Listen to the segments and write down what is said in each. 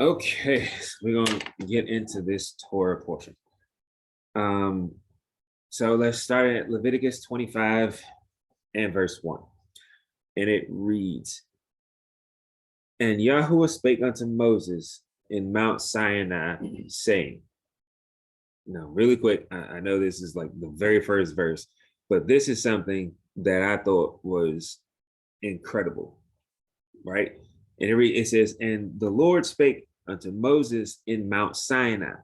Okay, so we're going to get into this Torah portion. So let's start at Leviticus 25 and verse 1. And it reads, "And Yahweh spake unto Moses in Mount Sinai, saying," now, really quick, I know this is like the very first verse, but this is something that I thought was incredible, right? And it says, "And the Lord spake unto Moses in Mount Sinai."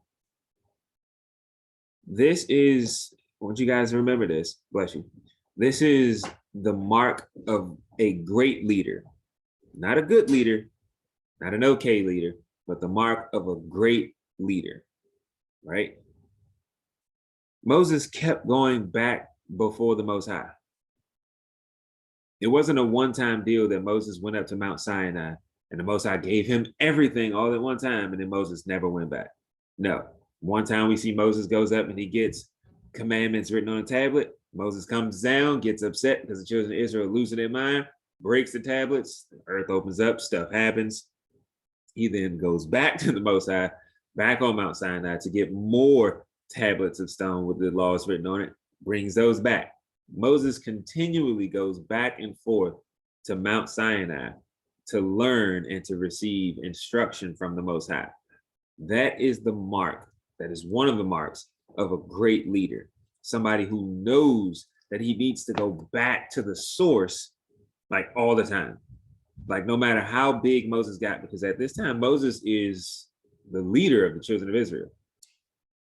This is, I want you guys to remember this, bless you. This is the mark of a great leader, not a good leader, not an okay leader, but the mark of a great leader, right? Moses kept going back before the Most High. It wasn't a one-time deal that Moses went up to Mount Sinai and the Most High gave him everything all at one time, and then Moses never went back. No. One time we see Moses goes up and he gets commandments written on a tablet. Moses comes down, gets upset because the children of Israel are losing their mind, breaks the tablets, the earth opens up, stuff happens. He then goes back to the Most High, back on Mount Sinai to get more tablets of stone with the laws written on it, brings those back. Moses continually goes back and forth to Mount Sinai to learn and to receive instruction from the Most High. That is the mark. That is one of the marks of a great leader, somebody who knows that he needs to go back to the source like all the time. Like no matter how big Moses got, because at this time, Moses is the leader of the children of Israel.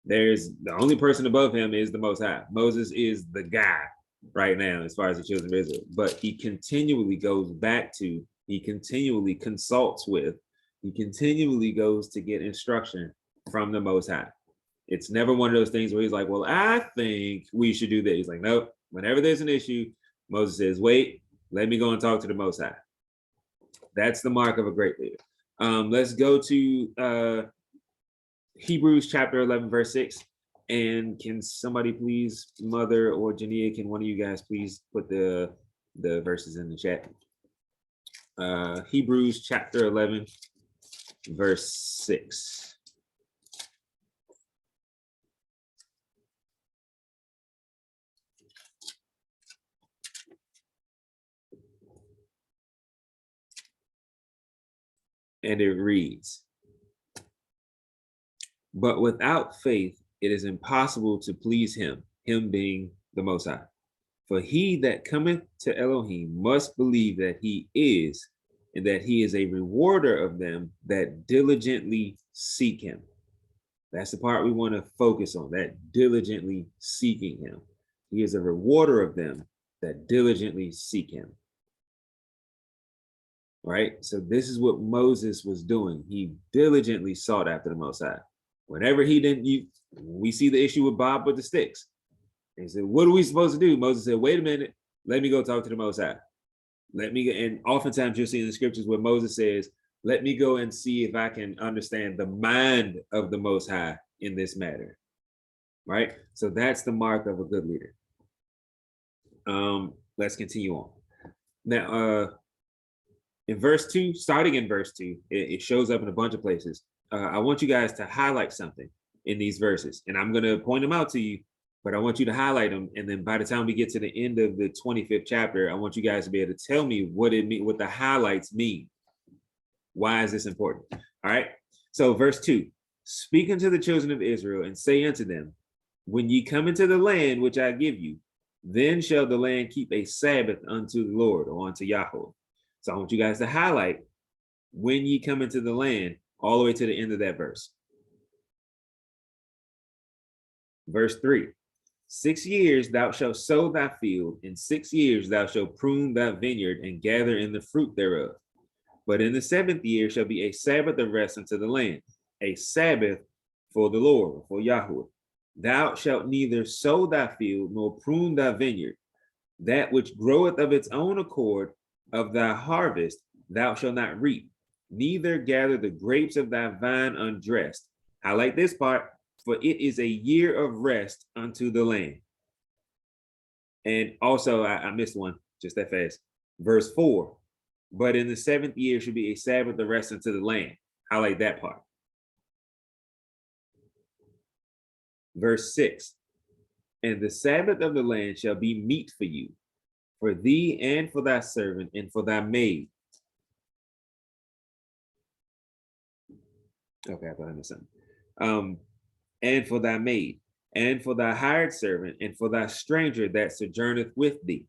There's the only person above him is the Most High. Moses is the guy right now as far as the children of Israel, but he continually goes back to, he continually consults with, he continually goes to get instruction from the Most High. It's never one of those things where he's like, well, I think we should do this. He's like, nope. Whenever there's an issue, Moses says, wait, let me go and talk to the Most High. That's the mark of a great leader. Let's go to Hebrews chapter 11, verse 6. And can somebody please, Mother or Jania, can one of you guys please put the verses in the chat? Hebrews chapter 11, verse 6. And it reads, "But without faith, it is impossible to please him," him being the Most High. "For he that cometh to Elohim must believe that he is, and that he is a rewarder of them that diligently seek him." That's the part we want to focus on, that diligently seeking him. He is a rewarder of them that diligently seek him. Right? So this is what Moses was doing. He diligently sought after the Most High. Whenever he didn't, we see the issue with Bob with the sticks. And he said, what are we supposed to do? Moses said, wait a minute, let me go talk to the Most High. Let me go, and oftentimes you'll see in the scriptures where Moses says, let me go and see if I can understand the mind of the Most High in this matter. Right? So that's the mark of a good leader. Let's continue on. Now, in verse 2, starting in verse 2, it shows up in a bunch of places. I want you guys to highlight something in these verses, and I'm going to point them out to you, but I want you to highlight them. And then by the time we get to the end of the 25th chapter, I want you guys to be able to tell me what it mean, what the highlights mean. Why is this important? All right. So verse 2, "Speak unto the children of Israel and say unto them, when ye come into the land which I give you, then shall the land keep a Sabbath unto the Lord," or unto Yahweh. So I want you guys to highlight "when ye come into the land" all the way to the end of that verse. Verse 3, "6 years thou shalt sow thy field, and 6 years thou shalt prune thy vineyard and gather in the fruit thereof. But in the 7th year shall be a Sabbath of rest unto the land, a Sabbath for the Lord, for Yahweh. Thou shalt neither sow thy field nor prune thy vineyard. That which groweth of its own accord of thy harvest thou shalt not reap, neither gather the grapes of thy vine undressed." Highlight this part, "for it is a year of rest unto the land." And also, I missed one just that fast. Verse 4, But in the 7th year should be a Sabbath of rest unto the land. Highlight that part. Verse 6. And the Sabbath of the land shall be meat for you, for thee and for thy servant and for thy maid. Okay, I thought I missed something. And for thy maid, and for thy hired servant, and for thy stranger that sojourneth with thee.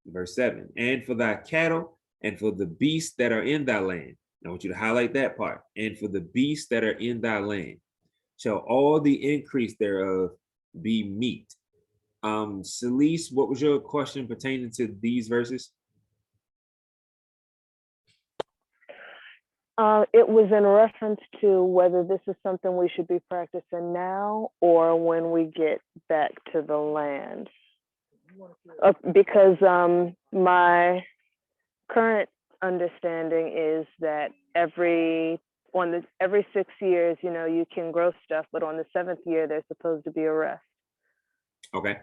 Verse 7. And for thy cattle, and for the beasts that are in thy land. I want you to highlight that part. And for the beasts that are in thy land, shall all the increase thereof be meat. Celise, what was your question pertaining to these verses? It was in reference to whether this is something we should be practicing now or when we get back to the land. Because my current understanding is that every 6 years, you can grow stuff, but on the 7th year, there's supposed to be a rest. Okay.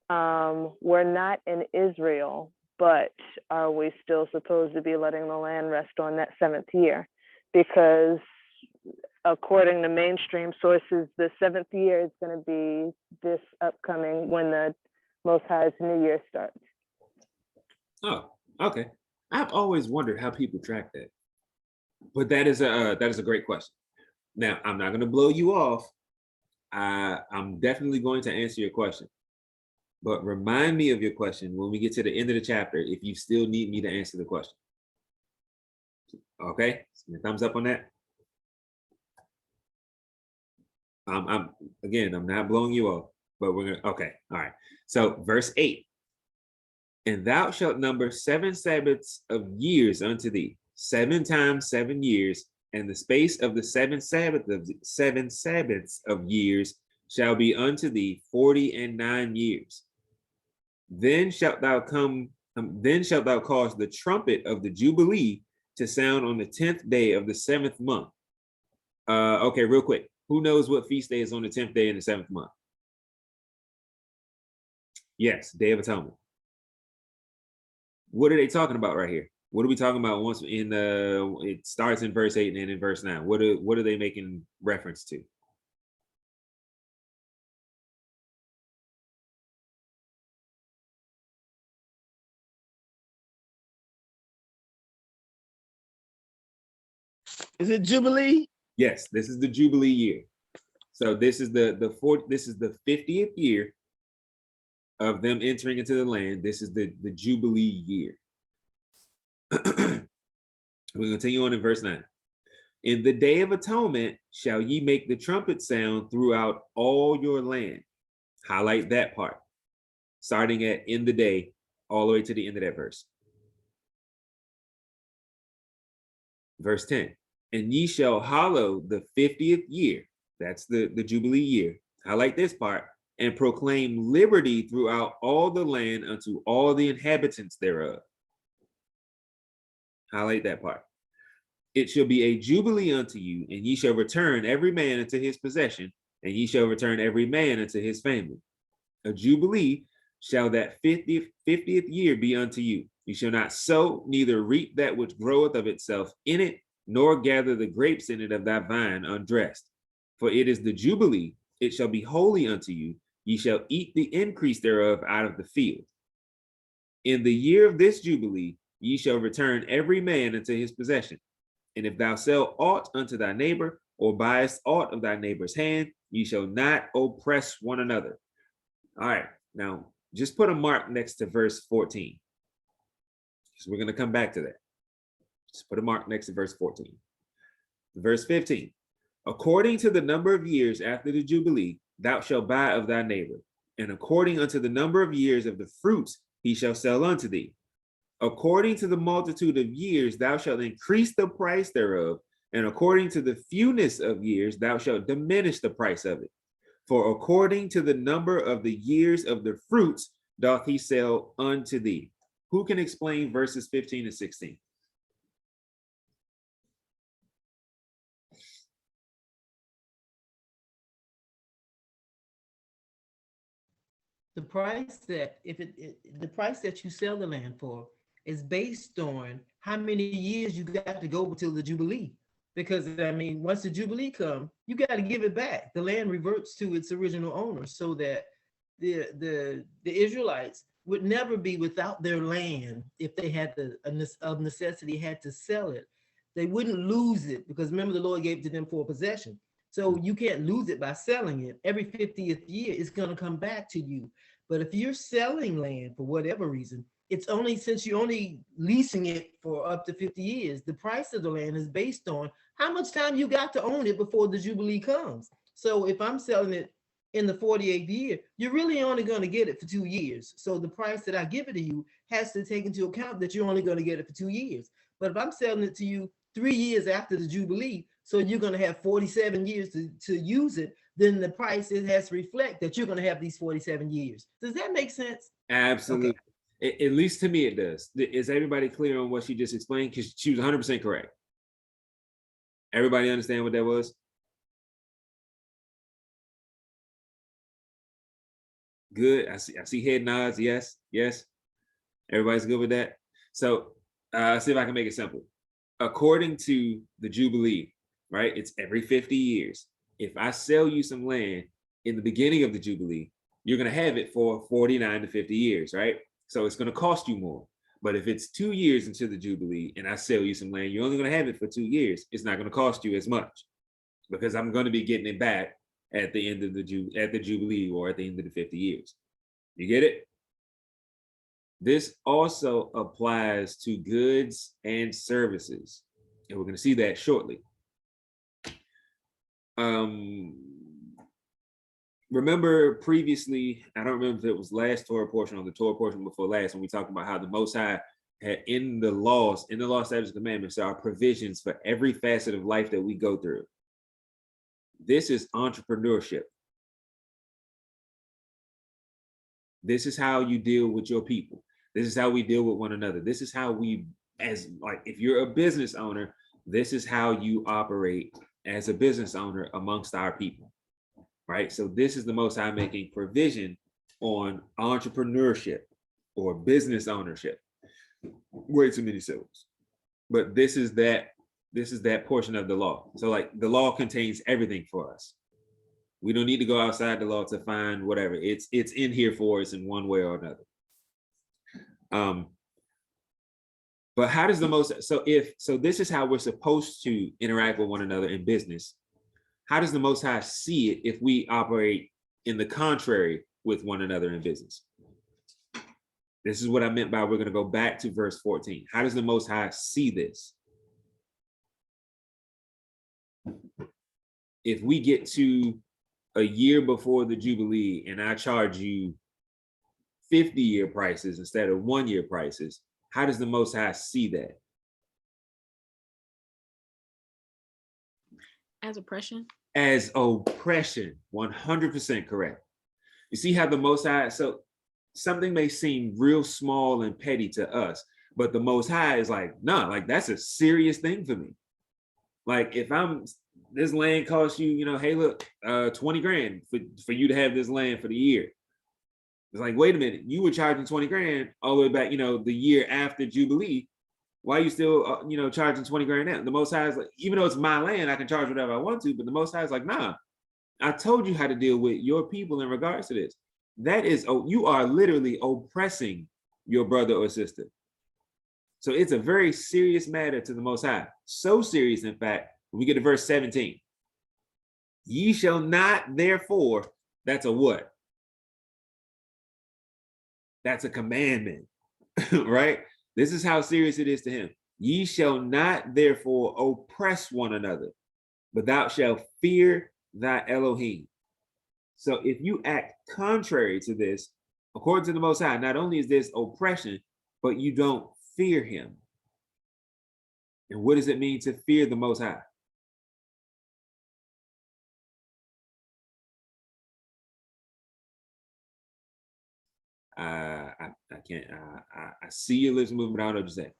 We're not in Israel, but are we still supposed to be letting the land rest on that 7th year? Because according to mainstream sources, the 7th year is going to be this upcoming when the Most High's New Year starts. Oh, okay. I've always wondered how people track that, but that is a great question. Now, I'm not going to blow you off. I'm definitely going to answer your question, but remind me of your question when we get to the end of the chapter if you still need me to answer the question. Okay, thumbs up on that. I'm not blowing you off, but we're gonna. Okay, all right. So verse 8. And thou shalt number 7 Sabbaths of years unto thee, 7 times 7 years, and the space of the 7 Sabbaths of years shall be unto thee 49 years. Then shalt thou cause the trumpet of the Jubilee to sound on the 10th day of the 7th month. Okay, real quick. Who knows what feast day is on the 10th day in the 7th month? Yes, Day of Atonement. What are they talking about right here? What are we talking about once in it starts in verse 8 and then in verse 9? What are they making reference to? Is it Jubilee? Yes, this is the Jubilee year. So this is the 50th year of them entering into the land. This is the Jubilee year. We continue on in verse 9. In the day of atonement shall ye make the trumpet sound throughout all your land. Highlight that part, starting at in the day, all the way to the end of that verse. Verse 10. And ye shall hallow the 50th year. That's the Jubilee year. Highlight this part. And proclaim liberty throughout all the land unto all the inhabitants thereof. Highlight that part. It shall be a jubilee unto you, and ye shall return every man into his possession, and ye shall return every man into his family. A jubilee shall that 50th year be unto you. You shall not sow, neither reap that which groweth of itself in it, nor gather the grapes in it of thy vine undressed. For it is the jubilee, it shall be holy unto you. Ye shall eat the increase thereof out of the field. In the year of this jubilee, ye shall return every man into his possession. And if thou sell aught unto thy neighbor, or buyest aught of thy neighbor's hand, ye shall not oppress one another. All right, now just put a mark next to verse 14, because we're going to come back to that. Just put a mark next to verse 14. Verse 15. According to the number of years after the Jubilee, thou shalt buy of thy neighbor, and according unto the number of years of the fruits he shall sell unto thee. According to the multitude of years, thou shalt increase the price thereof, and according to the fewness of years, thou shalt diminish the price of it. For according to the number of the years of the fruits doth he sell unto thee. Who can explain verses 15 and 16? The price that the price that you sell the land for is based on how many years you got to go until the Jubilee. Because I mean, once the Jubilee comes, you got to give it back. The land reverts to its original owner, so that the Israelites would never be without their land if they had to, of necessity, had to sell it. They wouldn't lose it, because remember, the Lord gave it to them for possession. So you can't lose it by selling it. Every 50th year, it's going to come back to you. But if you're selling land for whatever reason, it's only, since you're only leasing it for up to 50 years, the price of the land is based on how much time you got to own it before the Jubilee comes. So if I'm selling it in the 48th year, you're really only going to get it for 2 years. So the price that I give it to you has to take into account that you're only going to get it for 2 years. But if I'm selling it to you 3 years after the Jubilee, so you're going to have 47 years to use it, then the price, it has to reflect that you're going to have these 47 years. Does that make sense? Absolutely. Okay. At least to me, it does. Is everybody clear on what she just explained? Because she was 100% correct. Everybody understand what that was? Good. I see head nods. Yes. Yes. Everybody's good with that. So see if I can make it simple. According to the Jubilee, right? It's every 50 years. If I sell you some land in the beginning of the Jubilee, you're going to have it for 49 to 50 years, right? So it's going to cost you more. But if it's 2 years into the Jubilee and I sell you some land, you're only going to have it for 2 years. It's not going to cost you as much, because I'm going to be getting it back at the end of the Jubilee, or at the end of the 50 years. You get it? This also applies to goods and services, and we're going to see that shortly. Remember previously, I don't remember if it was last Torah portion or the Torah portion before last, when we talked about how the Most High had in the law, statutes, commandments, there are provisions for every facet of life that we go through. This is entrepreneurship. This is how you deal with your people. This is how we deal with one another. This is how we, as like, if you're a business owner, this is how you operate as a business owner amongst our people, right? So this is the Most High making provision on entrepreneurship or business ownership. Way too many syllables, but this is that portion of the law. So like, the law contains everything for us. We don't need to go outside the law to find whatever. It's in here for us in one way or another. But how does the Most, so this is how we're supposed to interact with one another in business. How does the Most High see it if we operate in the contrary with one another in business? This is what I meant by, we're going to go back to verse 14. How does the Most High see this? If we get to a year before the Jubilee and I charge you 50-year prices instead of 1-year prices, how does the Most High see that? As oppression? As oppression, 100% correct. You see how the Most High, so something may seem real small and petty to us, but the Most High is like, nah, like that's a serious thing for me. Like if this land costs you, hey, look, 20 grand for you to have this land for the year. It's like, wait a minute, you were charging 20 grand all the way back, the year after Jubilee. Why are you still, charging 20 grand now? The Most High is like, even though it's my land, I can charge whatever I want to, but the Most High is like, nah, I told you how to deal with your people in regards to this. That is, you are literally oppressing your brother or sister. So it's a very serious matter to the Most High. So serious, in fact, when we get to verse 17, ye shall not therefore, that's a what? That's a commandment, right? This is how serious it is to him. Ye shall not therefore oppress one another, but thou shalt fear thy Elohim. So if you act contrary to this, according to the Most High, not only is this oppression, but you don't fear him. And what does it mean to fear the Most High? I can't, I see your lips moving, but I don't know what you're saying.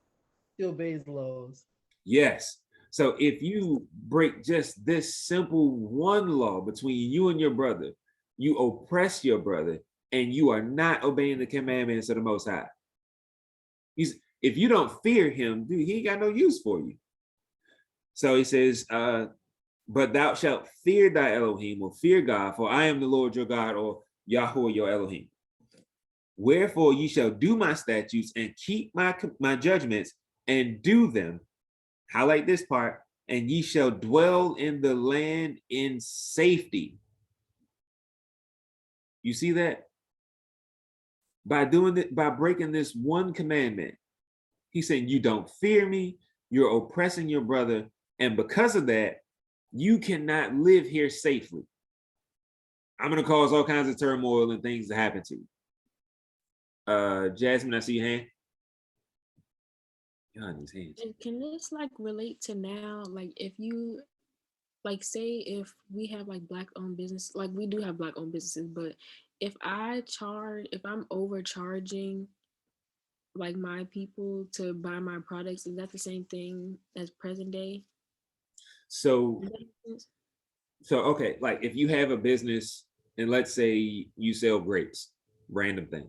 He obeys laws. Yes. So if you break just this simple one law between you and your brother, you oppress your brother, and you are not obeying the commandments of the Most High. If you don't fear him, dude, he ain't got no use for you. So he says, but thou shalt fear thy Elohim, or fear God, for I am the Lord your God, or Yahweh your Elohim. Wherefore ye shall do my statutes and keep my judgments and do them. Highlight this part. And ye shall dwell in the land in safety. You see that? By doing it, by breaking this one commandment, he's saying you don't fear me, you're oppressing your brother, and because of that, you cannot live here safely. I'm going to cause all kinds of turmoil and things to happen to you. Jasmine, I see your hand. God, these hands. And can this like relate to now? Like if you like say if we have like black owned business, like we do have black owned businesses, but if I'm overcharging like my people to buy my products, is that the same thing as present day? So okay, like if you have a business and let's say you sell grapes, random thing,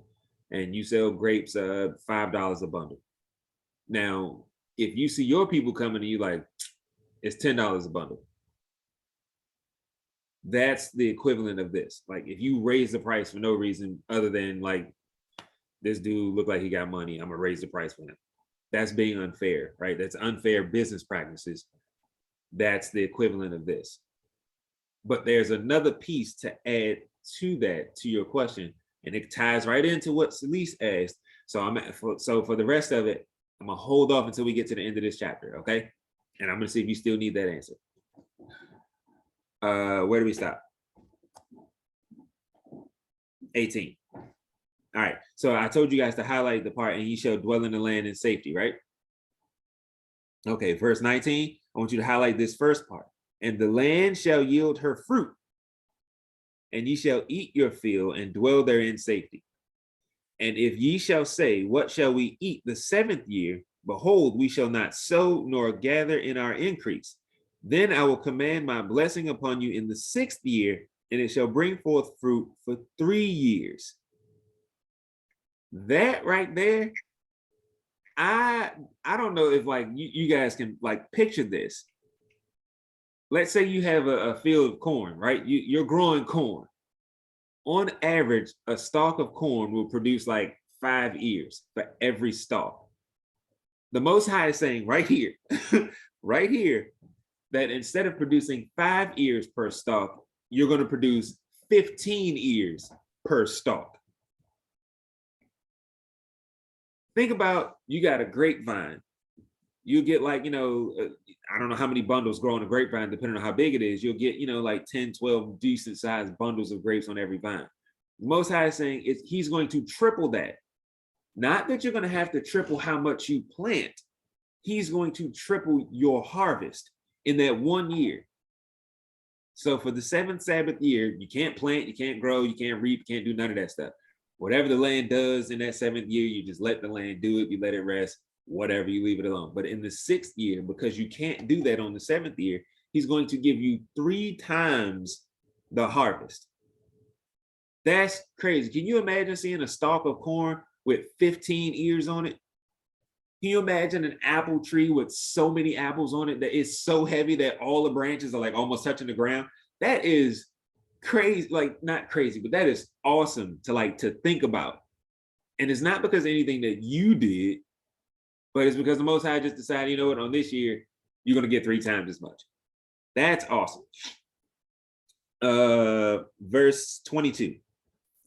and you sell grapes $5 a bundle. Now, if you see your people coming to you like it's $10 a bundle, that's the equivalent of this. Like if you raise the price for no reason other than like this dude look like he got money, I'm gonna raise the price for him. That's being unfair, right? That's unfair business practices. That's the equivalent of this. But there's another piece to add to that, to your question, and it ties right into what Celise asked. So for the rest of it, I'm gonna hold off until we get to the end of this chapter, okay? And I'm gonna see if you still need that answer. Where do we stop? 18. All right, so I told you guys to highlight the part, and ye shall dwell in the land in safety, right? Okay, verse 19, I want you to highlight this first part. And the land shall yield her fruit, and ye shall eat your fill and dwell there in safety. And if ye shall say, what shall we eat the 7th year? Behold, we shall not sow nor gather in our increase. Then I will command my blessing upon you in the 6th year, and it shall bring forth fruit for 3 years. That right there, I don't know if like you guys can like picture this. Let's say you have a field of corn, right? You're growing corn. On average, a stalk of corn will produce like 5 ears for every stalk. The Most High is saying right here, right here, that instead of producing 5 ears per stalk, you're going to produce 15 ears per stalk. Think about, you got a grapevine. You get like, I don't know how many bundles grow on a grapevine, depending on how big it is. You'll get, like 10, 12 decent sized bundles of grapes on every vine. The Most High is saying he's going to triple that. Not that you're going to have to triple how much you plant. He's going to triple your harvest in that 1 year. So for the 7th Sabbath year, you can't plant, you can't grow, you can't reap, you can't do none of that stuff. Whatever the land does in that 7th year, you just let the land do it, you let it rest, whatever, you leave it alone. But in the 6th year, because you can't do that on the 7th year, he's going to give you 3 times the harvest. That's crazy. Can you imagine seeing a stalk of corn with 15 ears on it? Can you imagine an apple tree with so many apples on it that it's so heavy that all the branches are like almost touching the ground? That is crazy, like not crazy, but that is awesome to think about. And it's not because of anything that you did, but it's because the Most High just decided, you know what, on this year, you're going to get 3 times as much. That's awesome. Verse 22.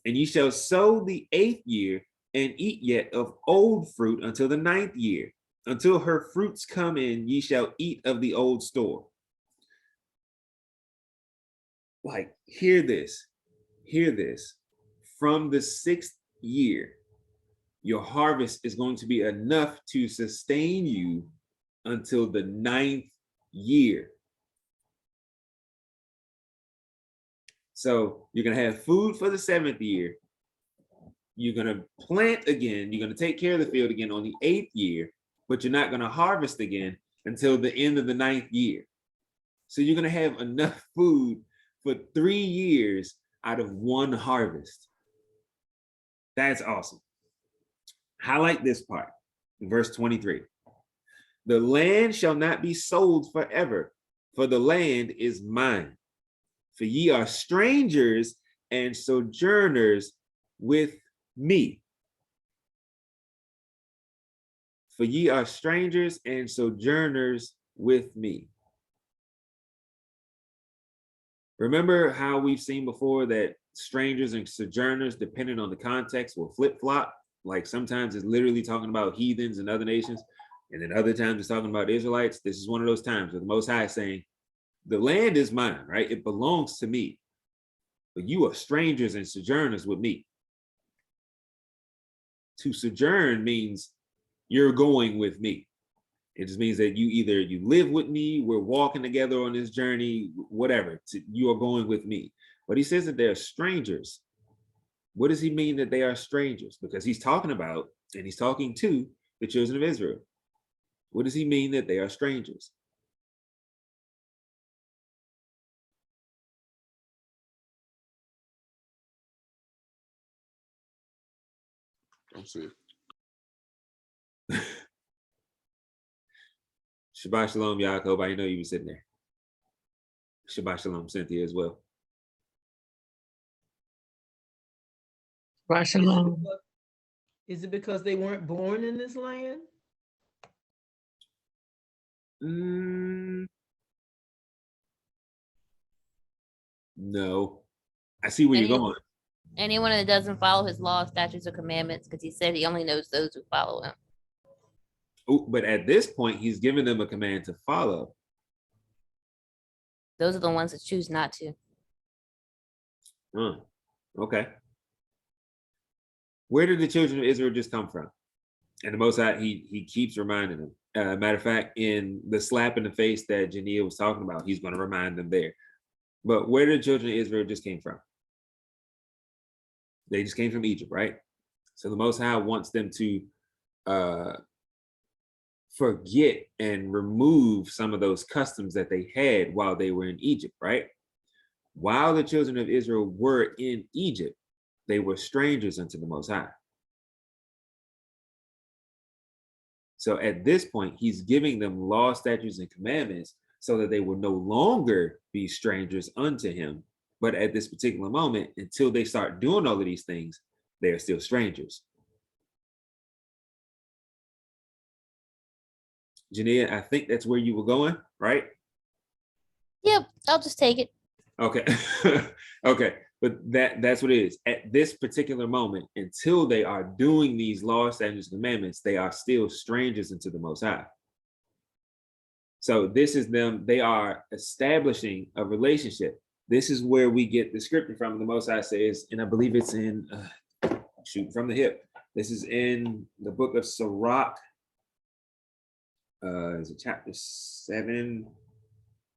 And ye shall sow the 8th year and eat yet of old fruit until the 9th year. Until her fruits come in, ye shall eat of the old store. Like, hear this. From the 6th year, your harvest is going to be enough to sustain you until the 9th year. So you're going to have food for the 7th year. You're going to plant again. You're going to take care of the field again on the 8th year, but you're not going to harvest again until the end of the 9th year. So you're going to have enough food for 3 years out of 1 harvest. That's awesome. Highlight this part. verse 23. The land shall not be sold forever, for the land is mine. For ye are strangers and sojourners with me. For ye are strangers and sojourners with me. Remember how we've seen before that strangers and sojourners, depending on the context, will flip-flop? Like sometimes it's literally talking about heathens and other nations, and then other times it's talking about Israelites. This is one of those times where the Most High is saying, the land is mine, right? It belongs to me. But you are strangers and sojourners with me. To sojourn means you're going with me. It just means that you live with me, we're walking together on this journey, whatever, you are going with me. But he says that they're strangers. What does he mean that they are strangers? Because he's talking about, and he's talking to the children of Israel. What does he mean that they are strangers? Don't see it. Shabbat Shalom, Yaakov. I know you were sitting there. Shabbat Shalom, Cynthia, as well. Shabbat Shalom. Is it because they weren't born in this land? No. I see where you're going. Anyone that doesn't follow his law, statutes, or commandments, because he said he only knows those who follow him. Oh, but at this point, he's giving them a command to follow. Those are the ones that choose not to. Okay. Where did the children of Israel just come from? And the Most High, he keeps reminding them. Matter of fact, in the slap in the face that Jania was talking about, he's going to remind them there. But where did the children of Israel just came from? They just came from Egypt, right? So the Most High wants them to forget and remove some of those customs that they had while they were in Egypt, right? While the children of Israel were in Egypt, they were strangers unto the Most High. So at this point, he's giving them law, statutes, and commandments so that they will no longer be strangers unto him. But at this particular moment, until they start doing all of these things, they are still strangers. Jania, I think that's where you were going, right? Yep, I'll just take it. Okay. Okay. But that's what it is. At this particular moment, until they are doing these laws, statutes, and commandments, they are still strangers unto the Most High. So this is them, they are establishing a relationship. This is where we get the scripture from. The Most High says, and I believe it's in, shoot from the hip. This is in the book of Sirach. Is it chapter 7?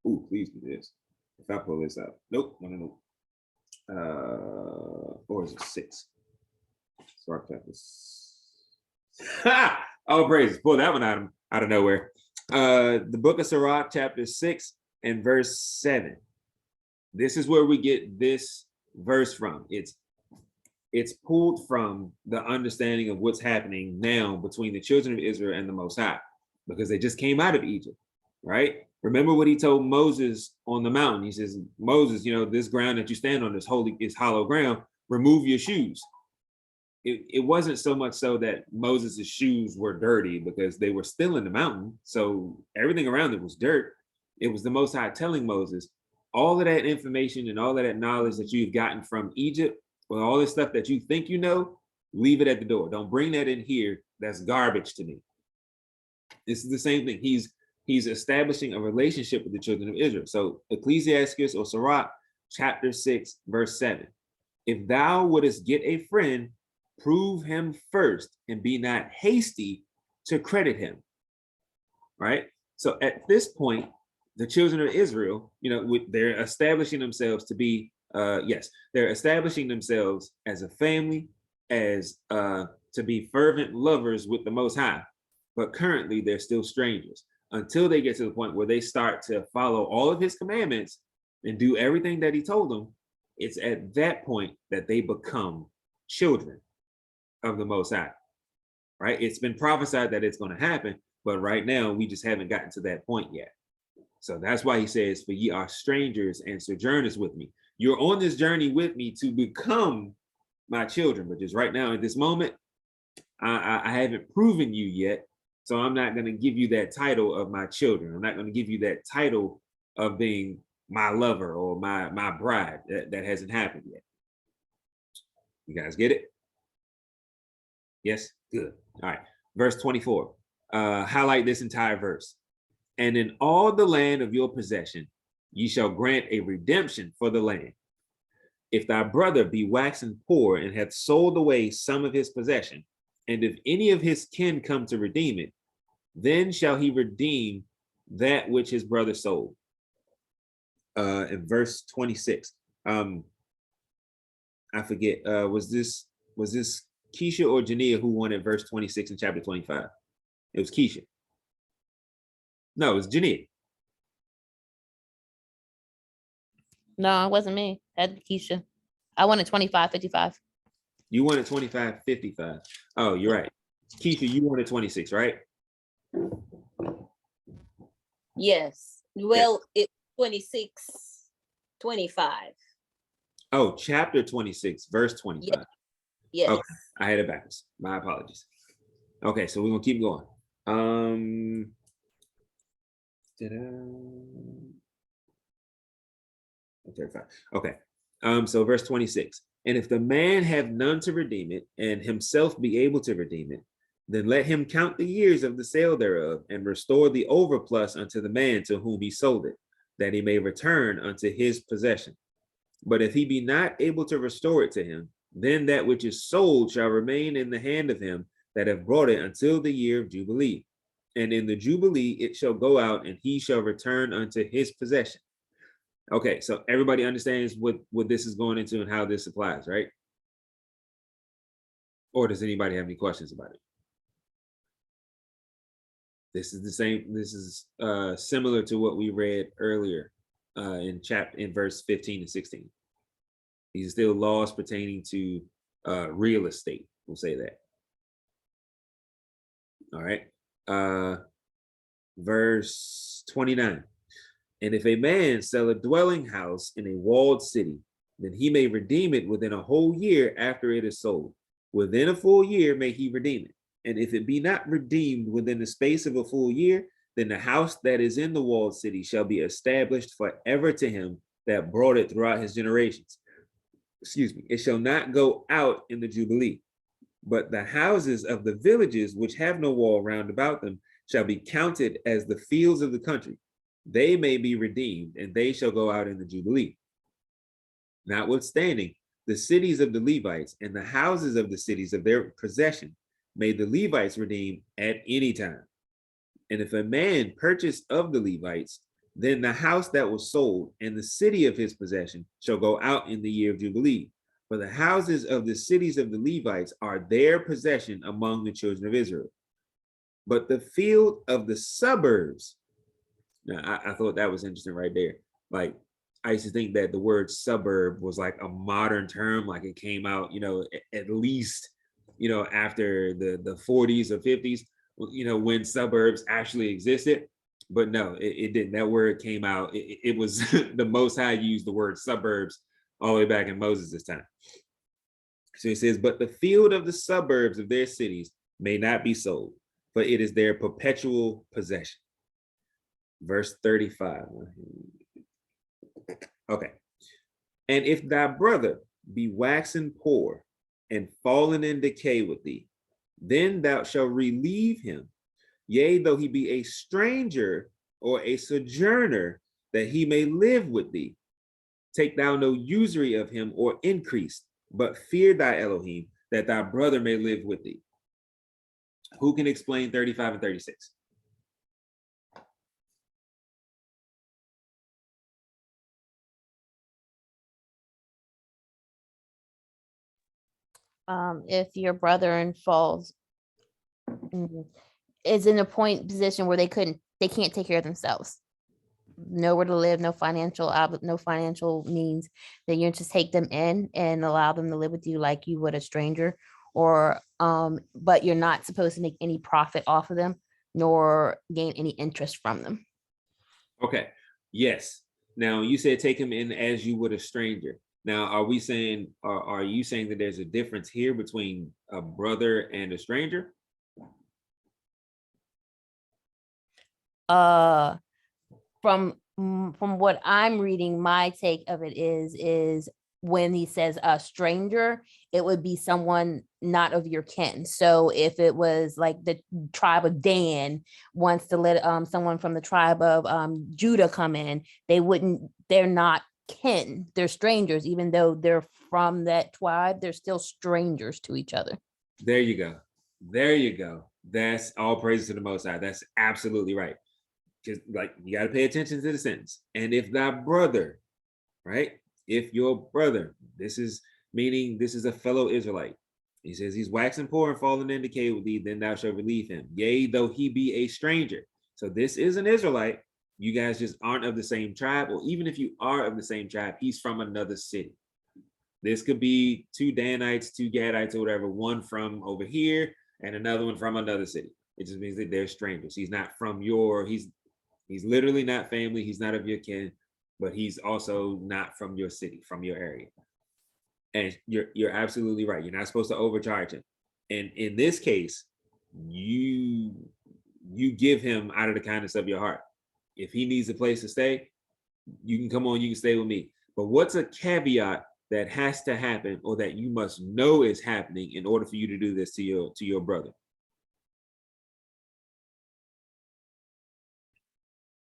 Ooh, please do this. If I pull this up. Nope, no. Or is it 6? Sirach chapter. Ha! Oh, praise. Pull that one out of nowhere. The book of Sirach, chapter 6 and verse 7. This is where we get this verse from. It's pulled from the understanding of what's happening now between the children of Israel and the Most High, because they just came out of Egypt, right? Remember what he told Moses on the mountain. He says, Moses, this ground that you stand on is hollow ground. Remove your shoes. It wasn't so much so that Moses' shoes were dirty because they were still in the mountain. So everything around it was dirt. It was the Most High telling Moses, all of that information and all of that knowledge that you've gotten from Egypt, or all this stuff that you think you know, leave it at the door. Don't bring that in here. That's garbage to me. This is the same thing. He's establishing a relationship with the children of Israel. So Ecclesiastes or Sirach, chapter 6, verse 7. If thou wouldest get a friend, prove him first and be not hasty to credit him. Right? So at this point, the children of Israel, they're establishing themselves to be, they're establishing themselves as a family, as to be fervent lovers with the Most High. But currently, they're still strangers until they get to the point where they start to follow all of his commandments and do everything that he told them. It's at that point that they become children of the Most High. right? It's been prophesied that it's going to happen, but right now we just haven't gotten to that point yet. So that's why he says, for ye are strangers and sojourners with me. You're on this journey with me to become my children, but just right now at this moment, I haven't proven you yet. So I'm not going to give you that title of my children. I'm not going to give you that title of being my lover or my bride. That hasn't happened yet. You guys get it? Yes? Good. All right. Verse 24. Highlight this entire verse. And in all the land of your possession, ye shall grant a redemption for the land. If thy brother be waxen poor and hath sold away some of his possession, and if any of his kin come to redeem it, then shall he redeem that which his brother sold. In verse 26, I forget, was this Keisha or Jania who wanted verse 26 in chapter 25? It was Keisha. No, it was Jania. No, it wasn't me. Had Keisha. I wanted 25-55. You wanted 25-55. Oh, you're right. Keisha, you wanted 26, right? Yes. Well, it's 26-25. Oh, chapter 26, verse 25. Yes. Okay, I had it backwards. My apologies. Okay, so we're gonna keep going. Okay. So verse 26. And if the man have none to redeem it, and himself be able to redeem it, then let him count the years of the sale thereof, and restore the overplus unto the man to whom he sold it, that he may return unto his possession. But if he be not able to restore it to him, then that which is sold shall remain in the hand of him that have brought it until the year of Jubilee. And in the Jubilee it shall go out, and he shall return unto his possession. Okay, so everybody understands what this is going into and how this applies, right? Or does anybody have any questions about it? This is the same. This is similar to what we read earlier in verse 15 and 16. These are still laws pertaining to real estate. We'll say that. All right. Verse 29. And if a man sell a dwelling house in a walled city, then he may redeem it within a whole year after it is sold. Within a full year may he redeem it. And if it be not redeemed within the space of a full year, then the house that is in the walled city shall be established forever to him that brought it throughout his generations. Excuse me. It shall not go out in the Jubilee, but the houses of the villages which have no wall round about them shall be counted as the fields of the country. They may be redeemed, and they shall go out in the Jubilee. Notwithstanding, the cities of the Levites and the houses of the cities of their possession may the Levites redeem at any time. And if a man purchase of the Levites, then the house that was sold and the city of his possession shall go out in the year of Jubilee. For the houses of the cities of the Levites are their possession among the children of Israel. But the field of the suburbs, now I thought that was interesting right there. Like, I used to think that the word suburb was like a modern term, like it came out, at least, after the 40s or 50s, when suburbs actually existed. But no, it didn't. That word came out. It was the Most High used the word suburbs all the way back in Moses' time. So he says, but the field of the suburbs of their cities may not be sold, for it is their perpetual possession. Verse 35. Okay. And if thy brother be waxen poor and fallen in decay with thee, then thou shalt relieve him, yea, though he be a stranger or a sojourner, that he may live with thee. Take thou no usury of him or increase, but fear thy Elohim, that thy brother may live with thee. Who can explain 35 and 36? If your brother falls is in a position where they can't take care of themselves, nowhere to live, no financial means, then you just take them in and allow them to live with you like you would a stranger or but you're not supposed to make any profit off of them nor gain any interest from them. Okay. Yes. Now you said take him in as you would a stranger. Now, are we saying, or are you saying that there's a difference here between a brother and a stranger? From what I'm reading, my take of it is when he says a stranger, it would be someone not of your kin. So if it was like the tribe of Dan wants to let someone from the tribe of Judah come in, they're not kin, they're strangers. Even though they're from that tribe, they're still strangers to each other. There you go. There you go. That's all praise to the Most High. That's absolutely right. Just like you got to pay attention to the sentence. And if thy brother, right? If your brother, this is meaning this is a fellow Israelite. He says he's waxing poor and falling in decay with thee, then thou shalt relieve him. Yea, though he be a stranger. So this is an Israelite. You guys just aren't of the same tribe, or even if you are of the same tribe, he's from another city. This could be two Danites, two Gadites, or whatever, one from over here and another one from another city. It just means that they're strangers. He's not from he's literally not family. He's not of your kin, but he's also not from your city, from your area. And you're absolutely right. You're not supposed to overcharge him. And in this case, you give him out of the kindness of your heart. If he needs a place to stay, you can come on, you can stay with me. But what's a caveat that has to happen, or that you must know is happening in order for you to do this to your brother?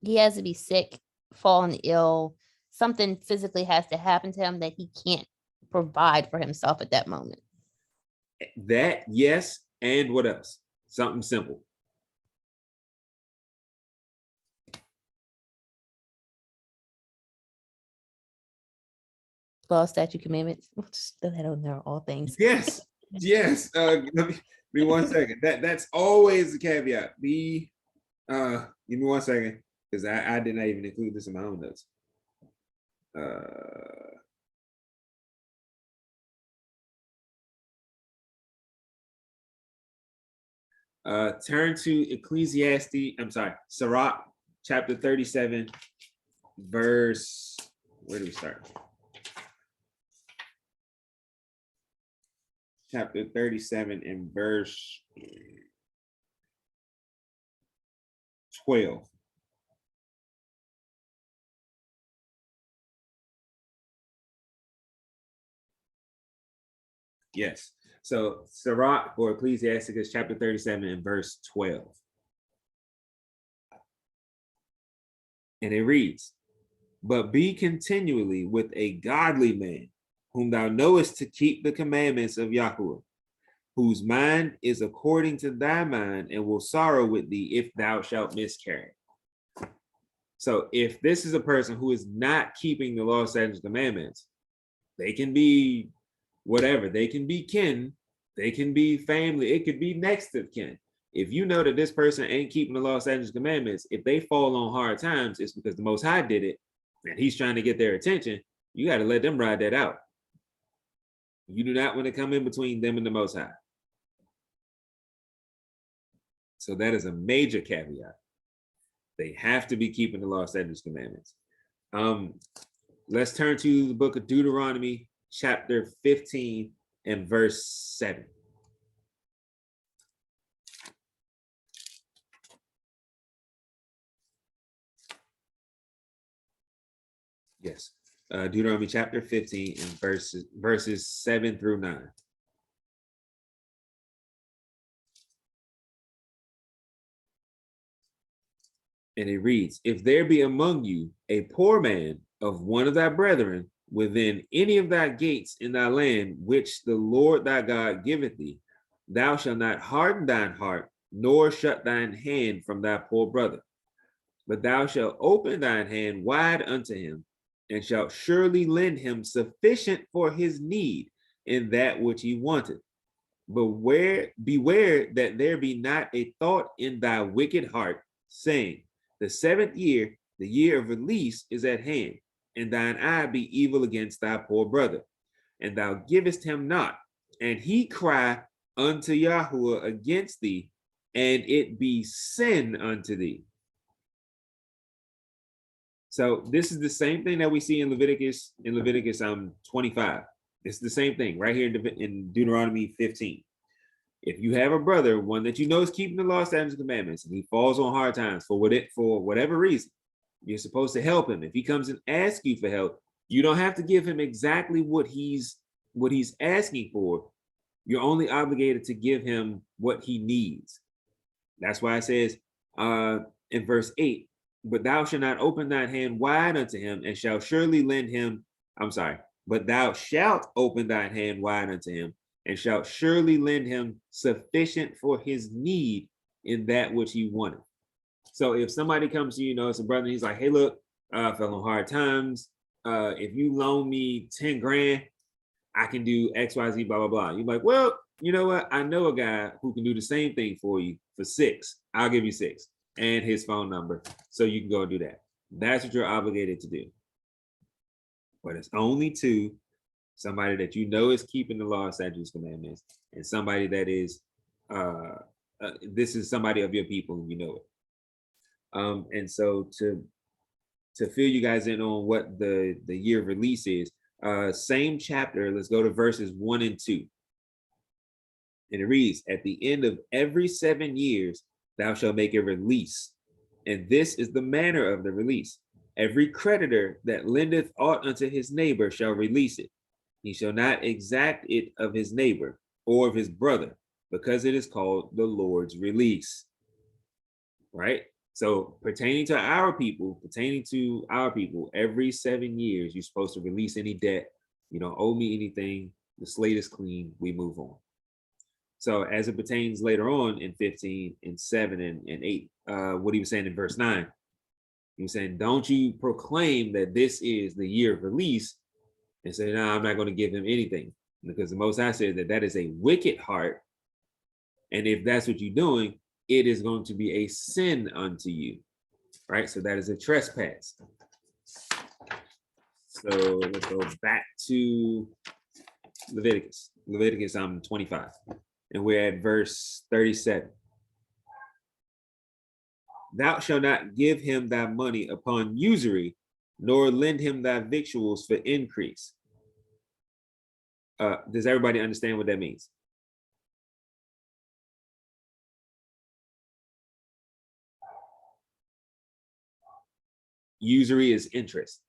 He has to be sick, fallen ill, something physically has to happen to him that he can't provide for himself at that moment. That, yes, and what else? Something simple. Law, statute, commandments. We'll just throw that on there, all things. Yes, yes. Give me 1 second. That's always the caveat. Give me 1 second, because I did not even include this in my own notes. Turn to Sirach, chapter 37, verse, where do we start? Chapter 37 and verse 12. Yes. So Sirach, or Ecclesiasticus, chapter 37 and verse 12. And it reads, but be continually with a godly man, whom thou knowest to keep the commandments of Yahweh, whose mind is according to thy mind, and will sorrow with thee if thou shalt miscarry. So if this is a person who is not keeping the law, statutes, commandments, they can be whatever. They can be kin, they can be family, it could be next of kin. If you know that this person ain't keeping the law, statutes, commandments, if they fall on hard times, it's because the Most High did it, and he's trying to get their attention. You got to let them ride that out. You do not want to come in between them and the Most High. So that is a major caveat. They have to be keeping the law, statutes, commandments. Let's turn to the book of Deuteronomy, chapter 15 and verse 7. Yes. Deuteronomy chapter 15 and verses 7 through 9. And it reads, if there be among you a poor man of one of thy brethren within any of thy gates in thy land, which the Lord thy God giveth thee, thou shalt not harden thine heart, nor shut thine hand from thy poor brother, but thou shalt open thine hand wide unto him, and shalt surely lend him sufficient for his need in that which he wanteth. But beware that there be not a thought in thy wicked heart, saying, the 7th year, the year of release, is at hand, and thine eye be evil against thy poor brother, and thou givest him not, and he cry unto Yahuwah against thee, and it be sin unto thee. So this is the same thing that we see in Leviticus 25. It's the same thing right here in Deuteronomy 15. If you have a brother, one that you know is keeping the law, statutes, and commandments, and he falls on hard times for whatever reason, you're supposed to help him. If he comes and asks you for help, you don't have to give him exactly what he's asking for. You're only obligated to give him what he needs. That's why it says in verse 8, but thou shalt not open thine hand wide unto him, and shall surely lend him. But thou shalt open thine hand wide unto him, and shalt surely lend him sufficient for his need in that which he wanted. So if somebody comes to you, it's a brother, he's like, hey, look, I fell on hard times. If you loan me 10 grand, I can do X, Y, Z, blah, blah, blah. You're like, well, you know what? I know a guy who can do the same thing for you for 6. I'll give you 6 and his phone number so you can go and do that. That's what you're obligated to do. But it's only to somebody that you know is keeping the law, statutes, commandments, and somebody that is, this is somebody of your people and you know it. And so to fill you guys in on what the year of release is, same chapter, let's go to verses 1 and 2. And it reads, at the end of every 7 years, thou shalt make a release. And this is the manner of the release. Every creditor that lendeth aught unto his neighbor shall release it. He shall not exact it of his neighbor or of his brother, because it is called the Lord's release. Right? So pertaining to our people, every 7 years, you're supposed to release any debt. You don't owe me anything. The slate is clean. We move on. So as it pertains later on in 15 and 7 and 8, what he was saying in verse 9, he was saying, don't you proclaim that this is the year of release and say, no, I'm not going to give him anything, because the Most High said that is a wicked heart. And if that's what you're doing, it is going to be a sin unto you, right? So that is a trespass. So let's go back to Leviticus 25. And we're at verse 37. Thou shalt not give him thy money upon usury, nor lend him thy victuals for increase. Does everybody understand what that means? Usury is interest.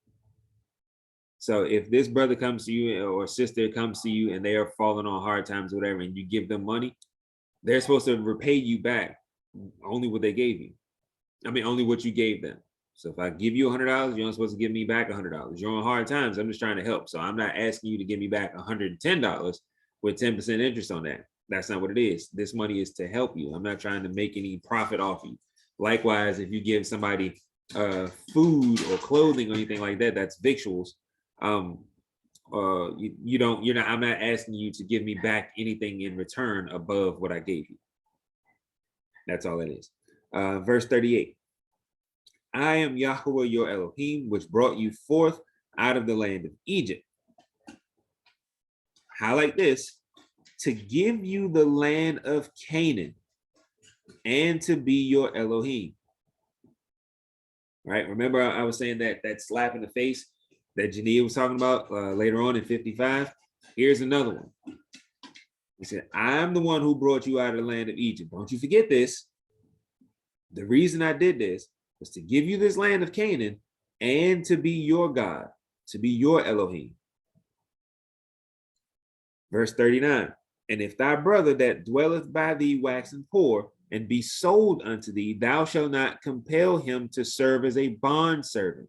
So if this brother comes to you or sister comes to you and they are falling on hard times, whatever, and you give them money, they're supposed to repay you back only what they gave you. Only what you gave them. So if I give you $100, you're not supposed to give me back $100. You're on hard times. I'm just trying to help. So I'm not asking you to give me back $110 with 10% interest on that. That's not what it is. This money is to help you. I'm not trying to make any profit off you. Likewise, if you give somebody food or clothing or anything like that, that's victuals. I'm not asking you to give me back anything in return above what I gave you. That's all it is. Verse 38. I am Yahuwah your Elohim, which brought you forth out of the land of Egypt. Highlight this: to give you the land of Canaan and to be your Elohim. Right? Remember, I was saying that slap in the face that Jania was talking about later on in 55. Here's another one. He said, I'm the one who brought you out of the land of Egypt. Don't you forget this. The reason I did this was to give you this land of Canaan and to be your God, to be your Elohim. Verse 39, and if thy brother that dwelleth by thee waxen poor and be sold unto thee, thou shalt not compel him to serve as a bondservant,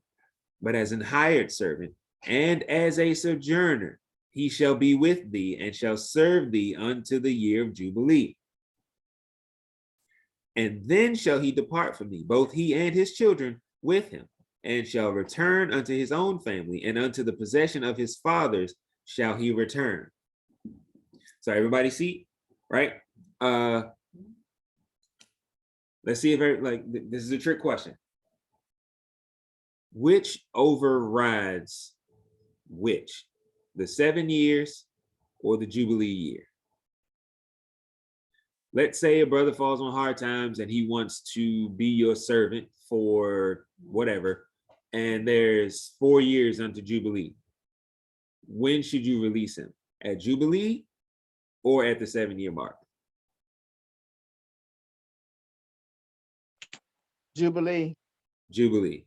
but as an hired servant, and as a sojourner. He shall be with thee and shall serve thee unto the year of Jubilee. And then shall he depart from thee, both he and his children with him, and shall return unto his own family, and unto the possession of his fathers shall he return. So everybody see, right? Let's see if this is a trick question. Which overrides which? The 7 years or the Jubilee year? let's say a brother falls on hard times and he wants to be your servant for whatever, and there's 4 years unto Jubilee. When should you release him? At Jubilee or at the 7-year mark? Jubilee. Jubilee.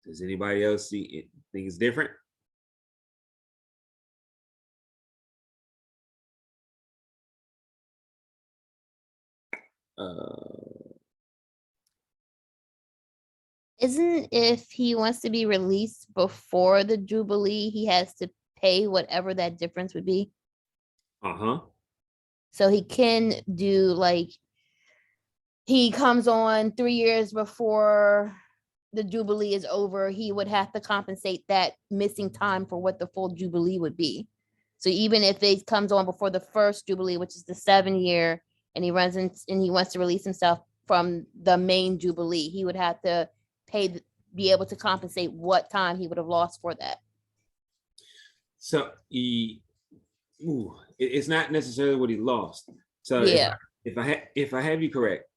Does anybody else see it? Think it's different? Isn't if he wants to be released before the Jubilee, he has to pay whatever that difference would be? Uh-huh. So he can do like, he comes on 3 years before the Jubilee is over, he would have to compensate that missing time for what the full Jubilee would be. So even if it comes on before the first Jubilee, which is the 7-year, and he runs in and he wants to release himself from the main Jubilee, he would have to pay, be able to compensate what time he would have lost for that. So it's not necessarily what he lost. So Yeah. if I have you correct,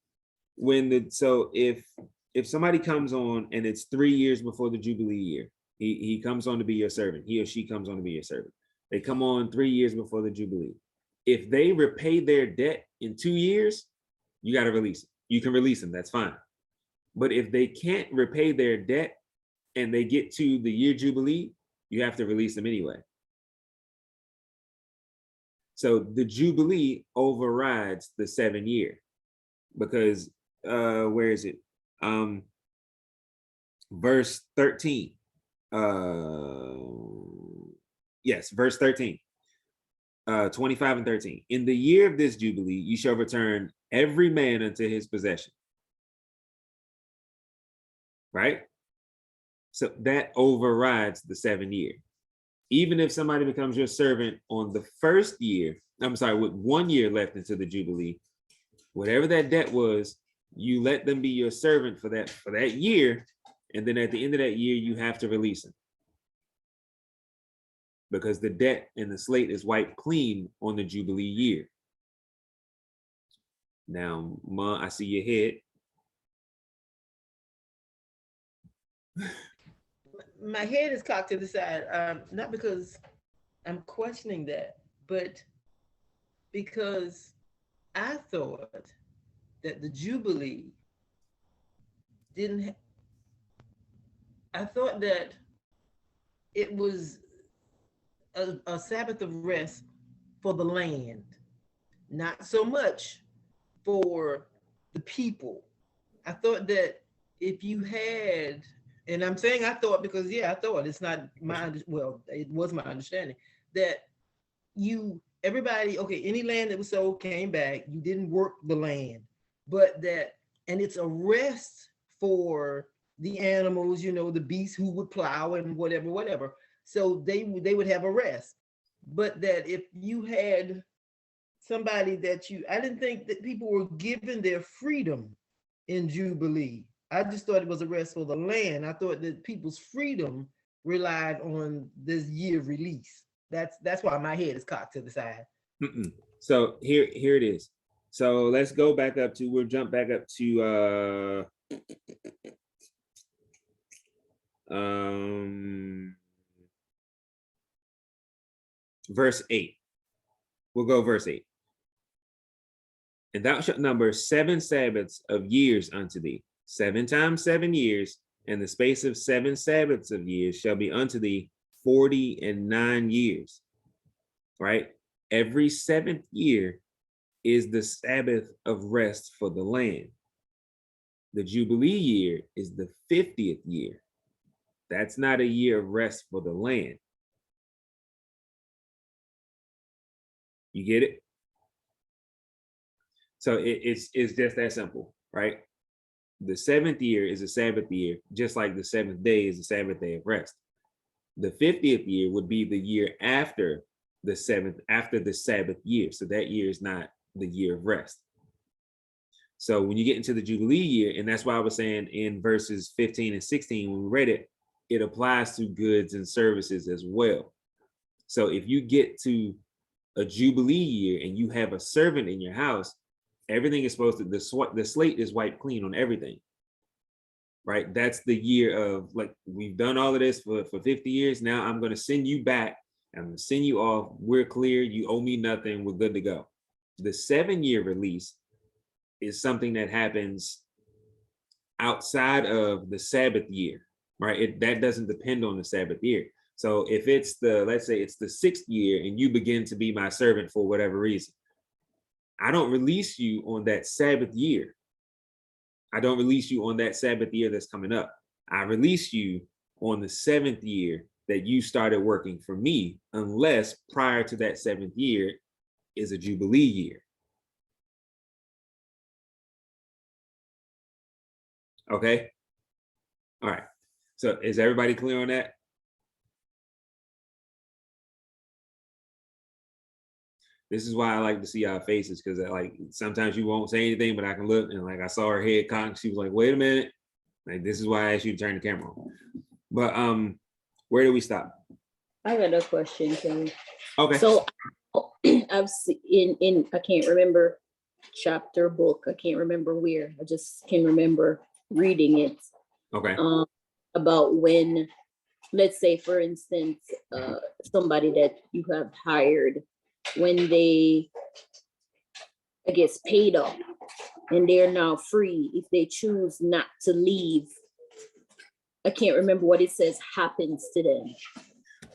if somebody comes on and it's 3 years before the Jubilee year, he comes on to be your servant, he or she comes on to be your servant. They come on 3 years before the Jubilee. If they repay their debt in 2 years, you got to release them. You can release them, that's fine. But if they can't repay their debt and they get to the year Jubilee, you have to release them anyway. So the Jubilee overrides the 7-year, because where is it? Verse 13. Yes, verse 13. 25 and 13. In the year of this Jubilee, you shall return every man unto his possession. Right? So that overrides the 7-year. Even if somebody becomes your servant on the first year, I'm sorry, with 1 year left into the Jubilee, whatever that debt was, you let them be your servant for that year, and then at the end of that year, you have to release them. Because the debt and the slate is wiped clean on the Jubilee year. Now, Ma, I see your head. My head is cocked to the side, not because I'm questioning that, but because I thought that the Jubilee I thought that it was a Sabbath of rest for the land, not so much for the people. I thought that if you had, and I'm saying I thought because, yeah, I thought, it's not my, well, it was my understanding that everybody, okay, any land that was sold came back, you didn't work the land, but that, and it's a rest for the animals, the beasts who would plow and whatever. So they would have a rest. But that if you had somebody I didn't think that people were given their freedom in Jubilee. I just thought it was a rest for the land. I thought that people's freedom relied on this year release. That's why my head is cocked to the side. So here it is. So let's go back up to, we'll jump back up to verse 8. We'll go verse 8. And thou shalt number 7 Sabbaths of years unto thee. 7 times 7 years, and the space of 7 Sabbaths of years shall be unto thee 49 years. Right? Every 7th year is the Sabbath of rest for the land. The Jubilee year is the 50th year. That's not a year of rest for the land. You get it? So it's just that simple, right? The 7th year is a Sabbath year, just like the 7th day is a Sabbath day of rest. The 50th year would be the year after the 7th, after the Sabbath year. So that year is not the year of rest. So when you get into the Jubilee year, and that's why I was saying in verses 15 and 16, when we read it, it applies to goods and services as well. So if you get to a Jubilee year and you have a servant in your house, everything is supposed to, the slate is wiped clean on everything. Right? That's the year of, like, we've done all of this for 50 years. Now I'm going to send you back. I'm going to send you off. We're clear. You owe me nothing. We're good to go. The 7-year release is something that happens outside of the Sabbath year, right? That doesn't depend on the Sabbath year. So if it's let's say it's the 6th year and you begin to be my servant for whatever reason, I don't release you on that Sabbath year. I don't release you on that Sabbath year that's coming up. I release you on the 7th year that you started working for me, unless prior to that 7th year is a Jubilee year. Okay. All right. So is everybody clear on that? This is why I like to see our faces, because like sometimes you won't say anything, but I can look and like I saw her head cock. She was like, "Wait a minute!" Like this is why I asked you to turn the camera on. But where do we stop? I got a question, Kelly. Okay. So I've seen in I can't remember chapter book. I can't remember where. I just can remember reading it. Okay. About when, let's say, for instance, somebody that you have hired, when they, I guess, paid up and they're now free, if they choose not to leave, I can't remember what it says happens to them.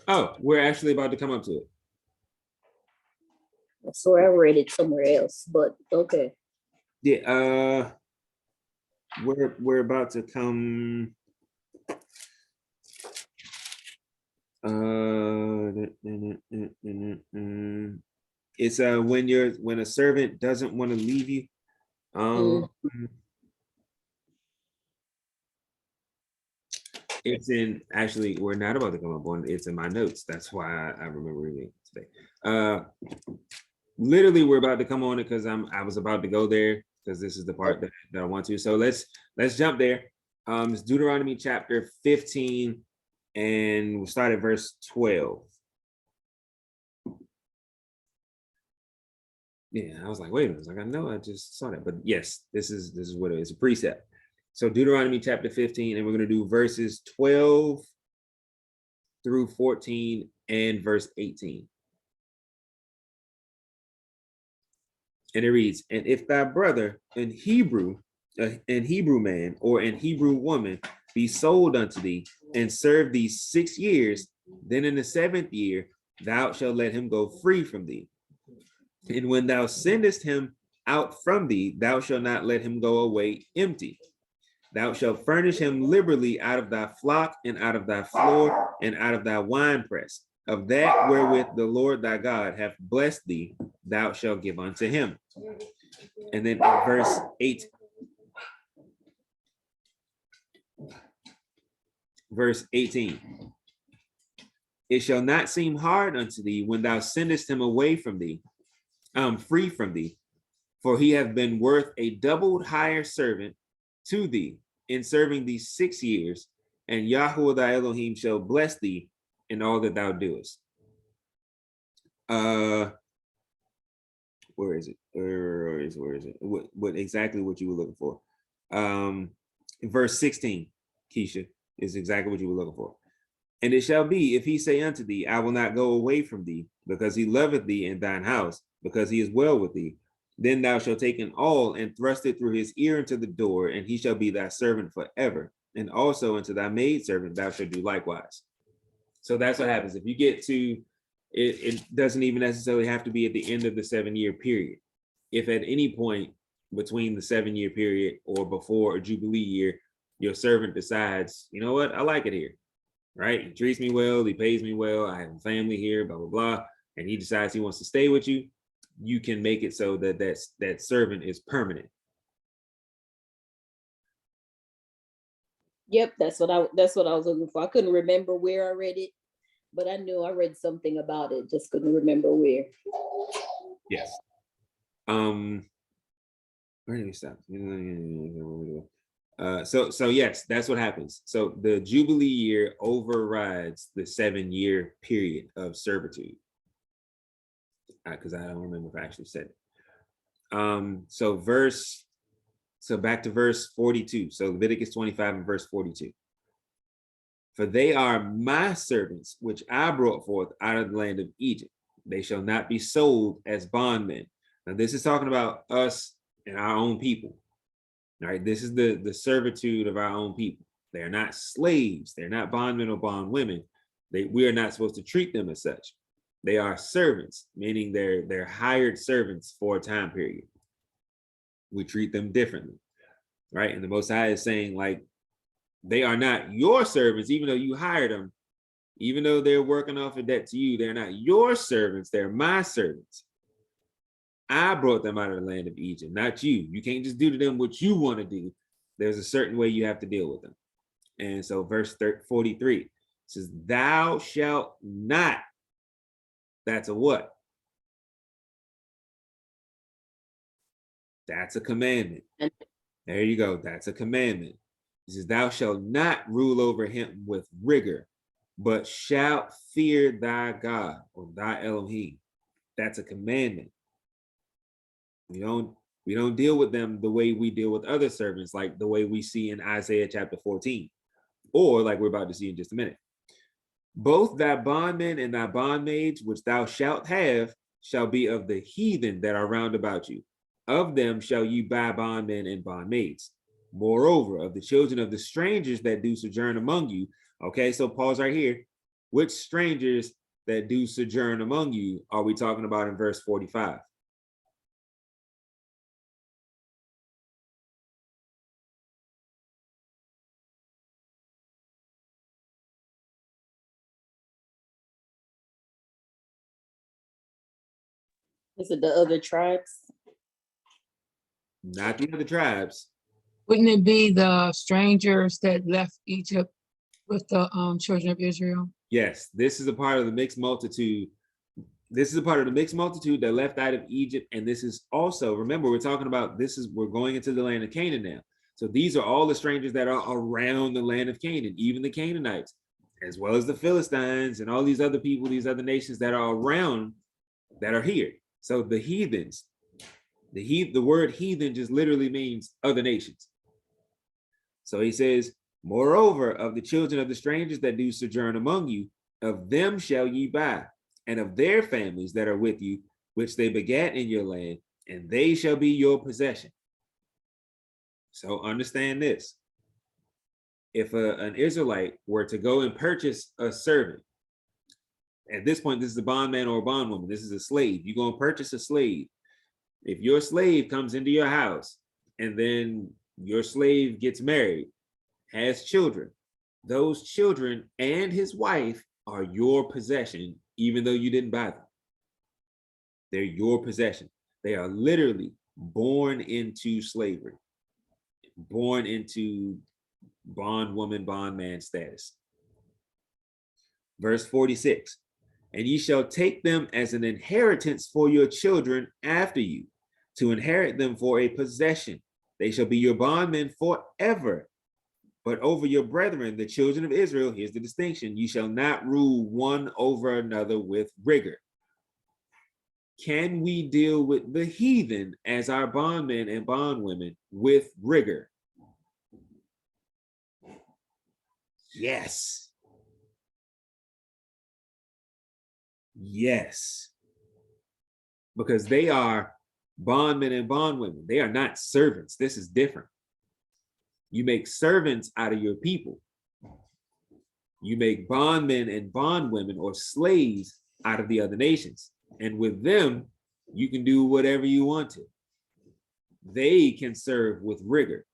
Oh, we're actually about to come up to it. So I read it somewhere else, but okay. Yeah, we're about to come. It's when a servant doesn't want to leave you. It's in, actually, we're not about to come up on, it's in my notes. That's why I remember reading it today. Literally, we're about to come on it because I was about to go there because this is the part that I want to. So let's jump there. It's Deuteronomy chapter 15, and we'll start at verse 12. Yeah, I was like, wait a minute. I was like, I know I just saw that, but yes, this is what it is, a precept. So Deuteronomy chapter 15, and we're going to do verses 12 through 14 and verse 18. And it reads, and if thy brother in Hebrew man or in Hebrew woman be sold unto thee and serve thee 6 years, then in the 7th year thou shalt let him go free from thee. And when thou sendest him out from thee, thou shalt not let him go away empty. Thou shalt furnish him liberally out of thy flock and out of thy floor and out of thy winepress. Of that wherewith the Lord thy God hath blessed thee, thou shalt give unto him. And then verse 8. Verse 18. It shall not seem hard unto thee when thou sendest him away from thee, free from thee, for he hath been worth a doubled higher servant to thee in serving thee 6 years, and Yahweh thy Elohim shall bless thee in all that thou doest. Where is it? Where is it? What exactly what you were looking for? Verse 16, Keisha, is exactly what you were looking for. And it shall be, if he say unto thee, I will not go away from thee, because he loveth thee in thine house, because he is well with thee, then thou shalt take an awl and thrust it through his ear into the door, and he shall be thy servant forever. And also unto thy maidservant thou shalt do likewise. So that's what happens. If you get to, it doesn't even necessarily have to be at the end of the 7-year period. If at any point between the 7-year period or before a Jubilee year, your servant decides, you know what, I like it here, right? He treats me well, he pays me well, I have a family here, blah, blah, blah. And he decides he wants to stay with you, you can make it so that that servant is permanent. Yep, that's what I was looking for. I couldn't remember where I read it, but I knew I read something about it, just couldn't remember where. Yes. Where did we stop? So yes, that's what happens. So the Jubilee year overrides the 7-year period of servitude. because I don't remember if I actually said it. So back to verse 42. So Leviticus 25 and verse 42. For they are my servants, which I brought forth out of the land of Egypt. They shall not be sold as bondmen. Now, this is talking about us and our own people. All right, this is the servitude of our own people. They are not slaves. They're not bondmen or bondwomen. We are not supposed to treat them as such. They are servants, meaning they're hired servants for a time period. We treat them differently, right? And the Most High is saying, like, they are not your servants, even though you hired them, even though they're working off a debt to you. They're not your servants. They're my servants. I brought them out of the land of Egypt, not you. You can't just do to them what you want to do. There's a certain way you have to deal with them. And so verse 43 says, thou shalt not. That's a what? That's a commandment. There you go. That's a commandment. He says, thou shalt not rule over him with rigor, but shalt fear thy God, or thy Elohim. That's a commandment. We don't deal with them the way we deal with other servants, like the way we see in Isaiah chapter 14, or like we're about to see in just a minute. Both thy bondmen and thy bondmaids, which thou shalt have, shall be of the heathen that are round about you. Of them shall you buy bondmen and bondmaids. Moreover, of the children of the strangers that do sojourn among you. Okay, so pause right here. Which strangers that do sojourn among you are we talking about in verse 45? Is it the other tribes? Not the other tribes. Wouldn't it be the strangers that left Egypt with the children of Israel? Yes, this is a part of the mixed multitude. This is a part of the mixed multitude that left out of Egypt. And this is also, remember, we're talking about we're going into the land of Canaan now. So these are all the strangers that are around the land of Canaan, even the Canaanites, as well as the Philistines and all these other people, these other nations that are around, that are here. So the heathens, the word heathen just literally means other nations. So he says, moreover, of the children of the strangers that do sojourn among you, of them shall ye buy, and of their families that are with you, which they begat in your land, and they shall be your possession. So understand this. If an Israelite were to go and purchase a servant, at this point, this is a bondman or a bondwoman, this is a slave. You go and purchase a slave. If your slave comes into your house and then your slave gets married, has children, those children and his wife are your possession, even though you didn't buy them. They're your possession. They are literally born into slavery, born into bondwoman, bondman status. Verse 46, and ye shall take them as an inheritance for your children after you, to inherit them for a possession. They shall be your bondmen forever. But over your brethren, the children of Israel, here's the distinction, you shall not rule one over another with rigor. Can we deal with the heathen as our bondmen and bondwomen with rigor? Yes. Yes. Because they are bondmen and bondwomen. They are not servants. This is different. You make servants out of your people. You make bondmen and bondwomen or slaves out of the other nations. And with them, you can do whatever you want to. They can serve with rigor.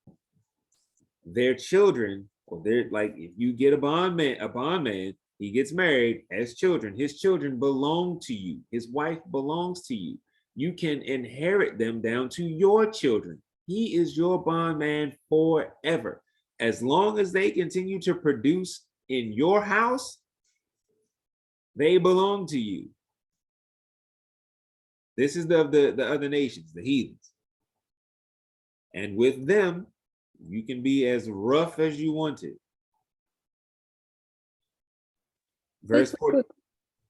Their children, or they're like, if you get a bondman, he gets married, has children. His children belong to you. His wife belongs to you. You can inherit them down to your children. He is your bondman forever. As long as they continue to produce in your house, they belong to you. This is the other nations, the heathens. And with them, you can be as rough as you want to. Verse 40.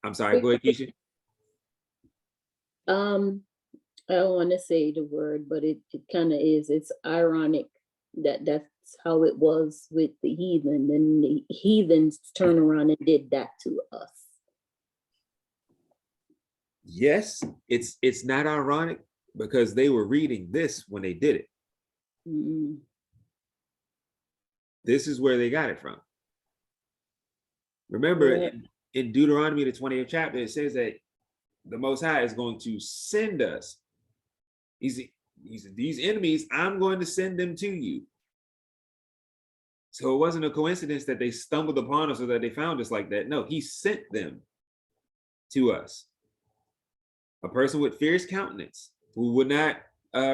I'm sorry, go ahead, Keisha. I don't want to say the word, but it kind of is. It's ironic that that's how it was with the heathen, and the heathens turn around and did that to us. Yes, it's not ironic because they were reading this when they did it. Mm. This is where they got it from. Remember, Yeah. in Deuteronomy, the 20th chapter, it says that the Most High is going to send us. These enemies, I'm going to send them to you. So it wasn't a coincidence that they stumbled upon us or that they found us like that. No, he sent them to us. A person with fierce countenance who would not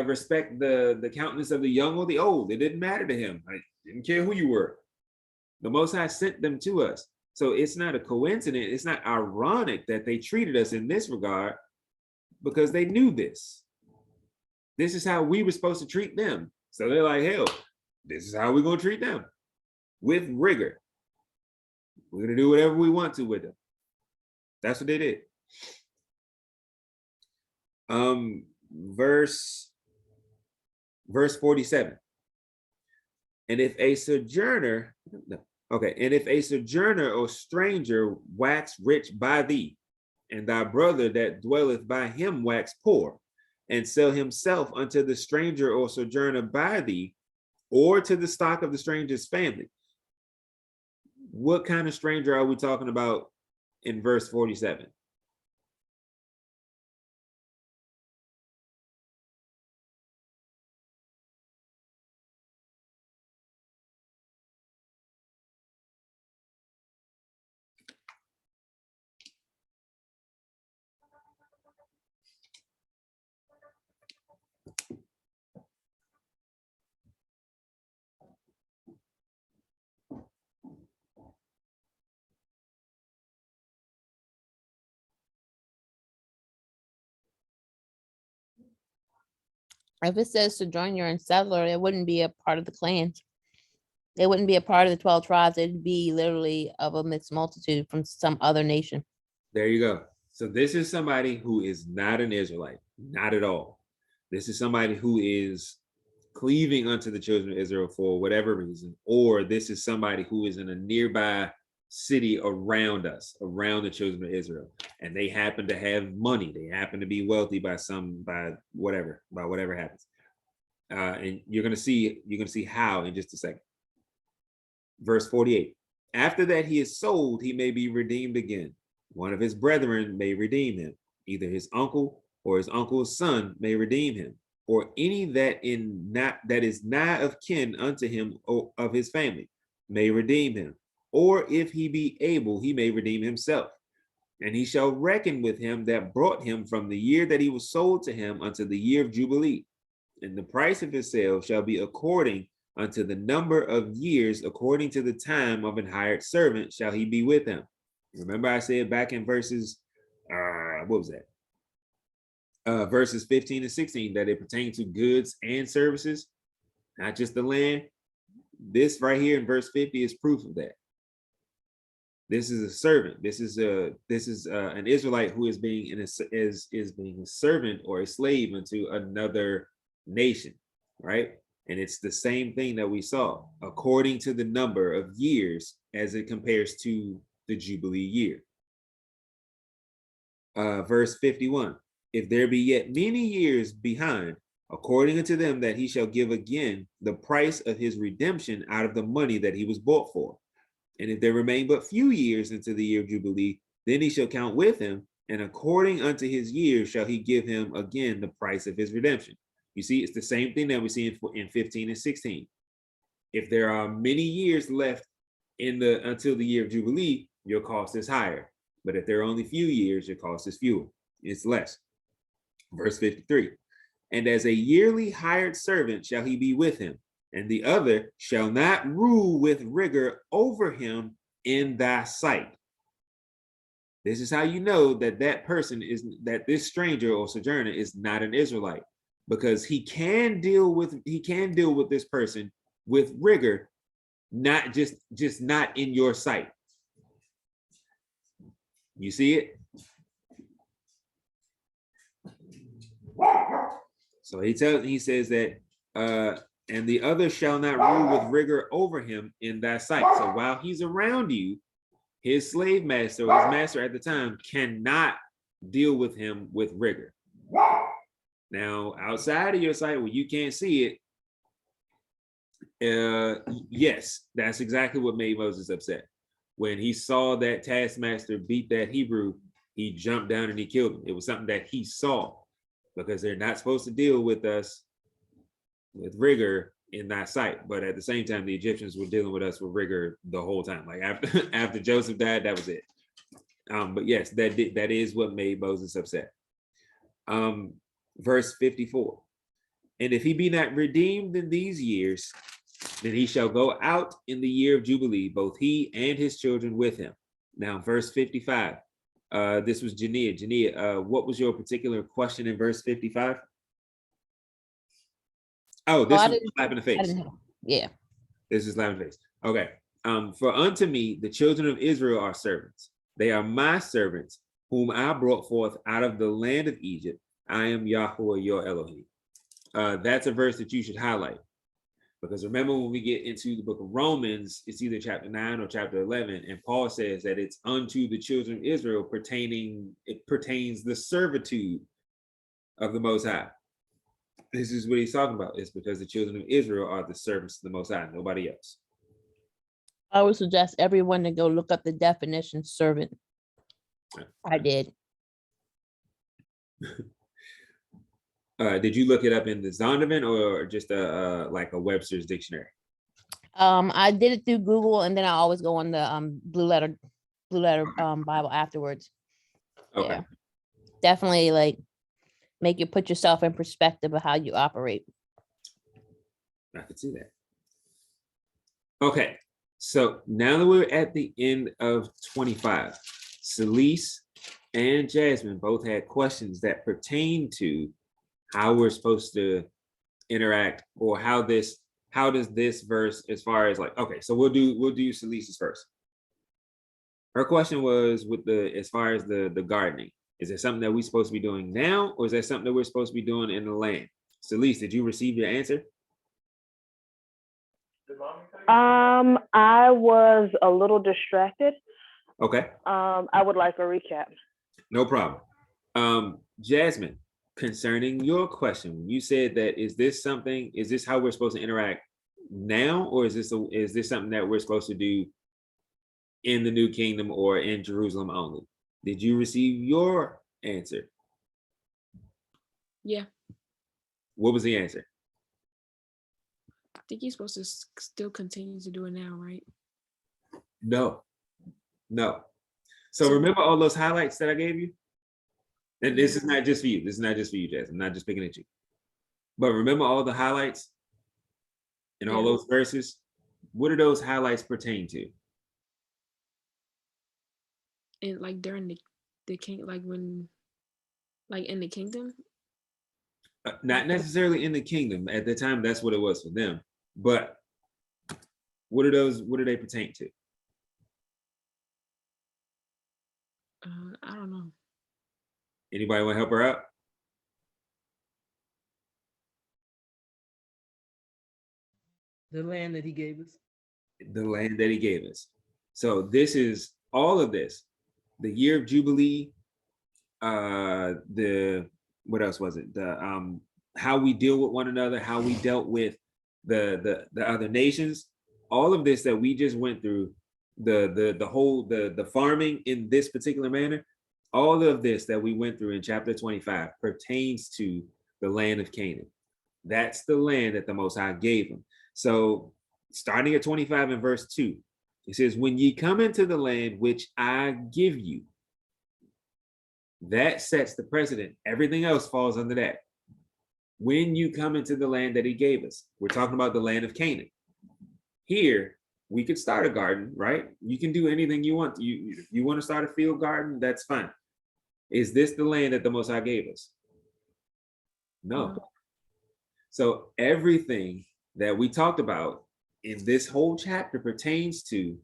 respect the countenance of the young or the old. It didn't matter to him. I didn't care who you were. The Most High sent them to us. So it's not a coincidence. It's not ironic that they treated us in this regard because they knew this. This is how we were supposed to treat them. So they're like, hell, this is how we're going to treat them with rigor. We're going to do whatever we want to with them. That's what they did. Verse 47. And if a sojourner, or stranger wax rich by thee, and thy brother that dwelleth by him wax poor, and sell himself unto the stranger or sojourner by thee, or to the stock of the stranger's family. What kind of stranger are we talking about in verse 47? If it says sojourner and settler, it wouldn't be a part of the clans. It wouldn't be a part of the 12 tribes. It'd be literally of a mixed multitude from some other nation. There you go. So this is somebody who is not an Israelite, not at all. This is somebody who is cleaving unto the children of Israel for whatever reason, or this is somebody who is in a nearby city around us, around the children of Israel, and they happen to have money. They happen to be wealthy by whatever happens. And you're gonna see how in just a second. Verse 48. After that he is sold, he may be redeemed again. One of his brethren may redeem him. Either his uncle or his uncle's son may redeem him, or any that is nigh of kin unto him or of his family may redeem him. Or if he be able, he may redeem himself. And he shall reckon with him that brought him from the year that he was sold to him unto the year of Jubilee. And the price of his sale shall be according unto the number of years, according to the time of an hired servant shall he be with him. Remember I said back in verses, verses 15 and 16, that it pertains to goods and services, not just the land. This right here in verse 50 is proof of that. This is a servant. This is an Israelite who is being a servant or a slave unto another nation, right? And it's the same thing that we saw, according to the number of years as it compares to the Jubilee year. Verse 51, if there be yet many years behind, according unto them that he shall give again the price of his redemption out of the money that he was bought for. And if there remain but few years into the year of Jubilee, then he shall count with him, and according unto his years shall he give him again the price of his redemption. You see, it's the same thing that we see in 15 and 16. If there are many years left until the year of Jubilee, your cost is higher. But if there are only few years, your cost is fewer. It's less. Verse 53, and as a yearly hired servant shall he be with him, and the other shall not rule with rigor over him in thy sight. This is how you know that that this stranger or sojourner is not an Israelite, because he can deal with this person with rigor, not just not in your sight. You see it? So he says that, and the other shall not rule with rigor over him in thy sight. So while he's around you, his slave master or his master at the time cannot deal with him with rigor. Now, outside of your sight where you can't see it, yes, that's exactly what made Moses upset. When he saw that taskmaster beat that Hebrew, he jumped down and he killed him. It was something that he saw, because they're not supposed to deal with us with rigor in thy sight. But at the same time, the Egyptians were dealing with us with rigor the whole time. Like after Joseph died, that was it. But yes, that is what made Moses upset. Verse 54. And if he be not redeemed in these years, then he shall go out in the year of Jubilee, both he and his children with him. Now, verse 55. This was Jania. Jania, what was your particular question in verse 55? Oh, this was slap in the face. Yeah. This is slap in the face. Okay. For unto me, the children of Israel are servants. They are my servants, whom I brought forth out of the land of Egypt. I am Yahweh, your Elohim. That's a verse that you should highlight. Because remember, when we get into the book of Romans, it's either chapter 9 or chapter 11, and Paul says that it's unto the children of Israel pertains the servitude of the Most High. This is what he's talking about. It's because the children of Israel are the servants of the Most High, nobody else. I would suggest everyone to go look up the definition servant. I did. Did you look it up in the Zondervan or just like a Webster's dictionary? I did it through Google, and then I always go on the Blue Letter Bible afterwards. Okay. Yeah. Definitely like make you put yourself in perspective of how you operate. I could see that. Okay, so now that we're at the end of 25, Celise and Jasmine both had questions that pertain to how we're supposed to interact, or how does this verse, as far as like, okay, so we'll do Celise's first. Her question was with as far as the gardening. Is it something that we're supposed to be doing now, or is that something that we're supposed to be doing in the land? Celise, did you receive your answer? I was a little distracted. Okay. I would like a recap. No problem. Jasmine, concerning your question, when you said that, is this how we're supposed to interact now, or is this something that we're supposed to do in the New Kingdom or in Jerusalem only? Did you receive your answer? Yeah. What was the answer? I think you're supposed to still continue to do it now, right? No. So remember all those highlights that I gave you? And this is not just for you. This is not just for you, Jess. I'm not just picking at you. But remember all the highlights in all those verses? What do those highlights pertain to? And like during the king, like when, like in the kingdom? Not necessarily in the kingdom. At the time, that's what it was for them. But what do they pertain to? I don't know. Anybody want to help her out? The land that he gave us. The land that he gave us. So this is all of this. The year of Jubilee, what else was it? The how we deal with one another, how we dealt with the other nations, all of this that we just went through, the farming in this particular manner, all of this that we went through in chapter 25 pertains to the land of Canaan. That's the land that the Most High gave them. So starting at 25 and verse 2, it says, when ye come into the land which I give you, that sets the precedent. Everything else falls under that. When you come into the land that he gave us, we're talking about the land of Canaan. Here, we could start a garden, right? You can do anything you want. You want to start a field garden, that's fine. Is this the land that the Most High gave us? No. So everything that we talked about in this whole chapter pertains to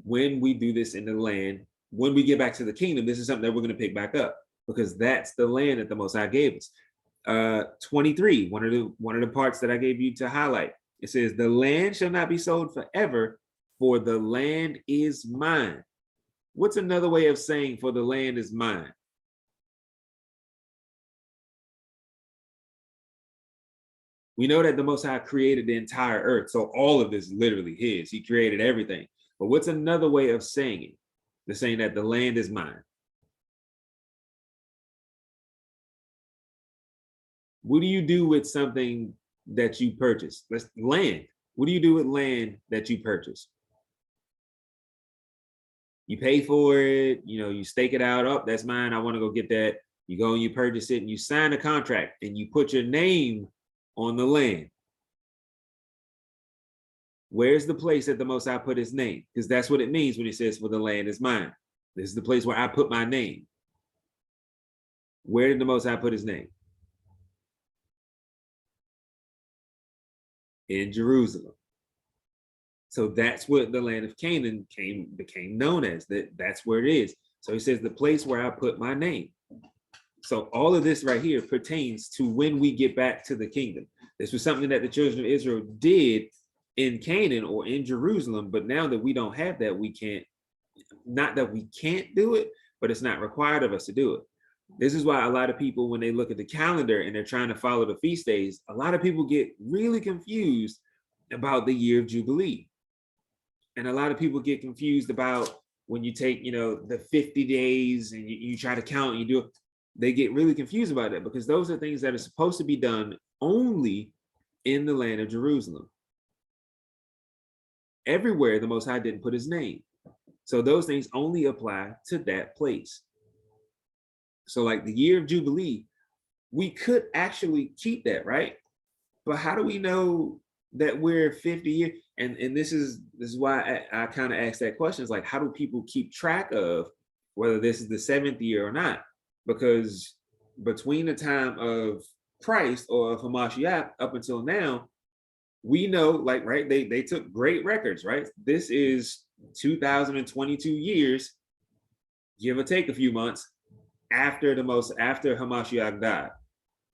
when we do this in the land. When we get back to the kingdom, this is something that we're going to pick back up, because that's the land that the Most High gave us. 23, one of the parts that I gave you to highlight. It says, the land shall not be sold forever, for the land is mine. What's another way of saying for the land is mine? We know that the Most High created the entire earth, so all of this is literally his. He created everything. But what's another way of saying it? They're saying that the land is mine. What do you do with something that you purchase? Let's land. What do you do with land that you purchase? You pay for it, you stake it out. Oh, that's mine. I want to go get that. You go and you purchase it and you sign a contract and you put your name on the land. Where's the place that the Most High put his name? Because that's what it means when he says, for the land is mine. This is the place where I put my name. Where did the Most High put his name? In Jerusalem. So that's what the land of Canaan became known as. That's where it is. So he says, the place where I put my name. So all of this right here pertains to when we get back to the kingdom. This was something that the children of Israel did in Canaan or in Jerusalem, but now that we don't have that, we can't, not that we can't do it, but it's not required of us to do it. This is why a lot of people, when they look at the calendar and they're trying to follow the feast days, a lot of people get really confused about the year of Jubilee. And a lot of people get confused about when you take, the 50 days and you try to count and you do it. They get really confused about that because those are things that are supposed to be done only in the land of Jerusalem. Everywhere the Most High didn't put his name. So those things only apply to that place. So like the year of Jubilee, we could actually keep that, right? But how do we know that we're 50 years? And this is why I kind of asked that question. It's like, how do people keep track of whether this is the 7th year or not? Because between the time of Christ or of Hamashiach up until now, we know, like, right, they took great records, right? This is 2022 years, give or take a few months, after Hamashiach died.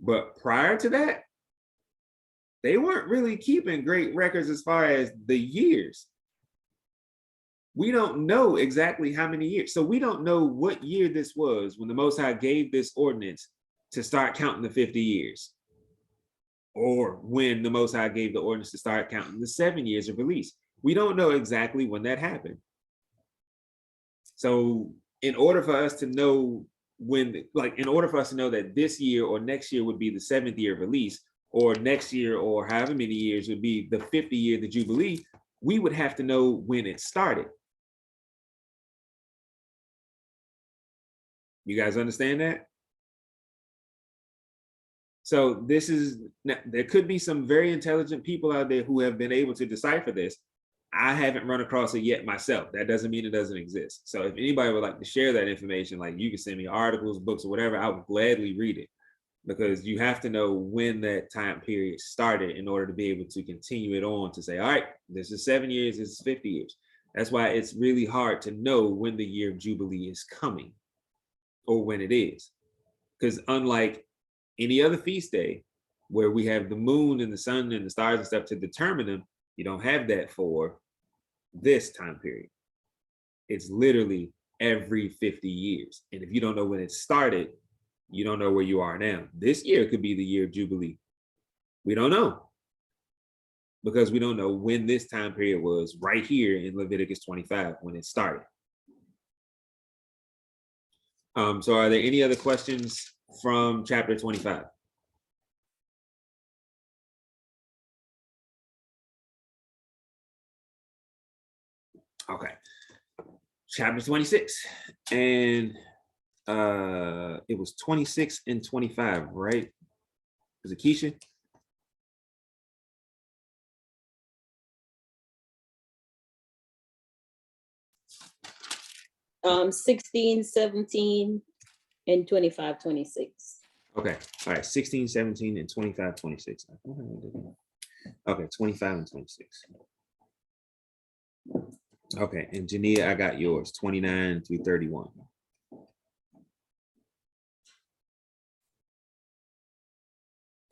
But prior to that, they weren't really keeping great records as far as the years. We don't know exactly how many years. So we don't know what year this was when the Most High gave this ordinance to start counting the 50 years. Or when the Most High gave the ordinance to start counting the 7 years of release. We don't know exactly when that happened. So in order for us to know in order for us to know that this year or next year would be the 7th year of release, or next year or however many years would be the 50th year of the Jubilee, we would have to know when it started. You guys understand that? So there could be some very intelligent people out there who have been able to decipher this. I haven't run across it yet myself. That doesn't mean it doesn't exist. So if anybody would like to share that information, like you can send me articles, books, or whatever, I would gladly read it, because you have to know when that time period started in order to be able to continue it on to say, all right, this is 7 years, this is 50 years. That's why it's really hard to know when the year of Jubilee is coming or when it is. Because unlike any other feast day where we have the moon and the sun and the stars and stuff to determine them, you don't have that for this time period. It's literally every 50 years. And if you don't know when it started, you don't know where you are now. This year could be the year of Jubilee. We don't know, because we don't know when this time period was right here in Leviticus 25 when it started. So are there any other questions from chapter 25? Okay. Chapter 26. And it was 26 and 25, right? Was it Keisha? 16, 17, and 25, 26. Okay. All right. 16, 17, and 25, 26. Okay. 25 and 26. Okay. And Jania, I got yours. 29 through 31.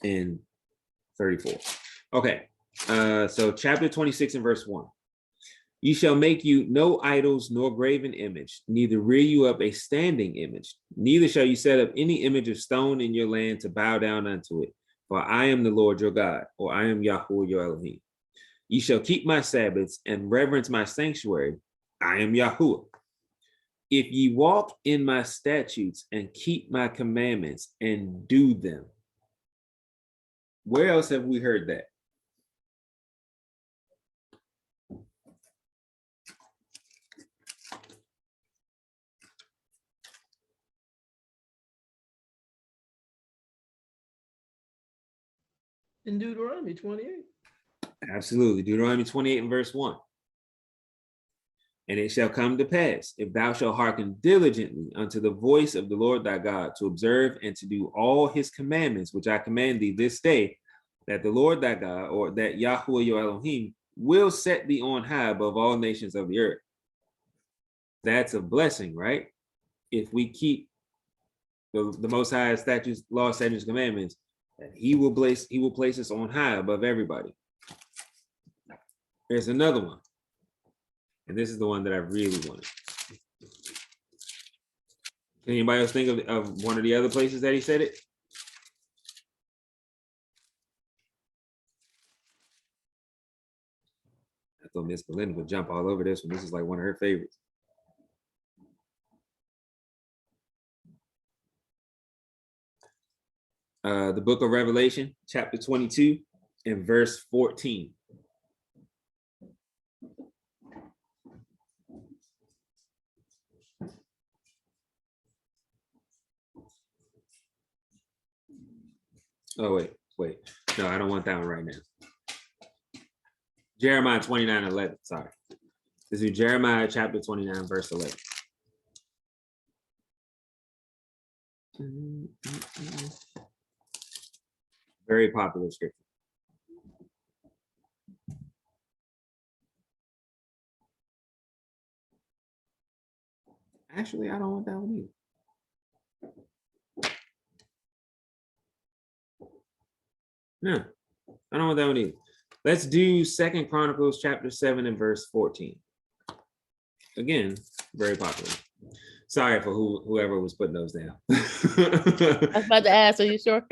and 34. Okay, so chapter 26 and verse 1. You shall make you no idols nor graven image, neither rear you up a standing image, neither shall you set up any image of stone in your land to bow down unto it. For I am the Lord your God, or I am Yahuwah your Elohim. Ye shall keep my Sabbaths and reverence my sanctuary. I am Yahuwah. If ye walk in my statutes and keep my commandments and do them. Where else have we heard that? In Deuteronomy 28. Absolutely. Deuteronomy 28 and verse 1. And it shall come to pass, if thou shalt hearken diligently unto the voice of the Lord thy God, to observe and to do all his commandments, which I command thee this day, that the Lord thy God, or that Yahuwah your Elohim, will set thee on high above all nations of the earth. That's a blessing, right? If we keep the Most High statutes, laws, statutes, commandments, that he will place us on high above everybody. There's another one. And this is the one that I really wanted. Can anybody else think of one of the other places that he said it? I thought Miss Belinda would jump all over this one. This is like one of her favorites. The book of Revelation, chapter 22 and verse 14. Oh, wait. No, I don't want that one right now. Jeremiah 29:11. Sorry. This is Jeremiah chapter 29, verse 11. Very popular scripture. Actually, I don't want that one either. No, I don't want that one either. Let's do 2 Chronicles chapter 7 and verse 14. Again, very popular. Sorry for whoever was putting those down. I was about to ask, are you sure?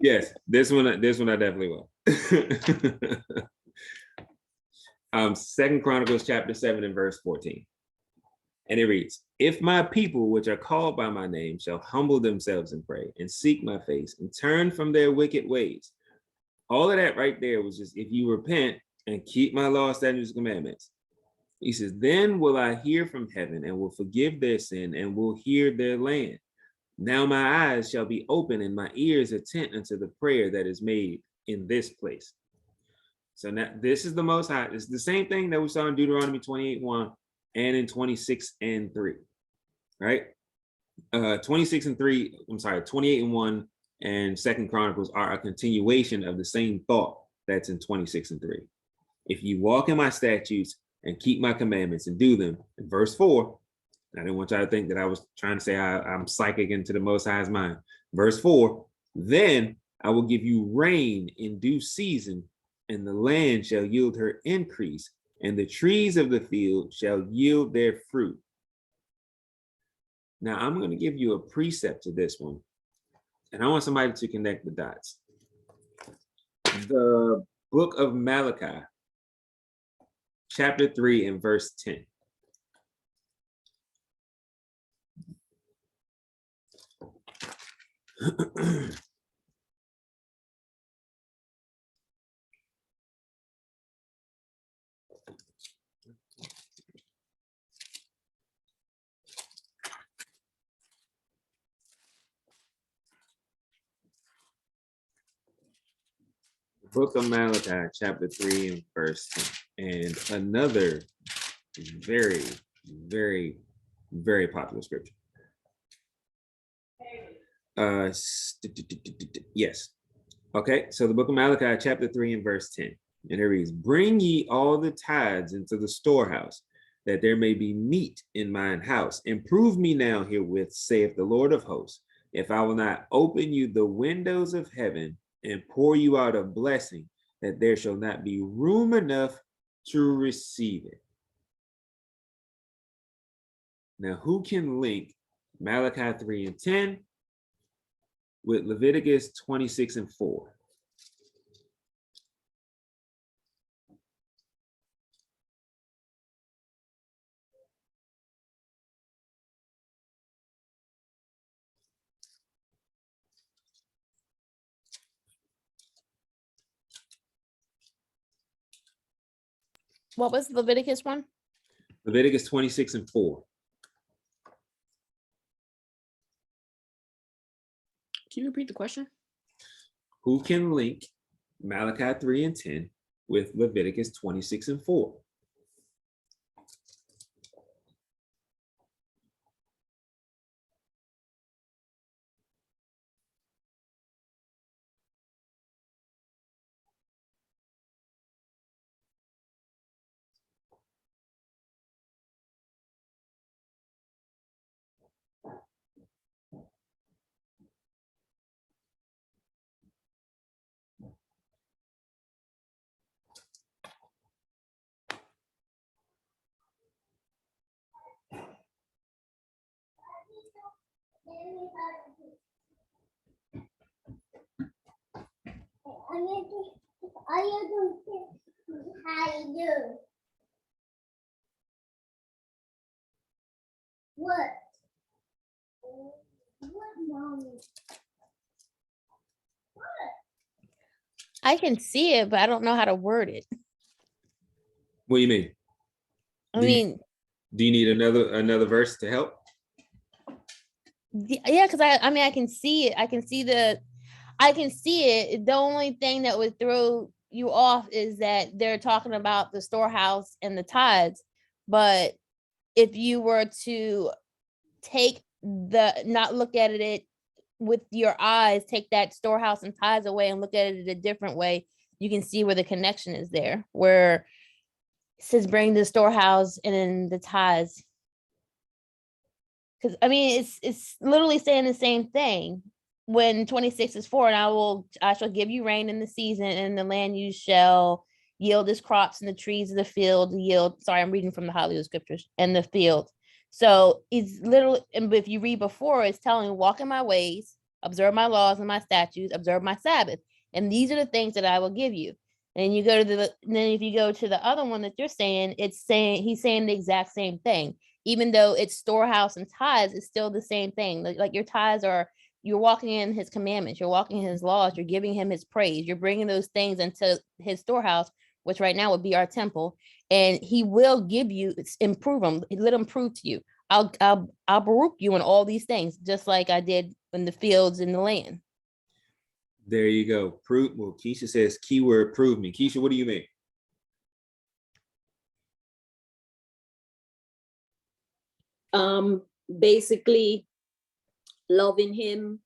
Yes, this one I definitely will. 2 Chronicles chapter 7 and verse 14. And it reads, if my people, which are called by my name, shall humble themselves and pray and seek my face and turn from their wicked ways. All of that right there was just, if you repent and keep my law, statutes, and commandments. He says, then will I hear from heaven and will forgive their sin and will hear their land. Now my eyes shall be open and my ears attent unto the prayer that is made in this place. So now this is the Most High. It's the same thing that we saw in Deuteronomy 28:1 and in 26:3, right? 28:1 and 2 Chronicles are a continuation of the same thought that's in 26:3. If you walk in my statutes and keep my commandments and do them, in verse 4, I didn't want y'all to think that I was trying to say I'm psychic into the Most High's mind. Verse 4, then I will give you rain in due season, and the land shall yield her increase, and the trees of the field shall yield their fruit. Now, I'm going to give you a precept to this one, and I want somebody to connect the dots. The book of Malachi, chapter 3 and verse 10. Book of Malachi, chapter 3 and verse 10. And another very, very, very popular scripture. Yes. Okay, so the book of Malachi, chapter 3 and verse 10. And it reads, bring ye all the tithes into the storehouse, that there may be meat in mine house. And prove me now herewith, saith the Lord of hosts, if I will not open you the windows of heaven and pour you out a blessing that there shall not be room enough to receive it. Now, who can link Malachi 3 and 10 with Leviticus 26 and 4? What was Leviticus one? Leviticus 26 and 4. Can you repeat the question? Who can link Malachi 3 and 10 with Leviticus 26 and 4? I can see it, but I don't know how to word it. What do you mean? I Do you- mean, Do you need another verse to help? yeah, because I mean, I can see it. I can see it. The only thing that would throw you off is that they're talking about the storehouse and the tithes. But if you were to not look at it with your eyes, take that storehouse and tithes away and look at it a different way, you can see where the connection is there, where it says bring the storehouse and then the tithes. Because I mean, it's literally saying the same thing. When 26 is 4, and I shall give you rain in the season, and the land you shall yield its crops, and the trees of the field yield. Sorry, I'm reading from the Hollywood scriptures, and the field. So it's literally, and if you read before, it's telling walk in my ways, observe my laws and my statutes, observe my Sabbath, and these are the things that I will give you. And you go to then if you go to the other one that you're saying, he's saying the exact same thing. Even though it's storehouse and tithes, it's still the same thing. Like your tithes are, you're walking in his commandments, you're walking in his laws, you're giving him his praise, you're bringing those things into his storehouse, which right now would be our temple, and he will give you, improve them, let him prove to you. I'll baruch you in all these things, just like I did in the fields and the land. There you go. Prove. Well, Keisha says keyword prove me. Keisha, what do you mean? Basically loving him,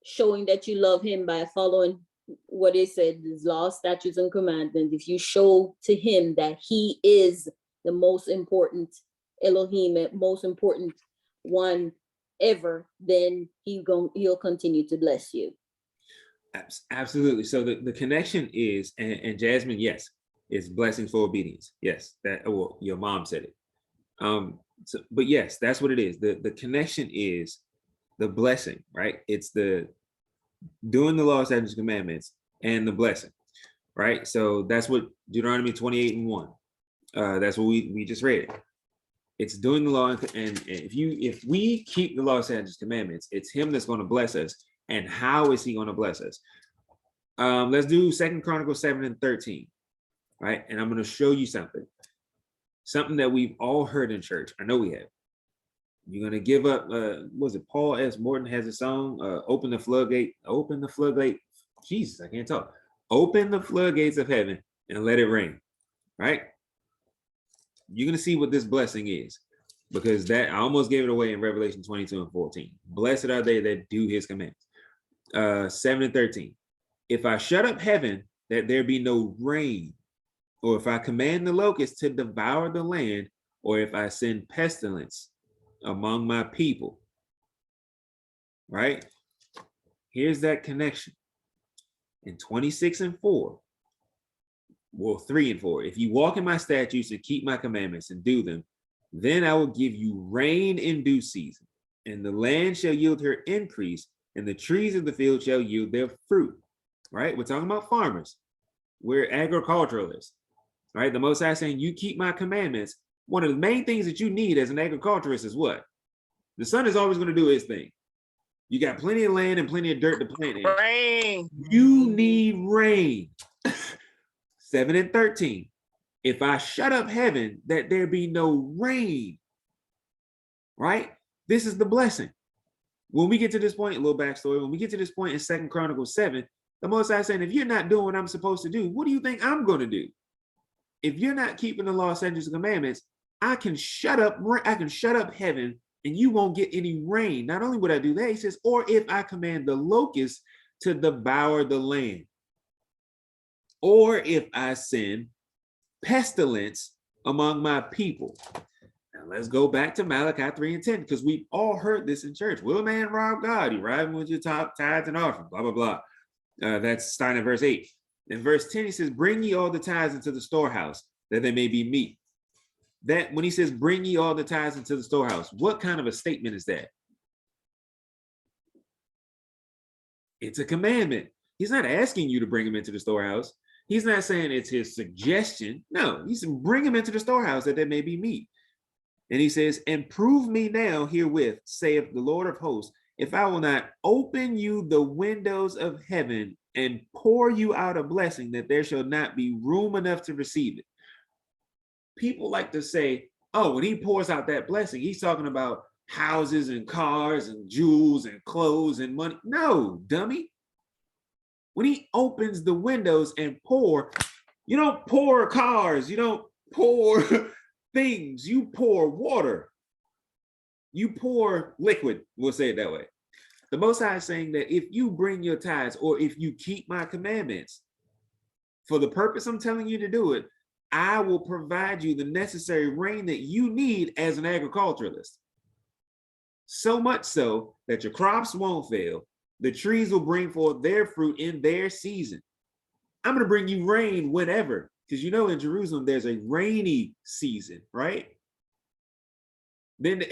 showing that you love him by following what it said, his laws, statutes, and commandments. If you show to him that he is the most important Elohim, most important one ever, then he'll continue to bless you. Absolutely. So the connection is, and Jasmine, yes, it's blessings for obedience. Yes, that, well, your mom said it. But yes, that's what it is. The connection is the blessing, right? It's the doing the law, statutes, commandments, and the blessing, right? So that's what Deuteronomy 28 and 1. That's what we just read. It's doing the law, and if we keep the law, statutes, commandments, it's him that's going to bless us. And how is he going to bless us? Let's do 2 Chronicles 7 and 13, right? And I'm going to show you something that we've all heard in church. I know we have. You're going to give up, was it Paul S. Morton has a song, open the floodgate. Jesus, I can't talk. Open the floodgates of heaven and let it rain, right? You're going to see what this blessing is, because that I almost gave it away in Revelation 22 and 14. Blessed are they that do his commands. 7 and 13. If I shut up heaven that there be no rain, or if I command the locusts to devour the land, or if I send pestilence among my people, right? Here's that connection. And 26 and 4. Well, 3 and 4. If you walk in my statutes and keep my commandments and do them, then I will give you rain in due season, and the land shall yield her increase, and the trees of the field shall yield their fruit. Right? We're talking about farmers. We're agriculturalists. Right? The Most High saying, you keep my commandments. One of the main things that you need as an agriculturist is what? The sun is always going to do its thing. You got plenty of land and plenty of dirt to plant in. Rain. You need rain. 7 and 13. If I shut up heaven, that there be no rain. Right? This is the blessing. When we get to this point, a little backstory, when we get to this point in 2 Chronicles 7, the Most High saying, if you're not doing what I'm supposed to do, what do you think I'm going to do? If you're not keeping the law, statutes, and commandments, I can shut up heaven and you won't get any rain. Not only would I do that, he says, or if I command the locusts to devour the land, or if I send pestilence among my people. Now let's go back to Malachi 3 and 10, because we've all heard this in church. Will a man rob God? You rob him with your tithes and offering, blah, blah, blah. That's starting at verse 8. In verse 10, he says, bring ye all the tithes into the storehouse, that there may be meat. That when he says, bring ye all the tithes into the storehouse, what kind of a statement is that? It's a commandment. He's not asking you to bring him into the storehouse. He's not saying it's his suggestion. No, he said, bring him into the storehouse that there may be meat. And he says, and prove me now herewith, saith the Lord of hosts, if I will not open you the windows of heaven and pour you out a blessing, that there shall not be room enough to receive it. People like to say, oh, when he pours out that blessing, he's talking about houses and cars and jewels and clothes and money. No, dummy. When he opens the windows and pour, you don't pour cars, you don't pour things, you pour water. You pour liquid, we'll say it that way. The Most High is saying that if you bring your tithes, or if you keep my commandments for the purpose I'm telling you to do it, I will provide you the necessary rain that you need as an agriculturalist. So much so that your crops won't fail. The trees will bring forth their fruit in their season. I'm going to bring you rain whenever, because you know in Jerusalem there's a rainy season, right? Then,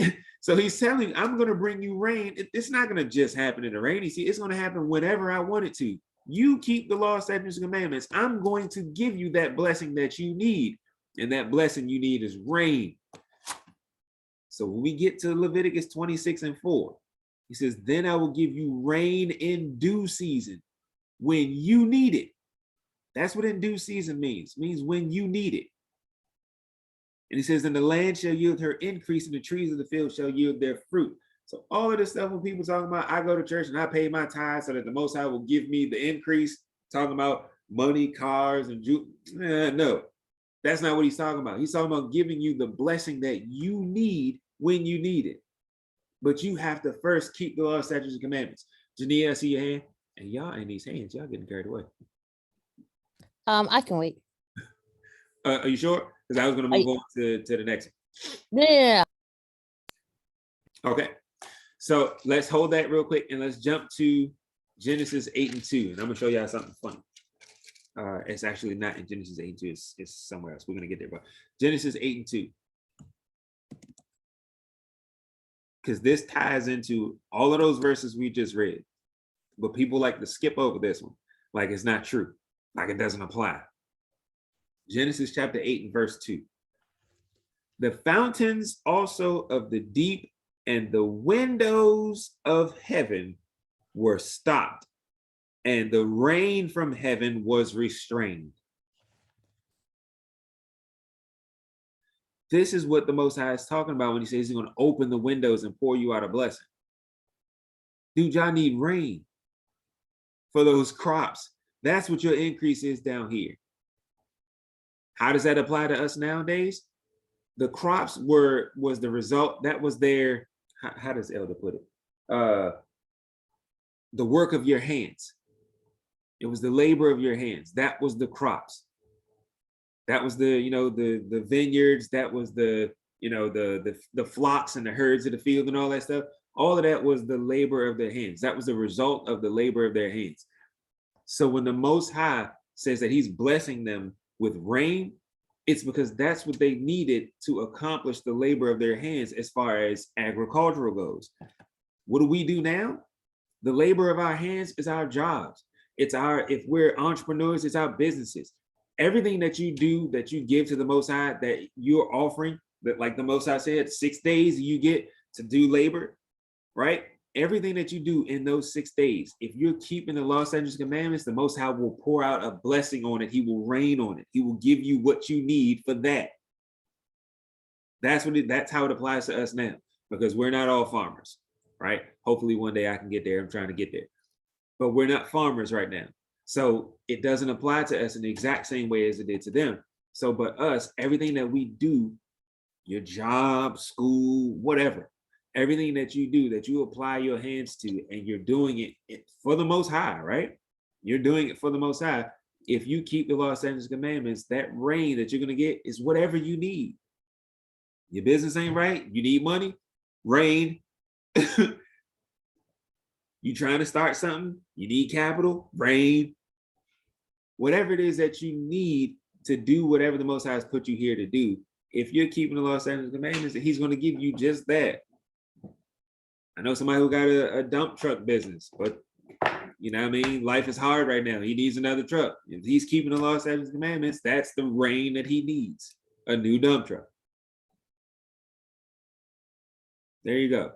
so he's telling you, I'm going to bring you rain. It's not going to just happen in the rainy season. It's going to happen whenever I want it to. You keep the law, statutes, and commandments. I'm going to give you that blessing that you need. And that blessing you need is rain. So when we get to Leviticus 26 and 4, he says, then I will give you rain in due season when you need it. That's what in due season means. It means when you need it. And he says, and the land shall yield her increase, and the trees of the field shall yield their fruit. So all of this stuff when people talking about, I go to church and I pay my tithes so that the Most High will give me the increase, talking about money, cars, and no, that's not what he's talking about. He's talking about giving you the blessing that you need when you need it. But you have to first keep the law, statutes, and commandments. Jania, I see your hand. And y'all in these hands, y'all getting carried away. I can wait. Are you sure? Because I was going to move on to the next one. Yeah. Okay. So let's hold that real quick and let's jump to Genesis 8 and 2. And I'm going to show y'all something funny. It's actually not in Genesis 8 and 2. It's somewhere else. We're going to get there. But Genesis 8 and 2. Because this ties into all of those verses we just read. But people like to skip over this one. Like it's not true. Like it doesn't apply. Genesis chapter 8 and verse 2. The fountains also of the deep and the windows of heaven were stopped, and the rain from heaven was restrained. This is what the Most High is talking about when he says he's going to open the windows and pour you out a blessing. Dude, y'all need rain for those crops. That's what your increase is down here. How does that apply to us nowadays? The crops was the result. That was their, how does Elder put it? The work of your hands. It was the labor of your hands. That was the crops. That was the, the vineyards. That was the, the flocks and the herds of the field and all that stuff. All of that was the labor of their hands. That was the result of the labor of their hands. So when the Most High says that he's blessing them with rain, it's because that's what they needed to accomplish the labor of their hands as far as agricultural goes. What do we do now? The labor of our hands is our jobs. It's our, if we're entrepreneurs, it's our businesses. Everything that you do, that you give to the Most High, that you're offering, that like the Most High said, 6 days you get to do labor, right? Everything that you do in those 6 days, if you're keeping the law, statutes, commandments, the Most High will pour out a blessing on it. He will rain on it. He will give you what you need for that. That's how it applies to us now, because we're not all farmers, right? Hopefully one day I can get there. I'm trying to get there, but we're not farmers right now. So it doesn't apply to us in the exact same way as it did to them. So, but us, everything that we do, your job, school, whatever, everything that you do, that you apply your hands to, and you're doing it for the Most High, right? You're doing it for the Most High. If you keep the law, statutes, commandments, that rain that you're going to get is whatever you need. Your business ain't right, you need money, rain. You trying to start something, you need capital, rain. Whatever it is that you need to do whatever the Most High has put you here to do, if you're keeping the law, statutes, commandments, he's going to give you just that. I know somebody who got a dump truck business, but you know what I mean? Life is hard right now. He needs another truck. If he's keeping the law, statutes, commandments, that's the rain that he needs, a new dump truck. There you go.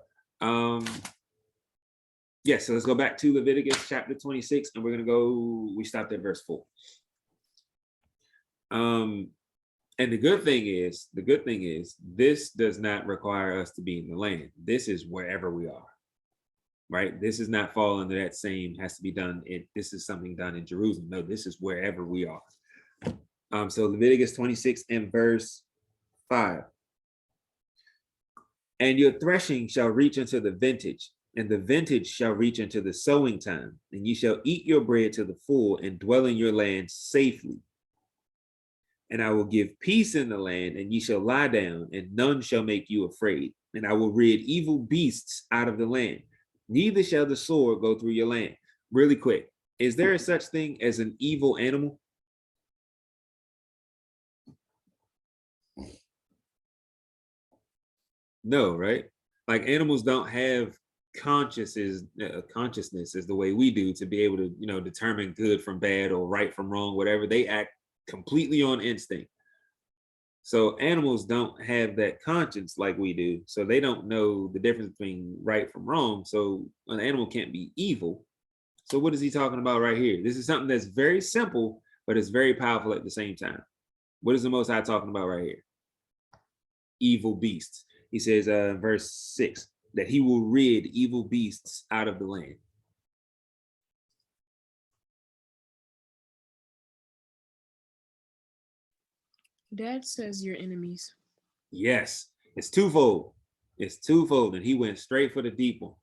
Yes, so let's go back to Leviticus chapter 26, and we're going to go, we stopped at verse 4. And the good thing is, this does not require us to be in the land. This is wherever we are, right? This is not fall under that same, has to be done, this is something done in Jerusalem. No, this is wherever we are. So Leviticus 26 and verse 5. And your threshing shall reach unto the vintage, and the vintage shall reach unto the sowing time, and ye shall eat your bread to the full and dwell in your land safely. And I will give peace in the land, and ye shall lie down, and none shall make you afraid. And I will rid evil beasts out of the land, neither shall the sword go through your land. Really quick, is there a such thing as an evil animal? No, right? Like animals don't have consciousness is the way we do to be able to, determine good from bad or right from wrong, whatever. They act completely on instinct. So animals don't have that conscience like we do. So they don't know the difference between right from wrong. So an animal can't be evil. So what is he talking about right here? This is something that's very simple, but it's very powerful at the same time. What is the Most High talking about right here? Evil beasts. He says, verse 6, that he will rid evil beasts out of the land. Dad says your enemies. Yes, it's twofold. It's twofold, and he went straight for the deep one.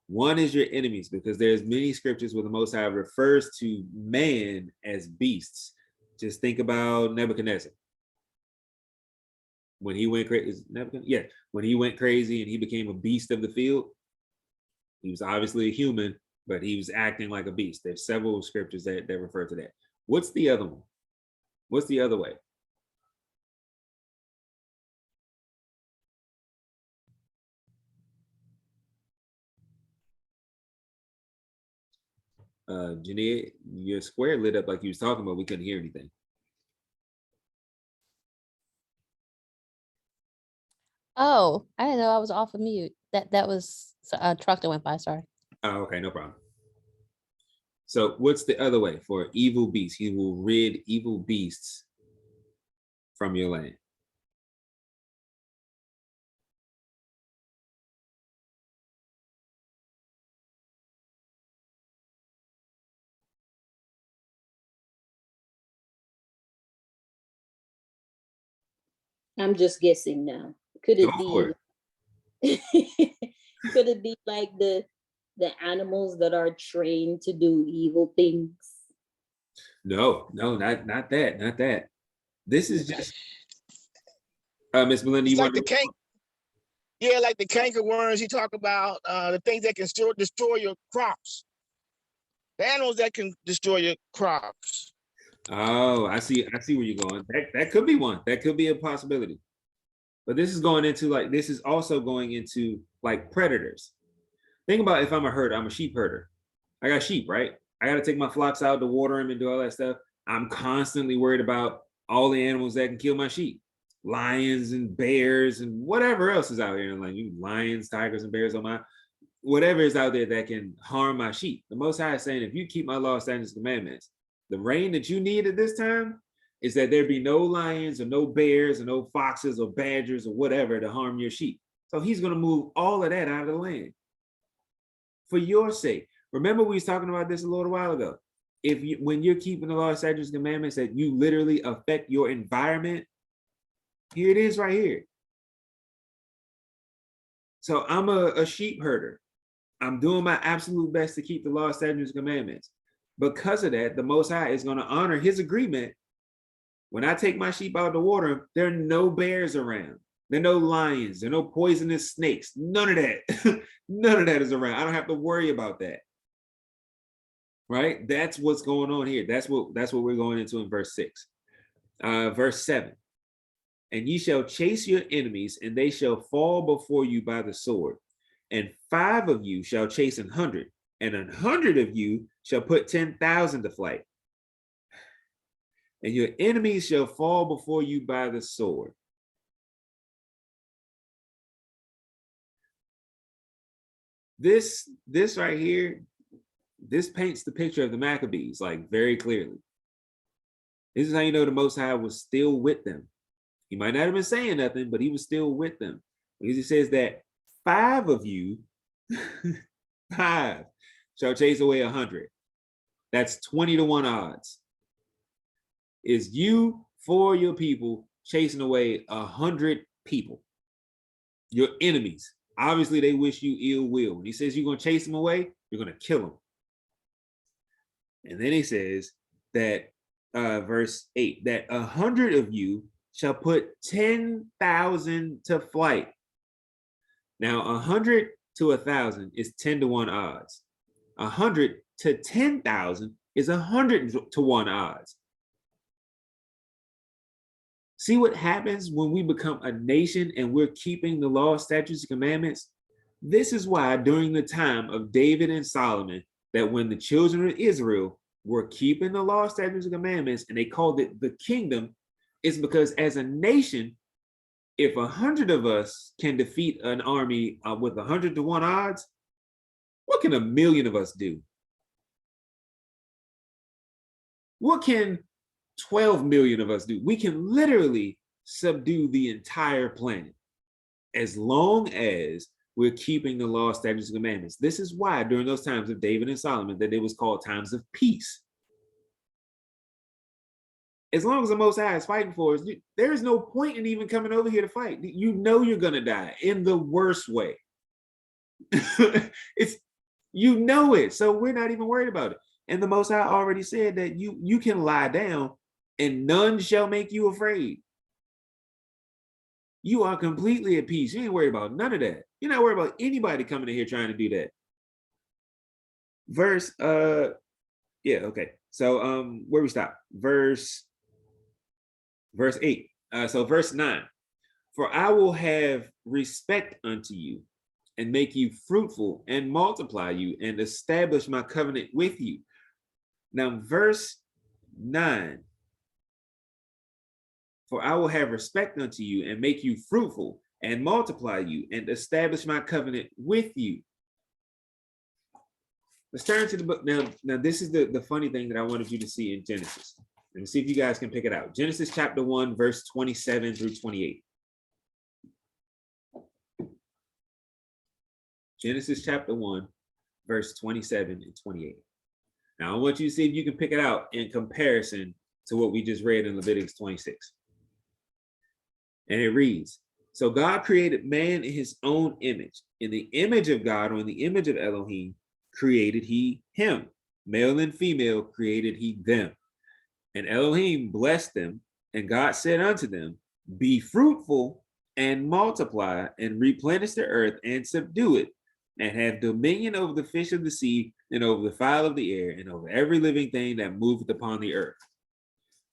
One is your enemies, because there's many scriptures where the Most High refers to man as beasts. Just think about Nebuchadnezzar. When he went crazy, when he went crazy and he became a beast of the field, he was obviously a human, but he was acting like a beast. There's several scriptures that refer to that. What's the other one? What's the other way? Janae, your square lit up like you was talking about. We couldn't hear anything. Oh, I didn't know I was off of mute. That was a truck that went by. Sorry. Oh, okay, no problem. So what's the other way for evil beasts? He will rid evil beasts from your land. I'm just guessing now. Could it Go be could it be like the animals that are trained to do evil things? No, not that. This is just Miss Melinda, It's you like want the to like the canker worms. You talk about the things that can still destroy your crops. The animals that can destroy your crops. Oh, I see where you're going. That could be one. That could be a possibility. But this is going into this is also going into like predators. Think about if I'm a herder, I'm a sheep herder. I got sheep, right? I got to take my flocks out to water them and do all that stuff. I'm constantly worried about all the animals that can kill my sheep. Lions and bears and whatever else is out here. Like lions, tigers, and bears on my whatever is out there that can harm my sheep. The Most High is saying, if you keep my law, statutes, commandments, the rain that you need at this time is that there be no lions or no bears or no foxes or badgers or whatever to harm your sheep. So he's going to move all of that out of the land for your sake. Remember, we was talking about this a little while ago. When you're keeping the law, statutes, commandments, that you literally affect your environment, here it is right here. So I'm a sheep herder. I'm doing my absolute best to keep the law, statutes, commandments. Because of that, the Most High is going to honor his agreement. When I take my sheep out to water them, there are no bears around. There are no lions. There are no poisonous snakes. None of that. None of that is around. I don't have to worry about that. Right? That's what's going on here. That's what we're going into in verse 6. Verse 7. And ye shall chase your enemies, and they shall fall before you by the sword. And 5 of you shall chase 100, and 100 of you shall put 10,000 to flight. And your enemies shall fall before you by the sword. This right here, this paints the picture of the Maccabees like very clearly. This is how you know the Most High was still with them. He might not have been saying nothing, but he was still with them. Because he says that 5 of you, 5 shall chase away 100. That's 20-to-1 odds. Is you for your people chasing away 100 people, your enemies. Obviously, they wish you ill will. When he says you're going to chase them away, you're going to kill them. And then he says that, verse 8, that 100 of you shall put 10,000 to flight. Now, 100 to 1,000 is 10-to-1 odds. 100 to 10,000 is 100-to-1 odds. See what happens when we become a nation and we're keeping the law, statutes, and commandments? This is why during the time of David and Solomon, that when the children of Israel were keeping the law, statutes, and commandments, and they called it the kingdom, it's because as a nation, if 100 of us can defeat an army with 100-to-1 odds, what can 1,000,000 of us do? What can 12 million of us do? We can literally subdue the entire planet as long as we're keeping the law, statutes, and commandments. This is why during those times of David and Solomon that it was called times of peace. As long as the Most High is fighting for us, there is no point in even coming over here to fight. You know you're going to die in the worst way. You know it, so we're not even worried about it. And the Most High already said that you can lie down and none shall make you afraid. You are completely at peace. You ain't worried about none of that. You're not worried about anybody coming in here trying to do that. Verse, yeah, okay. So where we stop? Verse 8. So verse 9. For I will have respect unto you and make you fruitful and multiply you and establish my covenant with you. Now, verse 9. For I will have respect unto you and make you fruitful and multiply you and establish my covenant with you. Let's turn to the book. Now this is the funny thing that I wanted you to see in Genesis. Let me see if you guys can pick it out. Genesis chapter 1, verse 27 through 28. Genesis chapter 1, verse 27 and 28. Now I want you to see if you can pick it out in comparison to what we just read in Leviticus 26. And it reads, so God created man in his own image. In the image of God, or in the image of Elohim, created he him. Male and female created he them. And Elohim blessed them, and God said unto them, be fruitful and multiply and replenish the earth and subdue it, and have dominion over the fish of the sea, and over the fowl of the air, and over every living thing that moveth upon the earth.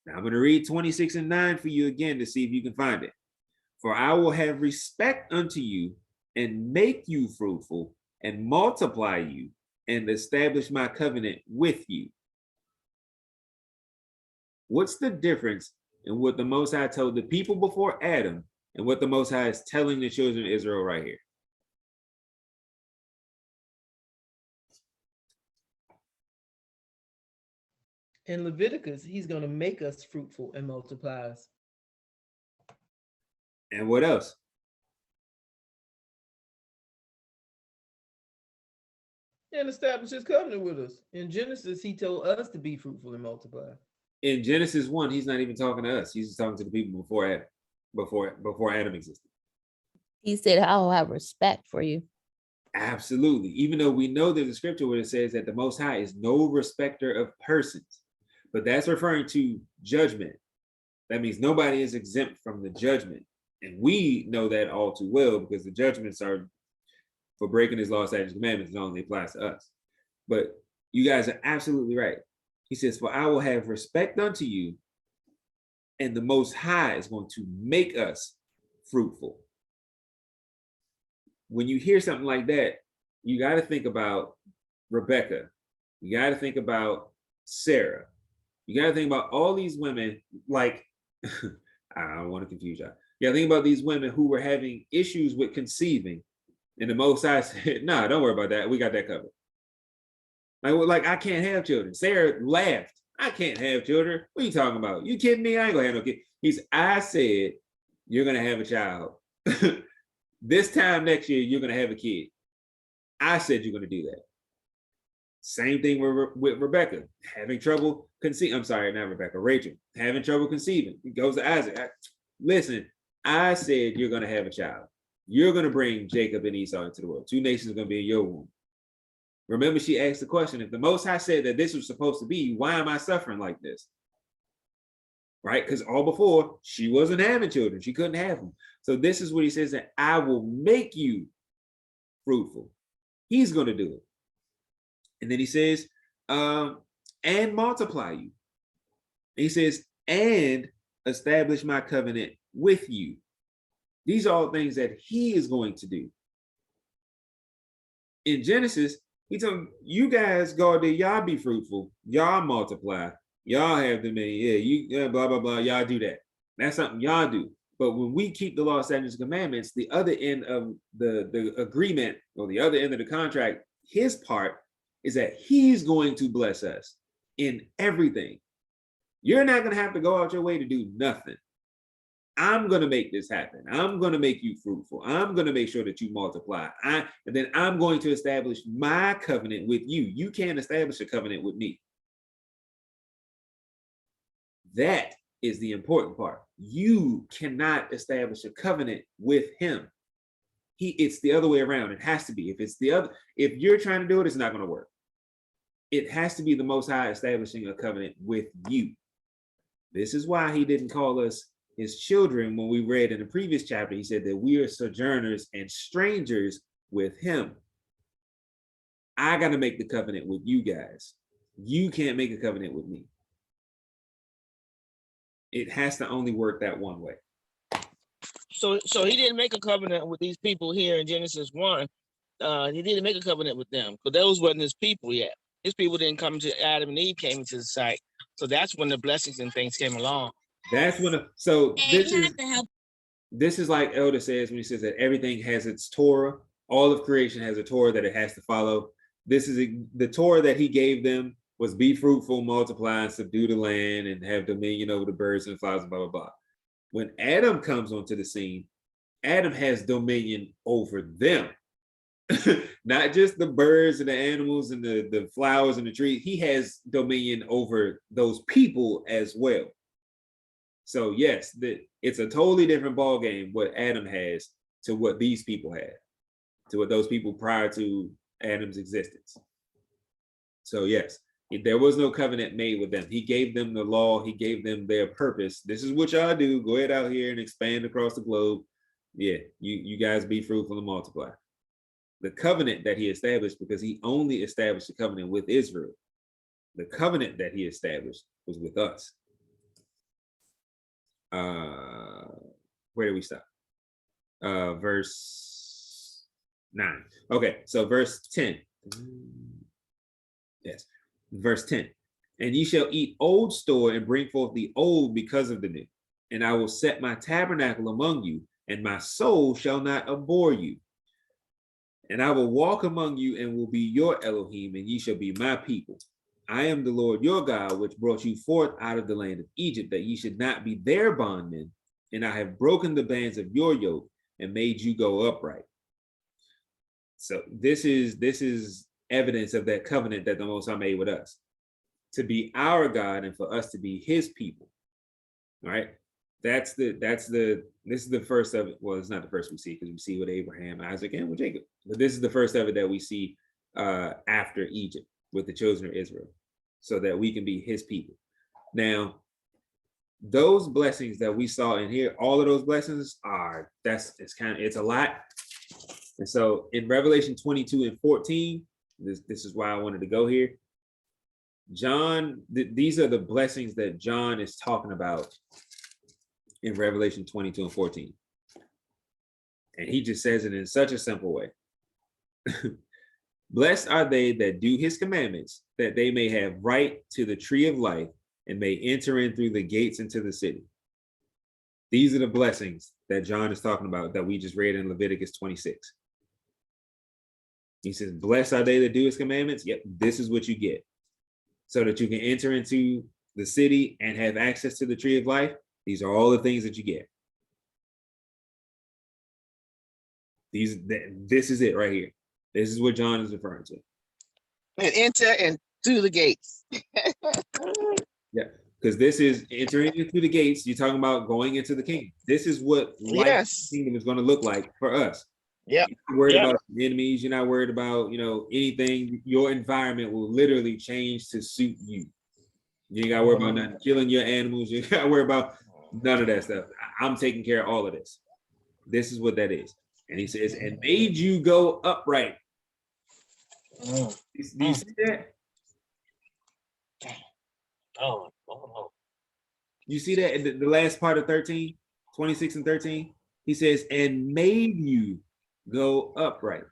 Now I'm going to read 26 and 9 for you again to see if you can find it. For I will have respect unto you, and make you fruitful, and multiply you, and establish my covenant with you. What's the difference in what the Most High told the people before Adam and what the Most High is telling the children of Israel right here? In Leviticus, he's going to make us fruitful and multiply us. And what else? And establish his covenant with us. In Genesis, he told us to be fruitful and multiply. In Genesis 1, he's not even talking to us. He's just talking to the people before Adam, before Adam existed. He said, I will have respect for you. Absolutely. Even though we know there's a scripture where it says that the Most High is no respecter of persons, but that's referring to judgment. That means nobody is exempt from the judgment. And we know that all too well because the judgments are for breaking his law, statutes, commandments, it only applies to us. But you guys are absolutely right. He says, for I will have respect unto you, and the Most High is going to make us fruitful. When you hear something like that, you got to think about Rebecca. You got to think about Sarah. You got to think about all these women, like, I don't want to confuse y'all. You got to think about these women who were having issues with conceiving. And the Most High said, nah, don't worry about that. We got that covered. Like, I can't have children. Sarah laughed. I can't have children. What are you talking about? You kidding me? I ain't gonna have no kid. I said, you're gonna have a child. This time next year, you're gonna have a kid. I said you're gonna do that. Same thing with Rebecca, having trouble conceiving. I'm sorry, not Rebecca, Rachel, having trouble conceiving. He goes to Isaac. Listen, I said you're gonna have a child. You're gonna bring Jacob and Esau into the world. 2 nations are gonna be in your womb. Remember, she asked the question, if the Most High said that this was supposed to be, why am I suffering like this? Right? Because all before, she wasn't having children. She couldn't have them. So this is what he says, that I will make you fruitful. He's going to do it. And then he says, and multiply you. He says, and establish my covenant with you. These are all things that he is going to do. In Genesis, he told them, you guys go out there, y'all be fruitful, y'all multiply, y'all have dominion, yeah, blah, blah, blah, y'all do that. That's something y'all do. But when we keep the law, statutes, and commandments, the other end of the agreement, or the other end of the contract, his part is that he's going to bless us in everything. You're not going to have to go out your way to do nothing. I'm going to make this happen. I'm going to make you fruitful. I'm going to make sure that you multiply. And then I'm going to establish my covenant with you. You can't establish a covenant with me. That is the important part. You cannot establish a covenant with him. It's the other way around. It has to be. If you're trying to do it, it's not going to work. It has to be the Most High establishing a covenant with you. This is why he didn't call us his children. When we read in the previous chapter, he said that we are sojourners and strangers with him. I got to make the covenant with you guys. You can't make a covenant with me. It has to only work that one way. So he didn't make a covenant with these people here in Genesis 1. He didn't make a covenant with them because those wasn't his people yet. His people didn't come to Adam and Eve came into the site. So that's when the blessings and things came along. That's when, this is like Elder says when he says that everything has its Torah. All of creation has a Torah that it has to follow. This is the Torah that he gave them was be fruitful, multiply, and subdue the land, and have dominion over the birds and flowers, blah, blah, blah. When Adam comes onto the scene, Adam has dominion over them. Not just the birds and the animals and the flowers and the trees. He has dominion over those people as well. So yes, it's a totally different ball game what Adam has to what these people had, to what those people prior to Adam's existence. So yes, there was no covenant made with them. He gave them the law. He gave them their purpose. This is what y'all do. Go ahead out here and expand across the globe. Yeah, you guys be fruitful and multiply. the covenant that he established, because he only established the covenant with Israel. The covenant that he established was with us. Where do we stop? Verse 9. Okay, so verse 10. Yes, verse 10. And ye shall eat old store and bring forth the old because of the new. And I will set my tabernacle among you, and my soul shall not abhor you. And I will walk among you and will be your Elohim, and ye shall be my people. I am the Lord your God, which brought you forth out of the land of Egypt, that ye should not be their bondmen. And I have broken the bands of your yoke and made you go upright. So this is evidence of that covenant that the Most High made with us, to be our God and for us to be his people. All right. This is the first of it. Well, it's not the first we see, because we see with Abraham, Isaac, and with Jacob. But this is the first of it that we see after Egypt with the children of Israel, so that we can be his people. Now, those blessings that we saw in here, all of those blessings it's a lot. And so in Revelation 22 and 14, this is why I wanted to go here. John, these are the blessings that John is talking about in Revelation 22 and 14. And he just says it in such a simple way. Blessed are they that do his commandments, that they may have right to the tree of life and may enter in through the gates into the city. These are the blessings that John is talking about that we just read in Leviticus 26. He says, blessed are they that do his commandments. Yep, this is what you get. So that you can enter into the city and have access to the tree of life. These are all the things that you get. This is it right here. This is what John is referring to. And enter and through the gates. Yeah, because this is entering into the gates. You're talking about going into the kingdom. This is what life in the kingdom is going to look like for us. Yeah. You're not worried about enemies. You're not worried about, anything. Your environment will literally change to suit you. You ain't got to worry about nothing, killing your animals. You ain't got to worry about none of that stuff. I'm taking care of all of this. This is what that is. And he says, and made you go upright. Do you see that? Oh. You see that in the last part of 13, 26 and 13? He says, and made you go upright.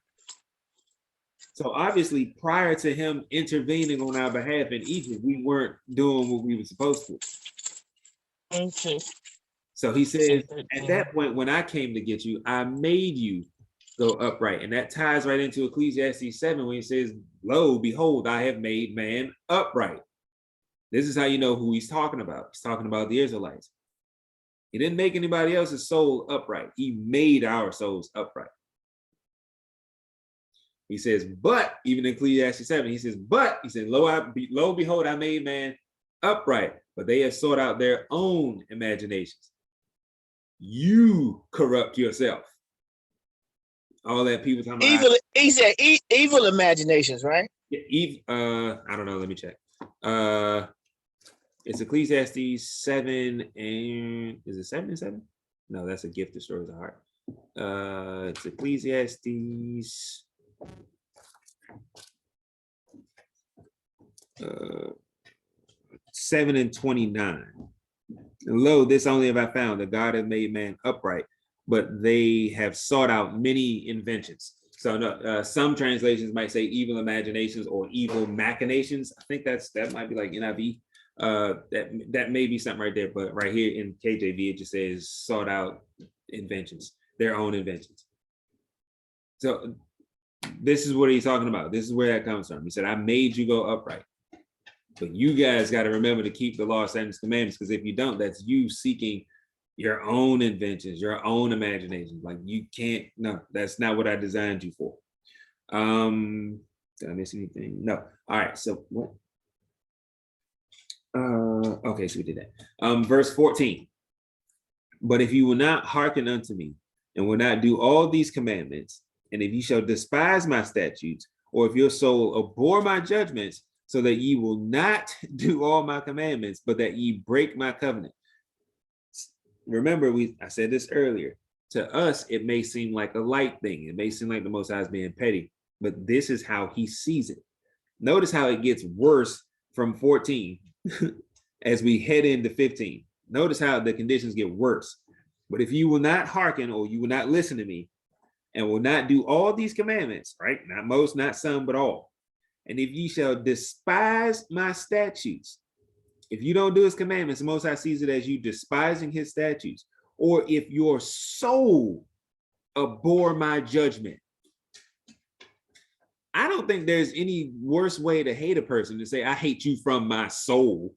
So obviously, prior to him intervening on our behalf in Egypt, we weren't doing what we were supposed to. Okay. So he says, at that point, when I came to get you, I made you go upright. And that ties right into Ecclesiastes 7 when he says, lo, behold, I have made man upright. This is how you know who he's talking about. He's talking about the Israelites. He didn't make anybody else's soul upright. He made our souls upright. He says, but, even in Ecclesiastes 7, he says, but, he said, lo, behold, I made man upright, but they have sought out their own imaginations. You corrupt yourself. All that people talking about. Evil, he said evil imaginations, right? I don't know, let me check. It's Ecclesiastes 7 and, is it 7 and 7? No, that's a gift destroys the heart. It's Ecclesiastes 7 and 29. Lo, this only have I found, that God hath made man upright, but they have sought out many inventions. So no, some translations might say evil imaginations or evil machinations. I think that might be like NIV. That may be something right there, but right here in KJV, it just says sought out inventions, their own inventions. So this is what he's talking about. This is where that comes from. He said, I made you go upright. But you guys got to remember to keep the law, statutes, commandments, because if you don't, that's you seeking your own inventions, your own imaginations. Like you can't, no, that's not what I designed you for. Did I miss anything? No. All right, so what? Okay, so we did that. Verse 14. But if you will not hearken unto me and will not do all these commandments, and if you shall despise my statutes, or if your soul abhor my judgments, so that ye will not do all my commandments, but that ye break my covenant. Remember, I said this earlier. To us, it may seem like a light thing. It may seem like the Most High is being petty, but this is how he sees it. Notice how it gets worse from 14 as we head into 15. Notice how the conditions get worse. But if you will not hearken, or you will not listen to me, and will not do all these commandments, right? Not most, not some, but all. And if ye shall despise my statutes, if you don't do his commandments, the Most High sees it as you despising his statutes. Or if your soul abhor my judgment. I don't think there's any worse way to hate a person to say, I hate you from my soul.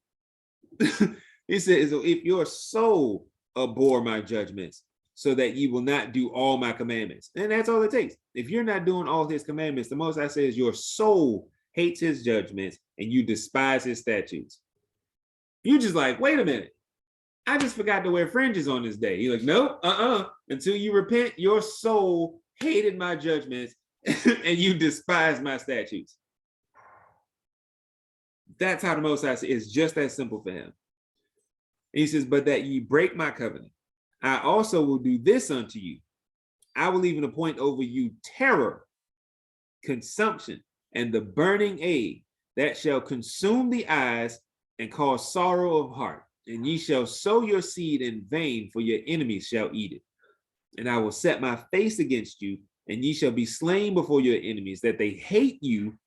He says, if your soul abhor my judgments, so that you will not do all my commandments. And that's all it takes. If you're not doing all his commandments, the Most High says your soul hates his judgments and you despise his statutes. You're just like, wait a minute. I just forgot to wear fringes on this day. You're like, nope, until you repent, your soul hated my judgments and you despise my statutes. That's how the Most High says. It's just that simple for him. And he says, but that ye break my covenant, I also will do this unto you. I will even appoint over you terror, consumption, and the burning egg that shall consume the eyes and cause sorrow of heart. And ye shall sow your seed in vain, for your enemies shall eat it. And I will set my face against you, and ye shall be slain before your enemies, that they hate you.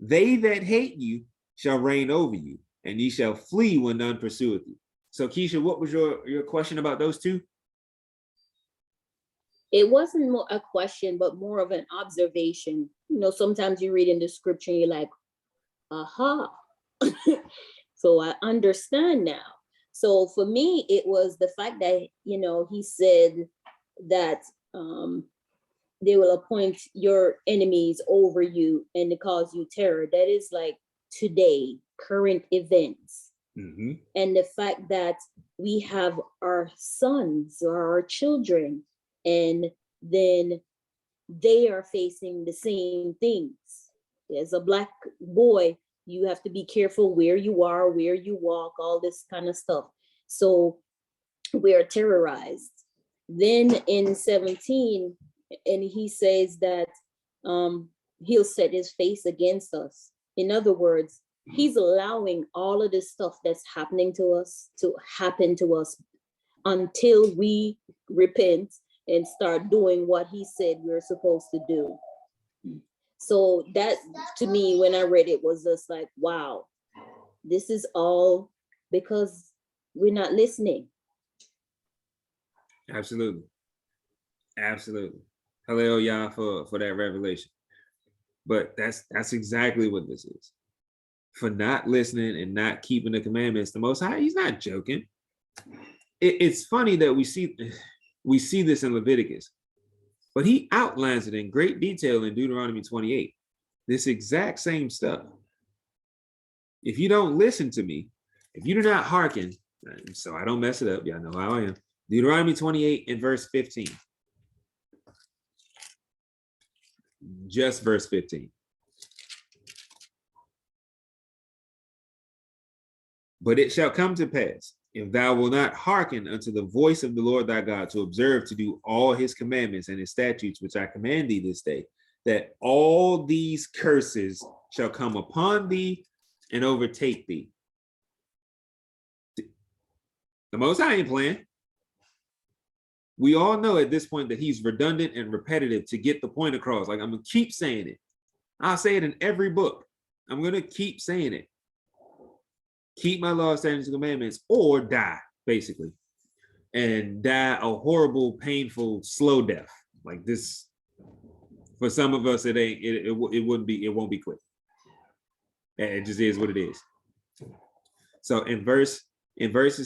They that hate you shall reign over you, and ye shall flee when none pursueth you. So Keisha, what was your question about those two? It wasn't more a question, but more of an observation. You know, sometimes you read in the scripture and you're like, aha. So I understand now. So for me, it was the fact that, you know, he said that they will appoint your enemies over you and to cause you terror. That is like today, current events. Mm-hmm. And the fact that we have our sons or our children, and then they are facing the same things. As a Black boy, you have to be careful where you are, where you walk, all this kind of stuff. So we are terrorized. Then in 17, and he says that he'll set his face against us. In other words, he's allowing all of this stuff that's happening to us to happen to us until we repent and start doing what he said we're supposed to do. So that, to me, when I read it, was just like, wow, this is all because we're not listening. Absolutely. Absolutely. Hallelujah for that revelation. But that's exactly what this is. For not listening and not keeping the commandments, the Most High, he's not joking. It's funny that we see this in Leviticus, but he outlines it in great detail in Deuteronomy 28. This exact same stuff. If you don't listen to me, if you do not hearken, so I don't mess it up, y'all know how I am. Deuteronomy 28 and verse 15. Just verse 15. But it shall come to pass, if thou wilt not hearken unto the voice of the Lord thy God, to observe to do all his commandments and his statutes, which I command thee this day, that all these curses shall come upon thee and overtake thee. The Most High ain't playing. We all know at this point that he's redundant and repetitive to get the point across. Like, I'm gonna keep saying it. I'll say it in every book. I'm gonna keep saying it. Keep my laws, statutes, and commandments, or die, basically. And die a horrible, painful, slow death. Like this, for some of us, it won't be quick. It just is what it is. So in verses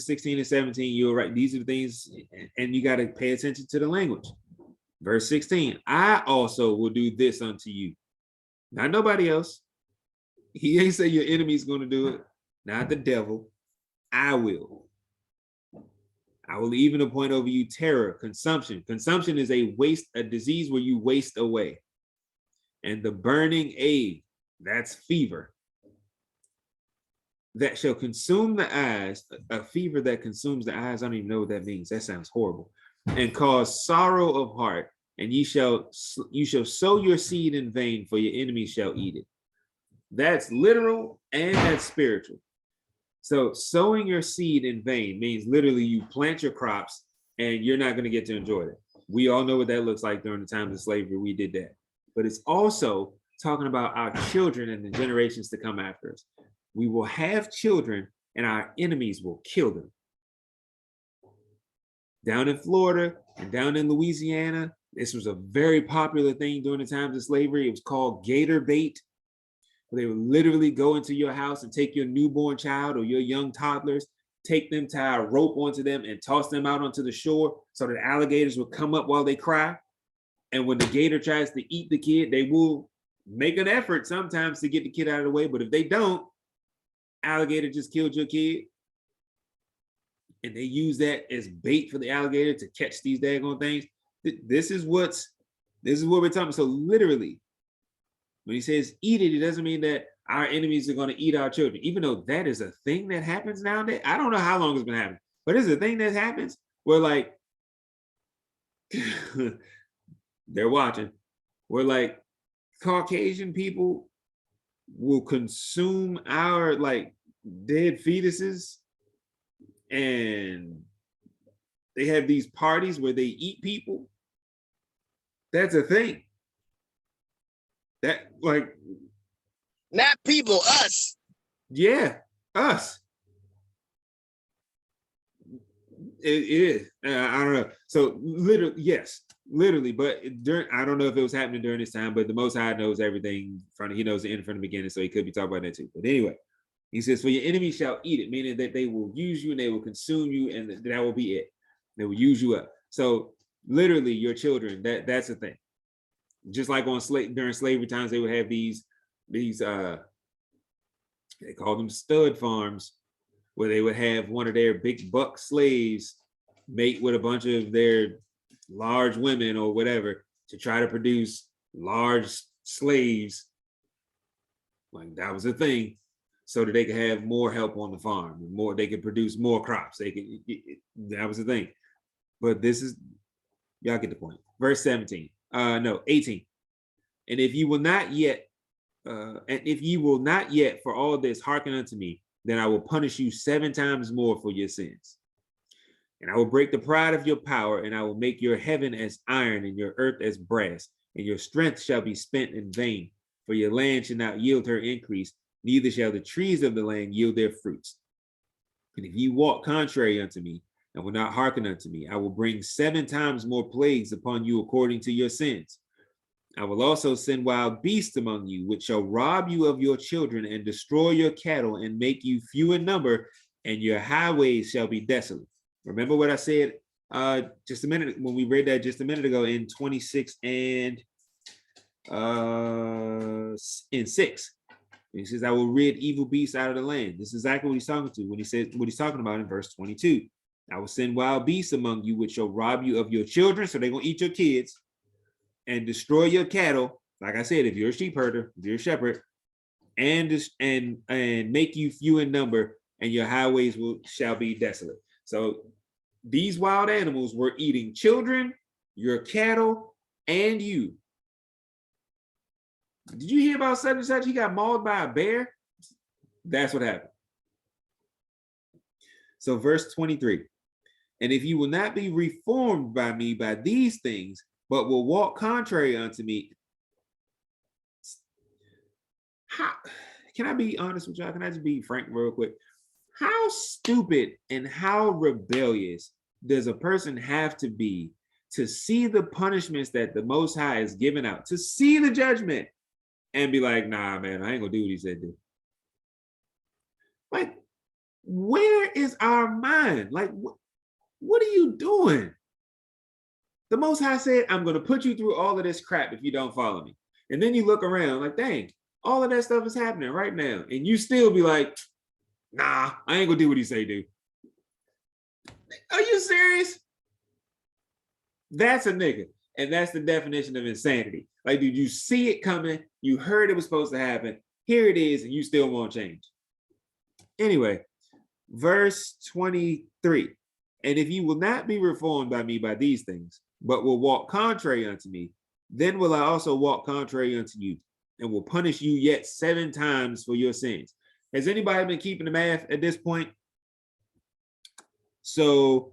16 and 17, you're right. These are the things, and you got to pay attention to the language. Verse 16, I also will do this unto you. Not nobody else. He ain't say your enemy's going to do it. Not the devil. I will. I will even appoint over you terror, consumption. Consumption is a disease where you waste away. And the burning egg, that's fever. That shall consume the eyes, a fever that consumes the eyes. I don't even know what that means. That sounds horrible. and cause sorrow of heart, and you shall sow your seed in vain, for your enemies shall eat it. That's literal and that's spiritual. So sowing your seed in vain means literally you plant your crops and you're not going to get to enjoy it. We all know what that looks like during the times of slavery. We did that. But it's also talking about our children and the generations to come after us. We will have children and our enemies will kill them. Down in Florida and down in Louisiana, this was a very popular thing during the times of slavery. It was called gator bait. They would literally go into your house and take your newborn child or your young toddlers, take them, tie a rope onto them, and toss them out onto the shore so that alligators would come up while they cry. And when the gator tries to eat the kid, they will make an effort sometimes to get the kid out of the way. But if they don't, alligator just killed your kid. And they use that as bait for the alligator to catch these daggone things. This is what we're talking about. So literally, when he says eat it, it doesn't mean that our enemies are going to eat our children, even though that is a thing that happens nowadays. I don't know how long it's been happening, but it's a thing that happens where like they're watching, where like Caucasian people will consume our like dead fetuses, and they have these parties where they eat people. That's a thing. That like Not people, us. Yeah, us. It is. I don't know. So literally, yes, literally. But I don't know if it was happening during this time. But the Most High knows everything. He knows the end from the beginning, so he could be talking about that too. But anyway, he says, "For your enemies shall eat it," meaning that they will use you and they will consume you, and that will be it. They will use you up. So literally, your children. That's the thing. Just like during slavery times, they would have these they call them stud farms, where they would have one of their big buck slaves mate with a bunch of their large women or whatever to try to produce large slaves. Like that was a thing, so that they could have more help on the farm, more they could produce more crops. That was the thing. But this is, y'all get the point. Verse 17. 18. And if you will not yet for all this hearken unto me, then I will punish you 7 times more for your sins. And I will break the pride of your power, and I will make your heaven as iron and your earth as brass, and your strength shall be spent in vain, for your land shall not yield her increase, neither shall the trees of the land yield their fruits. And if you walk contrary unto me, and will not hearken unto me, I will bring 7 times more plagues upon you according to your sins. I will also send wild beasts among you, which shall rob you of your children and destroy your cattle and make you few in number, and your highways shall be desolate. Remember what I said just a minute when we read that just a minute ago in 26 and in 6. He says, I will rid evil beasts out of the land. This is exactly what he's talking to when he says what he's talking about in verse 22. I will send wild beasts among you, which shall rob you of your children. So they're going to eat your kids and destroy your cattle. Like I said, if you're a sheep herder, if you're a shepherd, and make you few in number, and your highways shall be desolate. So these wild animals were eating children, your cattle, and you. Did you hear about such and such? He got mauled by a bear? That's what happened. So verse 23. And if you will not be reformed by me by these things, but will walk contrary unto me. Can I be honest with y'all? Can I just be frank real quick? How stupid and how rebellious does a person have to be to see the punishments that the Most High is giving out, to see the judgment and be like, nah, man, I ain't gonna do what he said do. Like, where is our mind? Like, what are you doing? The Most High said, I'm going to put you through all of this crap if you don't follow me. And then you look around like, dang, all of that stuff is happening right now. And you still be like, nah, I ain't going to do what he say do. Are you serious? That's a nigga. And that's the definition of insanity. Like, did you see it coming? You heard it was supposed to happen. Here it is, and you still won't change. Anyway, verse 23. And if you will not be reformed by me by these things, but will walk contrary unto me, then will I also walk contrary unto you, and will punish you yet 7 times for your sins. Has anybody been keeping the math at this point? So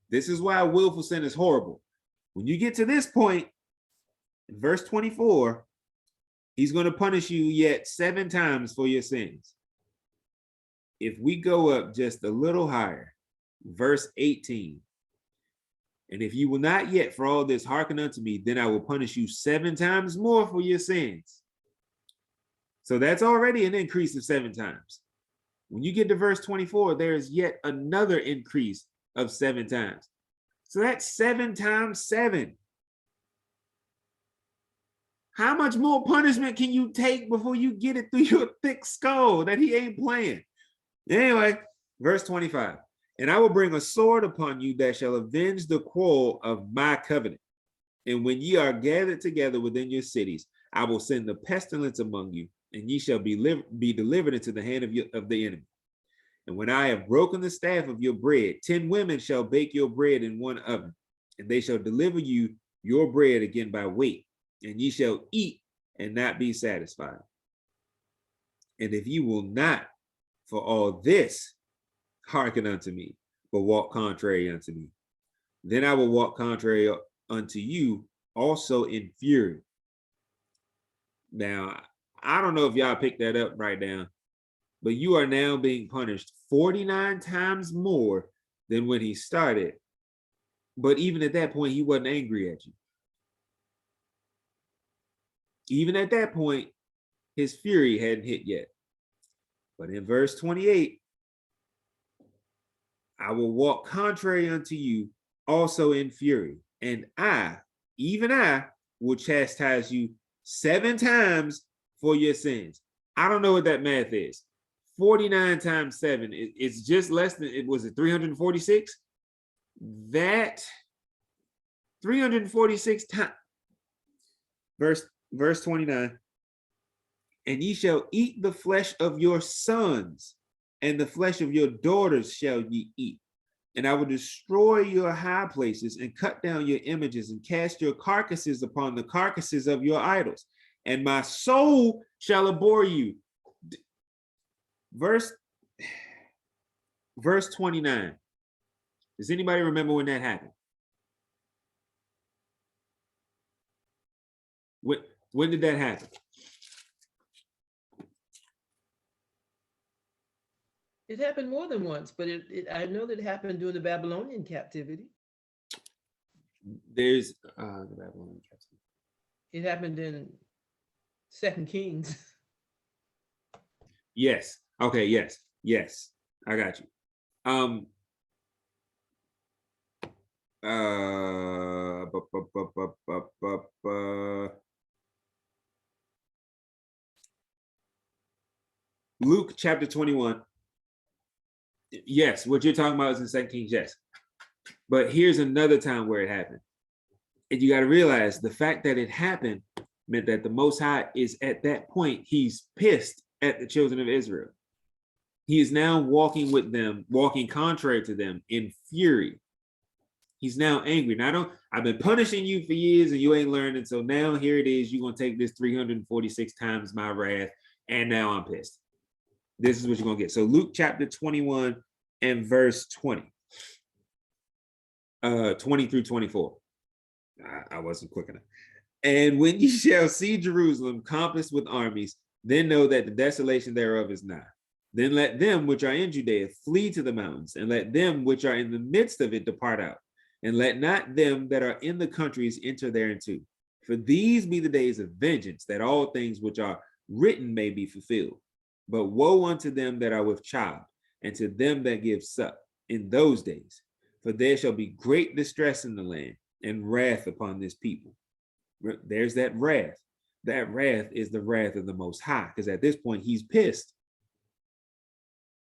this is why willful sin is horrible. When you get to this point, in verse 24, he's going to punish you yet 7 times for your sins. If we go up just a little higher, verse 18, and if you will not yet for all this hearken unto me, then I will punish you 7 times more for your sins. So that's already an increase of 7 times. When you get to verse 24, there is yet another increase of 7 times. So that's 7 times 7. How much more punishment can you take before you get it through your thick skull that he ain't playing? Anyway, verse 25. And I will bring a sword upon you that shall avenge the quarrel of my covenant. And when ye are gathered together within your cities, I will send the pestilence among you, and ye shall be delivered into the hand of the enemy. And when I have broken the staff of your bread, 10 women shall bake your bread in one oven, and they shall deliver you your bread again by weight, and ye shall eat and not be satisfied. And if you will not for all this hearken unto me, but walk contrary unto me, then I will walk contrary unto you also in fury. Now, I don't know if y'all picked that up right now, but you are now being punished 49 times more than when he started. But even at that point, he wasn't angry at you. Even at that point, his fury hadn't hit yet. But in verse 28, I will walk contrary unto you also in fury, and I, even I, will chastise you 7 times for your sins. I don't know what that math is. 49 times 7, it's just less than, it was it 346? That 346 times. Verse 29. And ye shall eat the flesh of your sons, and the flesh of your daughters shall ye eat. And I will destroy your high places and cut down your images and cast your carcasses upon the carcasses of your idols. And my soul shall abhor you. Verse 29. Does anybody remember when that happened? When did that happen? It happened more than once, but I know that it happened during the Babylonian captivity. There's the Babylonian captivity. It happened in 2 Kings. Yes. Okay. Yes. I got you. Luke chapter 21. Yes, what you're talking about is in 2 Kings, yes. But here's another time where it happened. And you got to realize the fact that it happened meant that the Most High is at that point, he's pissed at the children of Israel. He is now walking with them, walking contrary to them in fury. He's now angry. Now, I've been punishing you for years and you ain't learning. So now here it is. You're going to take this 346 times my wrath. And now I'm pissed. This is what you're going to get. So Luke chapter 21 and verse 20. 20 through 24. I wasn't quick enough. And when ye shall see Jerusalem compassed with armies, then know that the desolation thereof is nigh. Then let them which are in Judea flee to the mountains, and let them which are in the midst of it depart out. And let not them that are in the countries enter thereinto. For these be the days of vengeance, that all things which are written may be fulfilled. But woe unto them that are with child, and to them that give suck in those days. For there shall be great distress in the land, and wrath upon this people. There's that wrath. That wrath is the wrath of the Most High, because at this point he's pissed.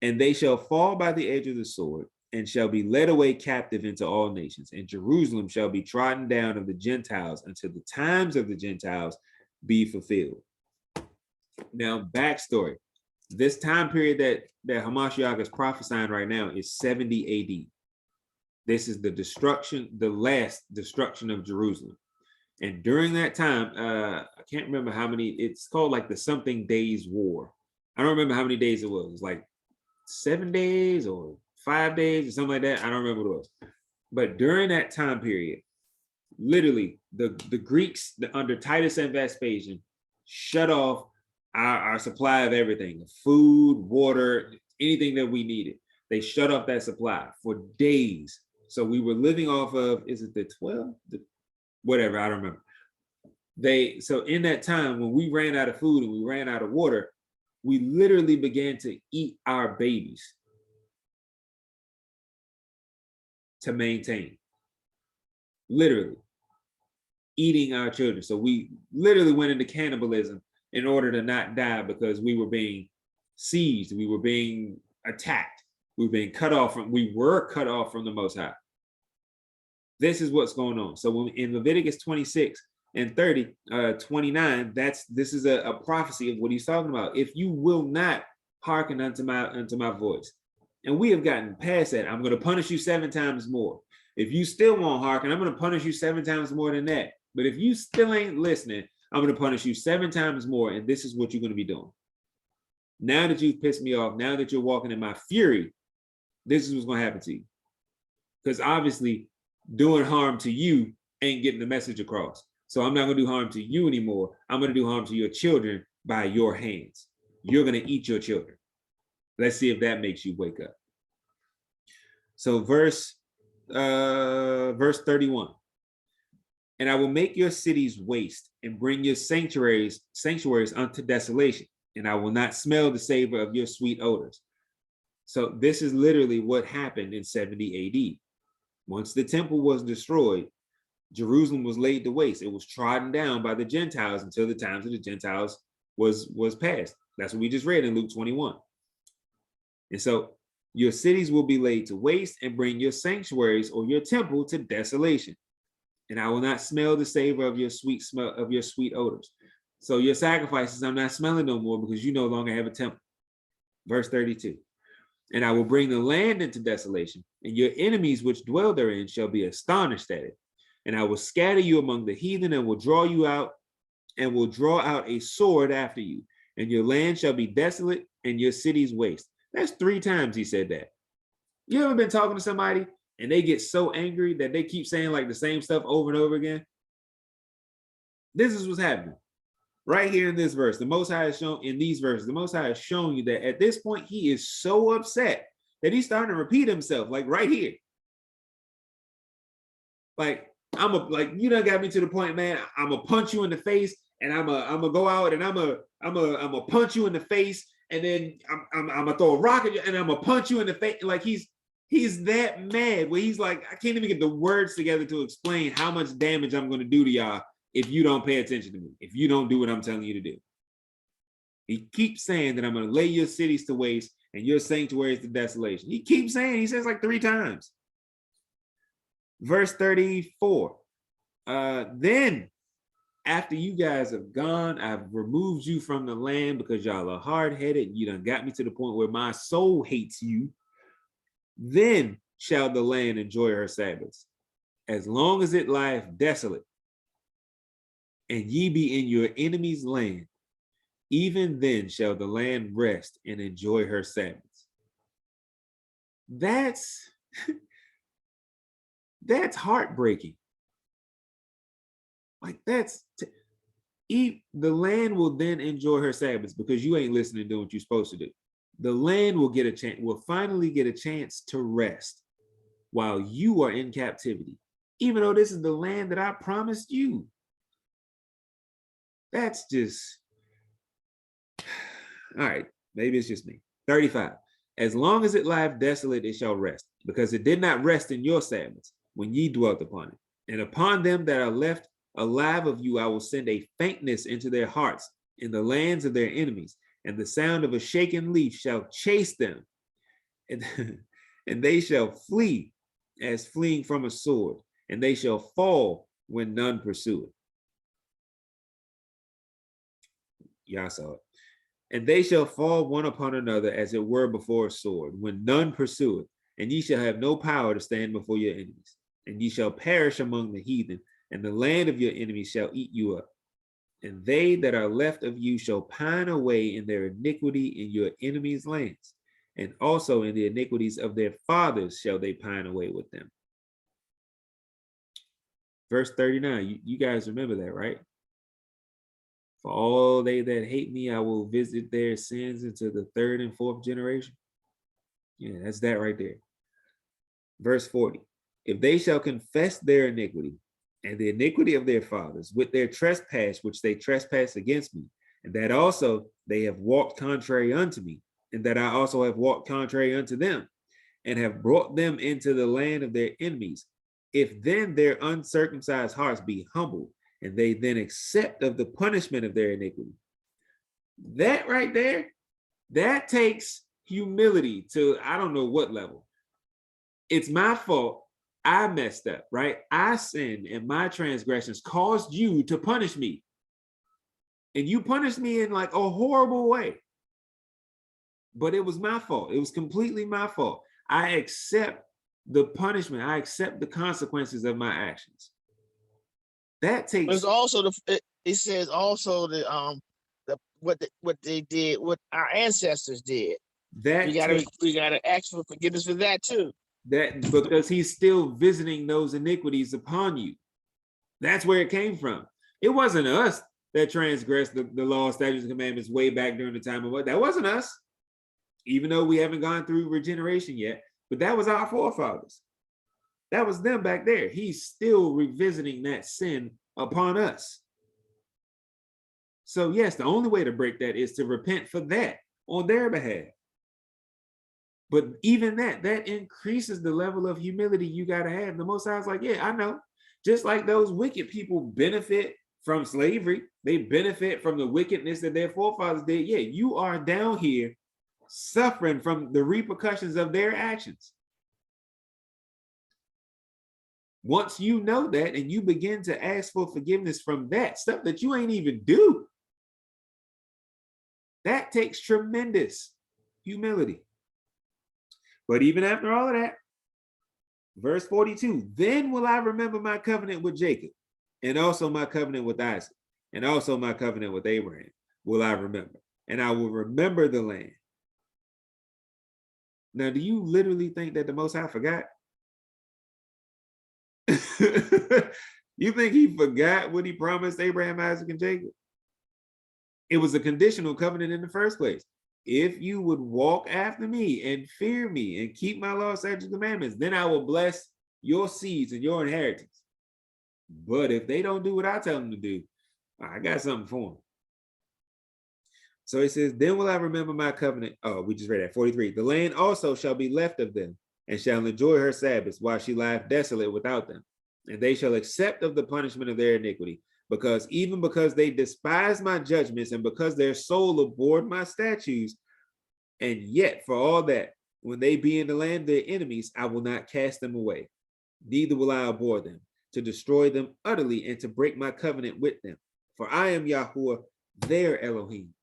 And they shall fall by the edge of the sword, and shall be led away captive into all nations. And Jerusalem shall be trodden down of the Gentiles until the times of the Gentiles be fulfilled. Now, backstory. This time period that Hamashiach is prophesying right now is 70 AD. This is the destruction, the last destruction of Jerusalem. And during that time, I can't remember how many, it's called like the something days war. I don't remember how many days it was. It was like 7 days or 5 days or something like that. I don't remember what it was. But during that time period, literally the Greeks under Titus and Vespasian shut off our supply of everything, food, water, anything that we needed. They shut off that supply for days. So we were living off of, is it the 12? Whatever, I don't remember. So in that time when we ran out of food and we ran out of water, we literally began to eat our babies to maintain. Literally eating our children. So we literally went into cannibalism in order to not die, because we were being seized, we were being attacked, we were being cut off from the Most High. This is what's going on. So when in Leviticus 26 and 29, this is a prophecy of what he's talking about. If you will not hearken unto my voice, and we have gotten past that, I'm going to punish you 7 times more. If you still won't hearken, I'm going to punish you 7 times more than that. But if you still ain't listening, I'm going to punish you 7 times more, and this is what you're going to be doing. Now that you've pissed me off, now that you're walking in my fury, this is what's going to happen to you. Because obviously, doing harm to you ain't getting the message across. So I'm not going to do harm to you anymore. I'm going to do harm to your children by your hands. You're going to eat your children. Let's see if that makes you wake up. So verse 31. And I will make your cities waste and bring your sanctuaries unto desolation, and I will not smell the savor of your sweet odors. So this is literally what happened in 70 AD. Once the temple was destroyed, Jerusalem was laid to waste. It was trodden down by the Gentiles until the times of the Gentiles was past. That's what we just read in Luke 21. And so your cities will be laid to waste and bring your sanctuaries or your temple to desolation. And I will not smell the savor of your sweet odors. So your sacrifices, I'm not smelling no more, because you no longer have a temple. Verse 32. And I will bring the land into desolation, and your enemies which dwell therein shall be astonished at it. And I will scatter you among the heathen, and will draw you out, and will draw out a sword after you. And your land shall be desolate, and your cities waste. That's 3 times he said that. You ever been talking to somebody and they get so angry that they keep saying like the same stuff over and over again? This is what's happening. Right here in this verse, the Most High is shown in these verses, the Most High is showing you that at this point, he is so upset that he's starting to repeat himself, like right here. Like, you done got me to the point, man, I'm gonna punch you in the face, and I'm gonna go out and I'm gonna punch you in the face, and then I'm gonna throw a rock at you, and I'm gonna punch you in the face. Like he's that mad where he's like, I can't even get the words together to explain how much damage I'm gonna do to y'all if you don't pay attention to me, if you don't do what I'm telling you to do. He keeps saying that I'm going to lay your cities to waste and your sanctuaries to desolation. He keeps saying, he says like 3 times. Verse 34. Then after you guys have gone, I've removed you from the land because y'all are hard-headed. You done got me to the point where my soul hates you. Then shall the land enjoy her Sabbaths, as long as it lieth desolate, and ye be in your enemy's land, even then shall the land rest and enjoy her Sabbaths. That's heartbreaking. Like the land will then enjoy her Sabbaths because you ain't listening to do what you're supposed to do. The land will finally get a chance to rest while you are in captivity, even though this is the land that I promised you. That's just, all right, maybe it's just me. 35. As long as it lieth desolate, it shall rest, because it did not rest in your Sabbaths when ye dwelt upon it. And upon them that are left alive of you, I will send a faintness into their hearts in the lands of their enemies, and the sound of a shaken leaf shall chase them, and they shall flee as fleeing from a sword, and they shall fall when none pursue it. Y'all saw it. And they shall fall one upon another as it were before a sword, when none pursue it. and ye shall have no power to stand before your enemies. And ye shall perish among the heathen, and the land of your enemies shall eat you up. And they that are left of you shall pine away in their iniquity in your enemies' lands, and also in the iniquities of their fathers shall they pine away with them. Verse 39, you guys remember that, right? For all they that hate me, I will visit their sins into the third and fourth generation. Yeah, that's that right there. Verse 40, if they shall confess their iniquity and the iniquity of their fathers with their trespass, which they trespass against me, and that also they have walked contrary unto me, and that I also have walked contrary unto them, and have brought them into the land of their enemies, if then their uncircumcised hearts be humbled, and they then accept of the punishment of their iniquity. That right there, that takes humility to I don't know what level. It's my fault. I messed up, right? I sinned and my transgressions caused you to punish me. And you punished me in like a horrible way. But it was my fault. It was completely my fault. I accept the punishment. I accept the consequences of my actions. That takes. It's also it says also what they did, what our ancestors did. That we gotta ask for forgiveness for that too. That because he's still visiting those iniquities upon you. That's where it came from. It wasn't us that transgressed the law, statutes, and commandments way back during the time of what. That wasn't us, even though we haven't gone through regeneration yet. But that was our forefathers. That was them back there. He's still revisiting that sin upon us. So yes, the only way to break that is to repent for that on their behalf. But even that increases the level of humility you got to have. The Most High is like, yeah, I know. Just like those wicked people benefit from slavery, they benefit from the wickedness that their forefathers did. Yeah, you are down here suffering from the repercussions of their actions. Once you know that and you begin to ask for forgiveness from that stuff that you ain't even do, that takes tremendous humility. But even after all of that, verse 42, then will I remember my covenant with Jacob, and also my covenant with Isaac, and also my covenant with Abraham will I remember, and I will remember the land. Now, do you literally think that the Most High forgot? You think he forgot what he promised Abraham, Isaac, and Jacob? It was a conditional covenant in the first place. If you would walk after me and fear me and keep my law, statutes, and commandments, then I will bless your seeds and your inheritance. But if they don't do what I tell them to do, I got something for them. So it says, then will I remember my covenant. Oh, we just read that, 43. The land also shall be left of them, and shall enjoy her Sabbaths, while she lieth desolate without them. And they shall accept of the punishment of their iniquity, because they despise my judgments, and because their soul abhorred my statutes. And yet for all that, when they be in the land of their enemies, I will not cast them away, neither will I abhor them, to destroy them utterly and to break my covenant with them. For I am Yahuwah, their Elohim.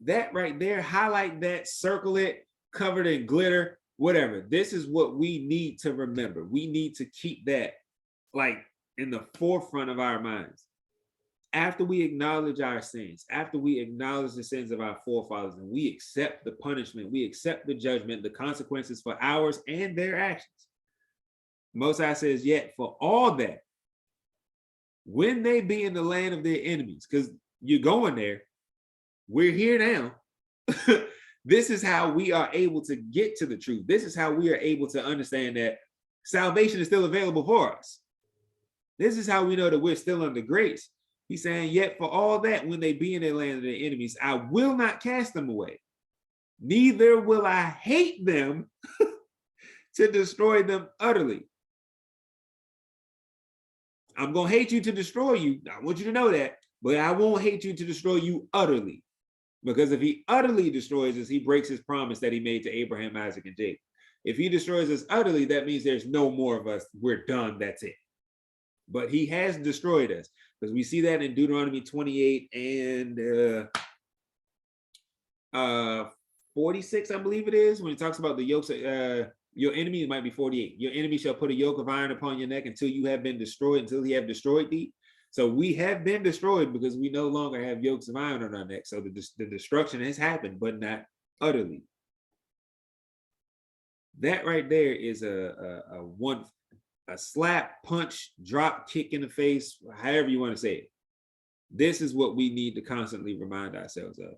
That right there, highlight that, circle it, covered in glitter, whatever. This is what we need to remember. We need to keep that like in the forefront of our minds. After we acknowledge our sins, after we acknowledge the sins of our forefathers, and we accept the punishment, we accept the judgment, the consequences for ours and their actions. Most High says, yet for all that, when they be in the land of their enemies, because you're going there, we're here now. This is how we are able to get to the truth. This is how we are able to understand that salvation is still available for us. This is how we know that we're still under grace. He's saying, yet for all that, when they be in the land of their enemies, I will not cast them away. Neither will I hate them to destroy them utterly. I'm going to hate you to destroy you. I want you to know that, but I won't hate you to destroy you utterly. Because if he utterly destroys us, he breaks his promise that he made to Abraham, Isaac, and Jacob. If he destroys us utterly, that means there's no more of us. We're done. That's it. But he has destroyed us, because we see that in Deuteronomy 28 and 46, I believe it is, when he talks about the yokes, Your enemy, it might be 48. Your enemy shall put a yoke of iron upon your neck until you have been destroyed, until he have destroyed thee. So we have been destroyed because we no longer have yokes of iron on our neck. So the destruction has happened, but not utterly. That right there is a slap, punch, drop, kick in the face, however you want to say it. This is what we need to constantly remind ourselves of.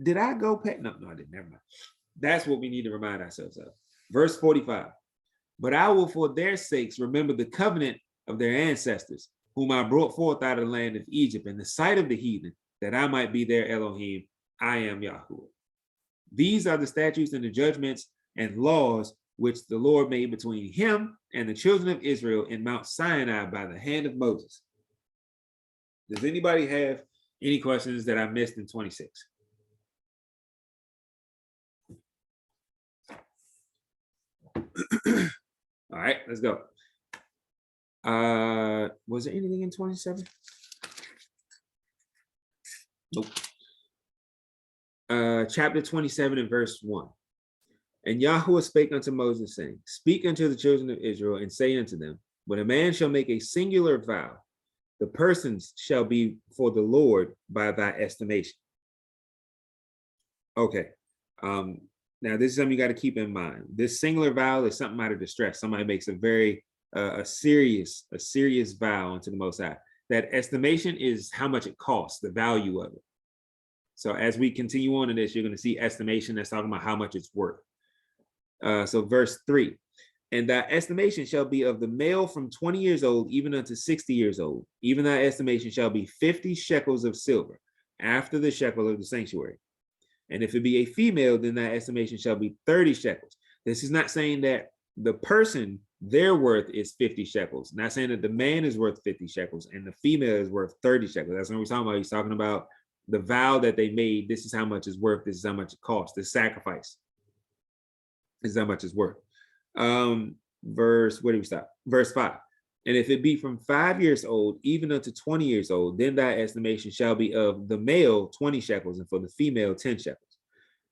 Did I go past? No, I didn't. Never mind. That's what we need to remind ourselves of. Verse 45. But I will for their sakes remember the covenant of their ancestors, whom I brought forth out of the land of Egypt in the sight of the heathen, that I might be their Elohim. I am Yahuwah. These are the statutes and the judgments and laws which the Lord made between him and the children of Israel in Mount Sinai by the hand of Moses. Does anybody have any questions that I missed in 26? All right, let's go. Was there anything in 27? Nope. Chapter 27 and verse 1. And Yahuwah spake unto Moses, saying, Speak unto the children of Israel, and say unto them, When a man shall make a singular vow, the persons shall be for the Lord by thy estimation. Okay. Now this is something you got to keep in mind. This singular vow is something out of distress. Somebody makes a very a serious vow unto the Most High. That estimation is how much it costs, the value of it. So as we continue on in this, you're going to see estimation that's talking about how much it's worth. So verse 3, and thy estimation shall be of the male from 20 years old even unto 60 years old. Even thy estimation shall be 50 shekels of silver, after the shekel of the sanctuary. And if it be a female, then thy estimation shall be 30 shekels. This is not saying that the person, their worth is 50 shekels. Not saying that the man is worth 50 shekels and the female is worth 30 shekels. That's what we're talking about. He's talking about the vow that they made. This is how much it's worth. This is how much it costs. The sacrifice. This is how much it's worth. Where do we stop? Verse 5. And if it be from 5 years old, even unto 20 years old, then thy estimation shall be of the male 20 shekels, and for the female 10 shekels.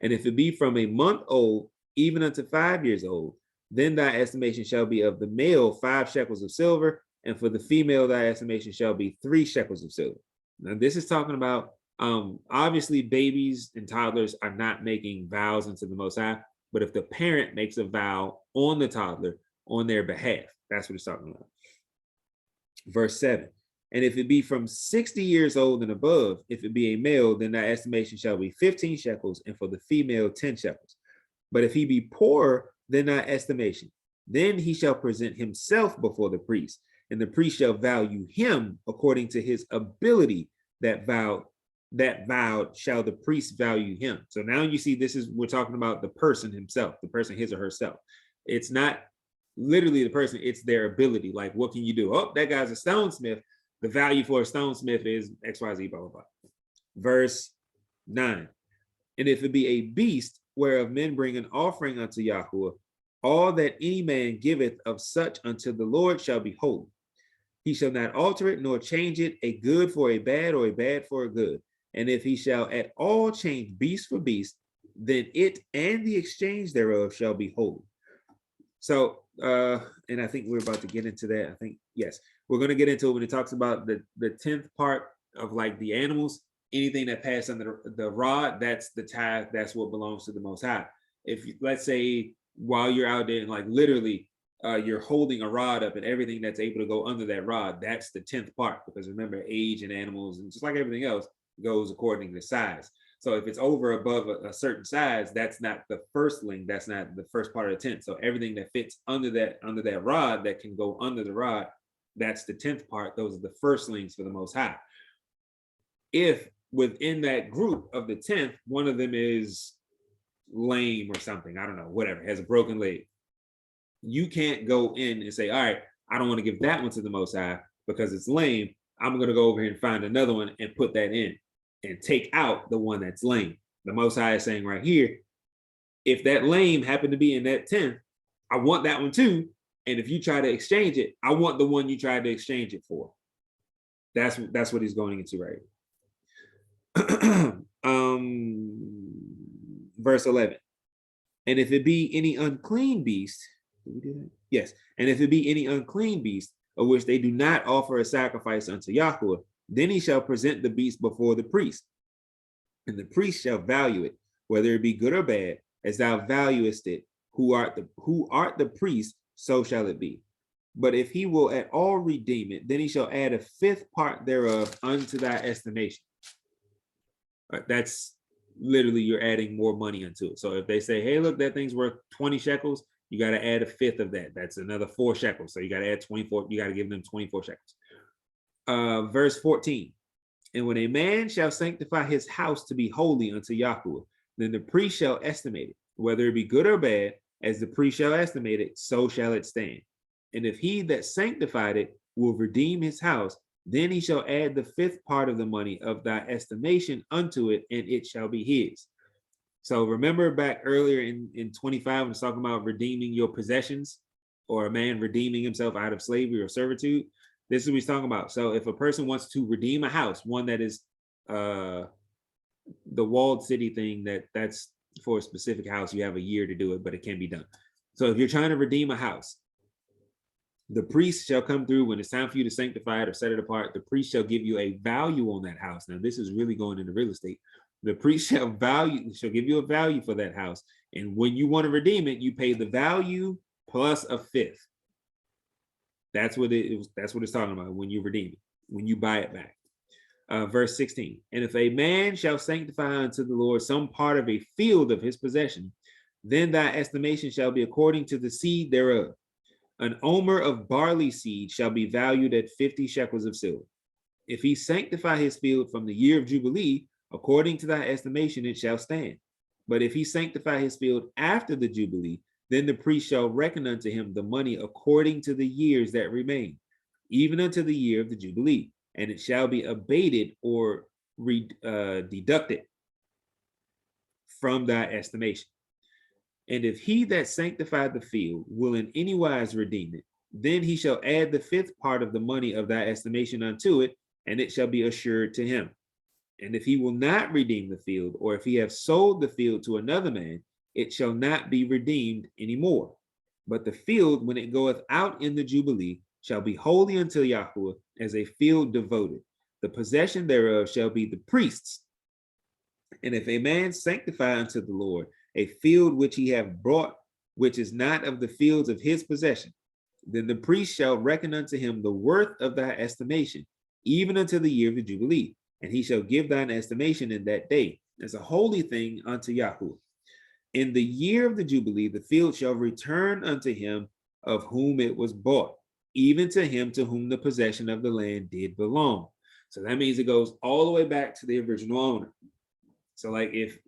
And if it be from a month old, even unto 5 years old, then thy estimation shall be of the male 5 shekels of silver, and for the female thy estimation shall be 3 shekels of silver. Now this is talking about, obviously babies and toddlers are not making vows unto the Most High, but if the parent makes a vow on the toddler on their behalf, that's what it's talking about. Verse 7, and if it be from 60 years old and above, if it be a male, then thy estimation shall be 15 shekels, and for the female 10 shekels. But if he be poor, then thy estimation, then he shall present himself before the priest, and the priest shall value him according to his ability that vowed shall the priest value him. So now you see, we're talking about the person himself, the person, his or herself. It's not literally the person, it's their ability. Like, what can you do? Oh, that guy's a stonesmith. The value for a stonesmith is XYZ, blah, blah, blah. Verse 9. And if it be a beast whereof men bring an offering unto Yahuwah, all that any man giveth of such unto the Lord shall be holy. He shall not alter it nor change it, a good for a bad or a bad for a good. And if he shall at all change beast for beast, then it and the exchange thereof shall be holy. So, and I think we're about to get into that. I think, yes, we're going to get into it when it talks about the 10th part of like the animals, anything that passed under the rod, that's the tithe, that's what belongs to the Most High. If, let's say, while you're out there and like literally you're holding a rod up and everything that's able to go under that rod, that's the 10th part, because remember, age and animals, and just like everything else, goes according to size. So if it's over above a certain size, that's not the firstling, that's not the first part of the 10th. So everything that fits under that rod that can go under the rod, that's the 10th part. Those are the firstlings for the Most High. If within that group of the 10th, one of them is lame or something, I don't know, whatever, has a broken leg, you can't go in and say, all right, I don't want to give that one to the Most High because it's lame. I'm going to go over here and find another one and put that in and take out the one that's lame. The Most High is saying right here, if that lame happened to be in that 10th, I want that one too. And if you try to exchange it, I want the one you tried to exchange it for. That's what he's going into right here. Verse 11. And if it be any unclean beast, did we do that? Yes. And if it be any unclean beast of which they do not offer a sacrifice unto Yahweh, then he shall present the beast before the priest, and the priest shall value it, whether it be good or bad, as thou valuest it. Who art the priest, so shall it be. But if he will at all redeem it, then he shall add a fifth part thereof unto thy estimation. That's literally, you're adding more money unto it. So if they say, hey, look, that thing's worth 20 shekels, you got to add a fifth of that. That's another 4 shekels. So you got to add 24. You got to give them 24 shekels. Verse 14. And when a man shall sanctify his house to be holy unto Yahweh, then the priest shall estimate it, whether it be good or bad, as the priest shall estimate it, so shall it stand. And if he that sanctified it will redeem his house, then he shall add the fifth part of the money of thy estimation unto it, and it shall be his. So remember back earlier in 25, when it's talking about redeeming your possessions, or a man redeeming himself out of slavery or servitude. This is what he's talking about. So if a person wants to redeem a house, one that is the walled city thing, that's for a specific house, you have a year to do it, but it can be done. So if you're trying to redeem a house, the priest shall come through when it's time for you to sanctify it or set it apart. The priest shall give you a value on that house. Now, this is really going into real estate. The priest shall give you a value for that house. And when you want to redeem it, you pay the value plus a fifth. That's what it's talking about when you redeem it, when you buy it back. Verse 16. And if a man shall sanctify unto the Lord some part of a field of his possession, then thy estimation shall be according to the seed thereof. An omer of barley seed shall be valued at 50 shekels of silver. If he sanctify his field from the year of Jubilee, according to thy estimation, it shall stand. But if he sanctify his field after the Jubilee, then the priest shall reckon unto him the money according to the years that remain, even unto the year of the Jubilee, and it shall be abated or deducted from thy estimation. And if he that sanctified the field will in any wise redeem it, then he shall add the fifth part of the money of thy estimation unto it, and it shall be assured to him. And if he will not redeem the field, or if he have sold the field to another man, it shall not be redeemed any more. But the field, when it goeth out in the Jubilee, shall be holy unto Yahweh, as a field devoted. The possession thereof shall be the priest's. And if a man sanctify unto the Lord a field which he have brought, which is not of the fields of his possession, then the priest shall reckon unto him the worth of thy estimation, even unto the year of the Jubilee, and he shall give thine estimation in that day as a holy thing unto Yahweh. In the year of the Jubilee, the field shall return unto him of whom it was bought, even to him to whom the possession of the land did belong. So that means it goes all the way back to the original owner. So like if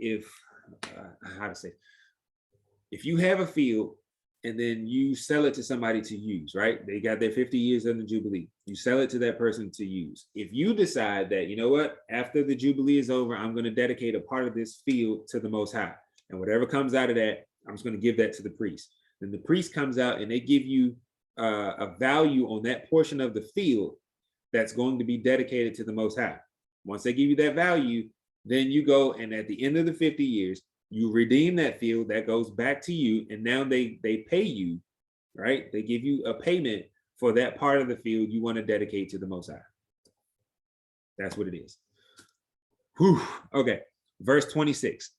you have a field and then you sell it to somebody to use, right? They got their 50 years of the Jubilee. You sell it to that person to use. If you decide that, you know what, after the Jubilee is over, I'm going to dedicate a part of this field to the Most High. And whatever comes out of that, I'm just going to give that to the priest. Then the priest comes out and they give you a value on that portion of the field that's going to be dedicated to the Most High. Once they give you that value, then you go and at the end of the 50 years, you redeem that field, that goes back to you, and now they pay you, right? They give you a payment for that part of the field you want to dedicate to the Most High. That's what it is. Whew. Okay, verse 26.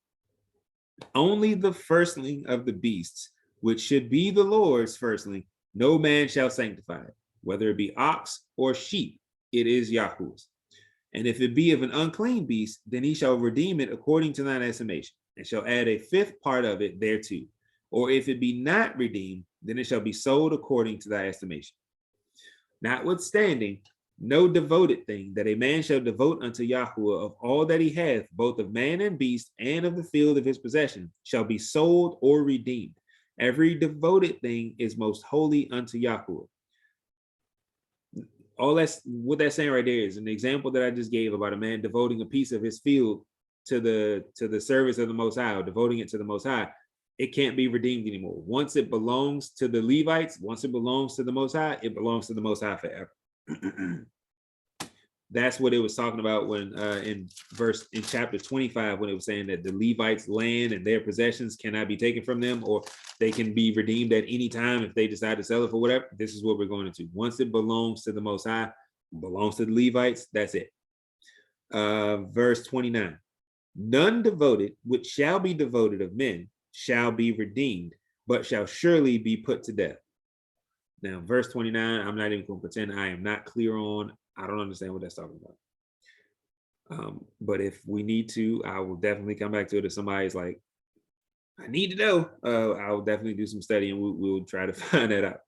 Only the firstling of the beasts, which should be the Lord's firstling, no man shall sanctify it, whether it be ox or sheep, it is Yahweh's. And if it be of an unclean beast, then he shall redeem it according to thine estimation, and shall add a fifth part of it thereto. Or if it be not redeemed, then it shall be sold according to thy estimation. Notwithstanding, no devoted thing that a man shall devote unto Yahweh of all that he hath, both of man and beast, and of the field of his possession, shall be sold or redeemed. Every devoted thing is most holy unto Yahweh. All that's what that's saying right there is an example that I just gave about a man devoting a piece of his field to the service of the Most High, or devoting it to the Most High. It can't be redeemed anymore. Once it belongs to the Levites, once it belongs to the Most High, it belongs to the Most High forever. That's what it was talking about when in chapter 25, when it was saying that the Levites' land and their possessions cannot be taken from them, or they can be redeemed at any time if they decide to sell it for whatever. This is what we're going into. Once it belongs to the Most High, belongs to the Levites, that's it. Verse 29. None devoted, which shall be devoted of men, shall be redeemed, but shall surely be put to death. Now, verse 29, I'm not even going to pretend I am not clear on. I don't understand what that's talking about. But if we need to, I will definitely come back to it. If somebody's like, I need to know, I'll definitely do some study and we'll try to find that out.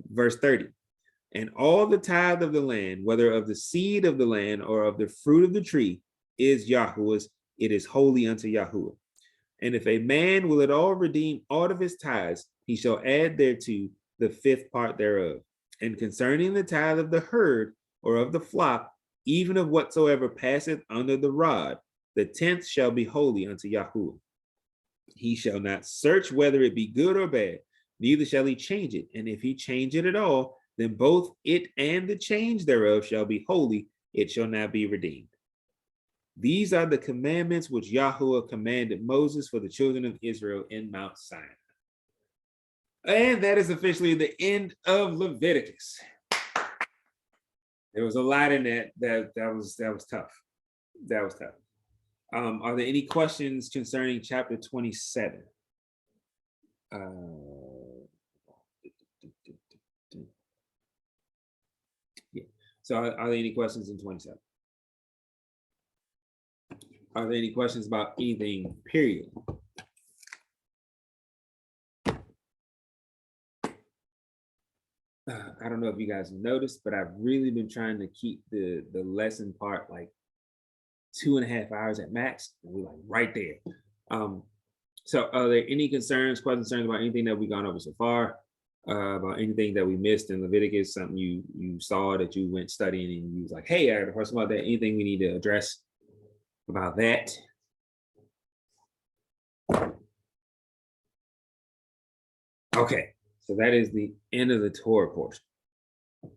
Verse 30. And all the tithe of the land, whether of the seed of the land or of the fruit of the tree, is Yahuwah's. It is holy unto Yahuwah. And if a man will at all redeem aught of his tithes, he shall add thereto the fifth part thereof. And concerning the tithe of the herd or of the flock, even of whatsoever passeth under the rod, the tenth shall be holy unto Yahuwah. He shall not search whether it be good or bad, neither shall he change it. And if he change it at all, then both it and the change thereof shall be holy, it shall not be redeemed. These are the commandments which Yahuwah commanded Moses for the children of Israel in Mount Sinai. And that is officially the end of Leviticus. There was a lot in that was tough. That was tough. Are there any questions concerning chapter 27? Yeah. So are there any questions in 27? Are there any questions about anything, period? I don't know if you guys noticed, but I've really been trying to keep the lesson part like 2.5 hours at max. And we're like right there. So are there any questions about anything that we've gone over so far? About anything that we missed in Leviticus, something you saw that you went studying and you was like, hey, I got a question about that. Anything we need to address about that? Okay, so that is the end of the Torah portion.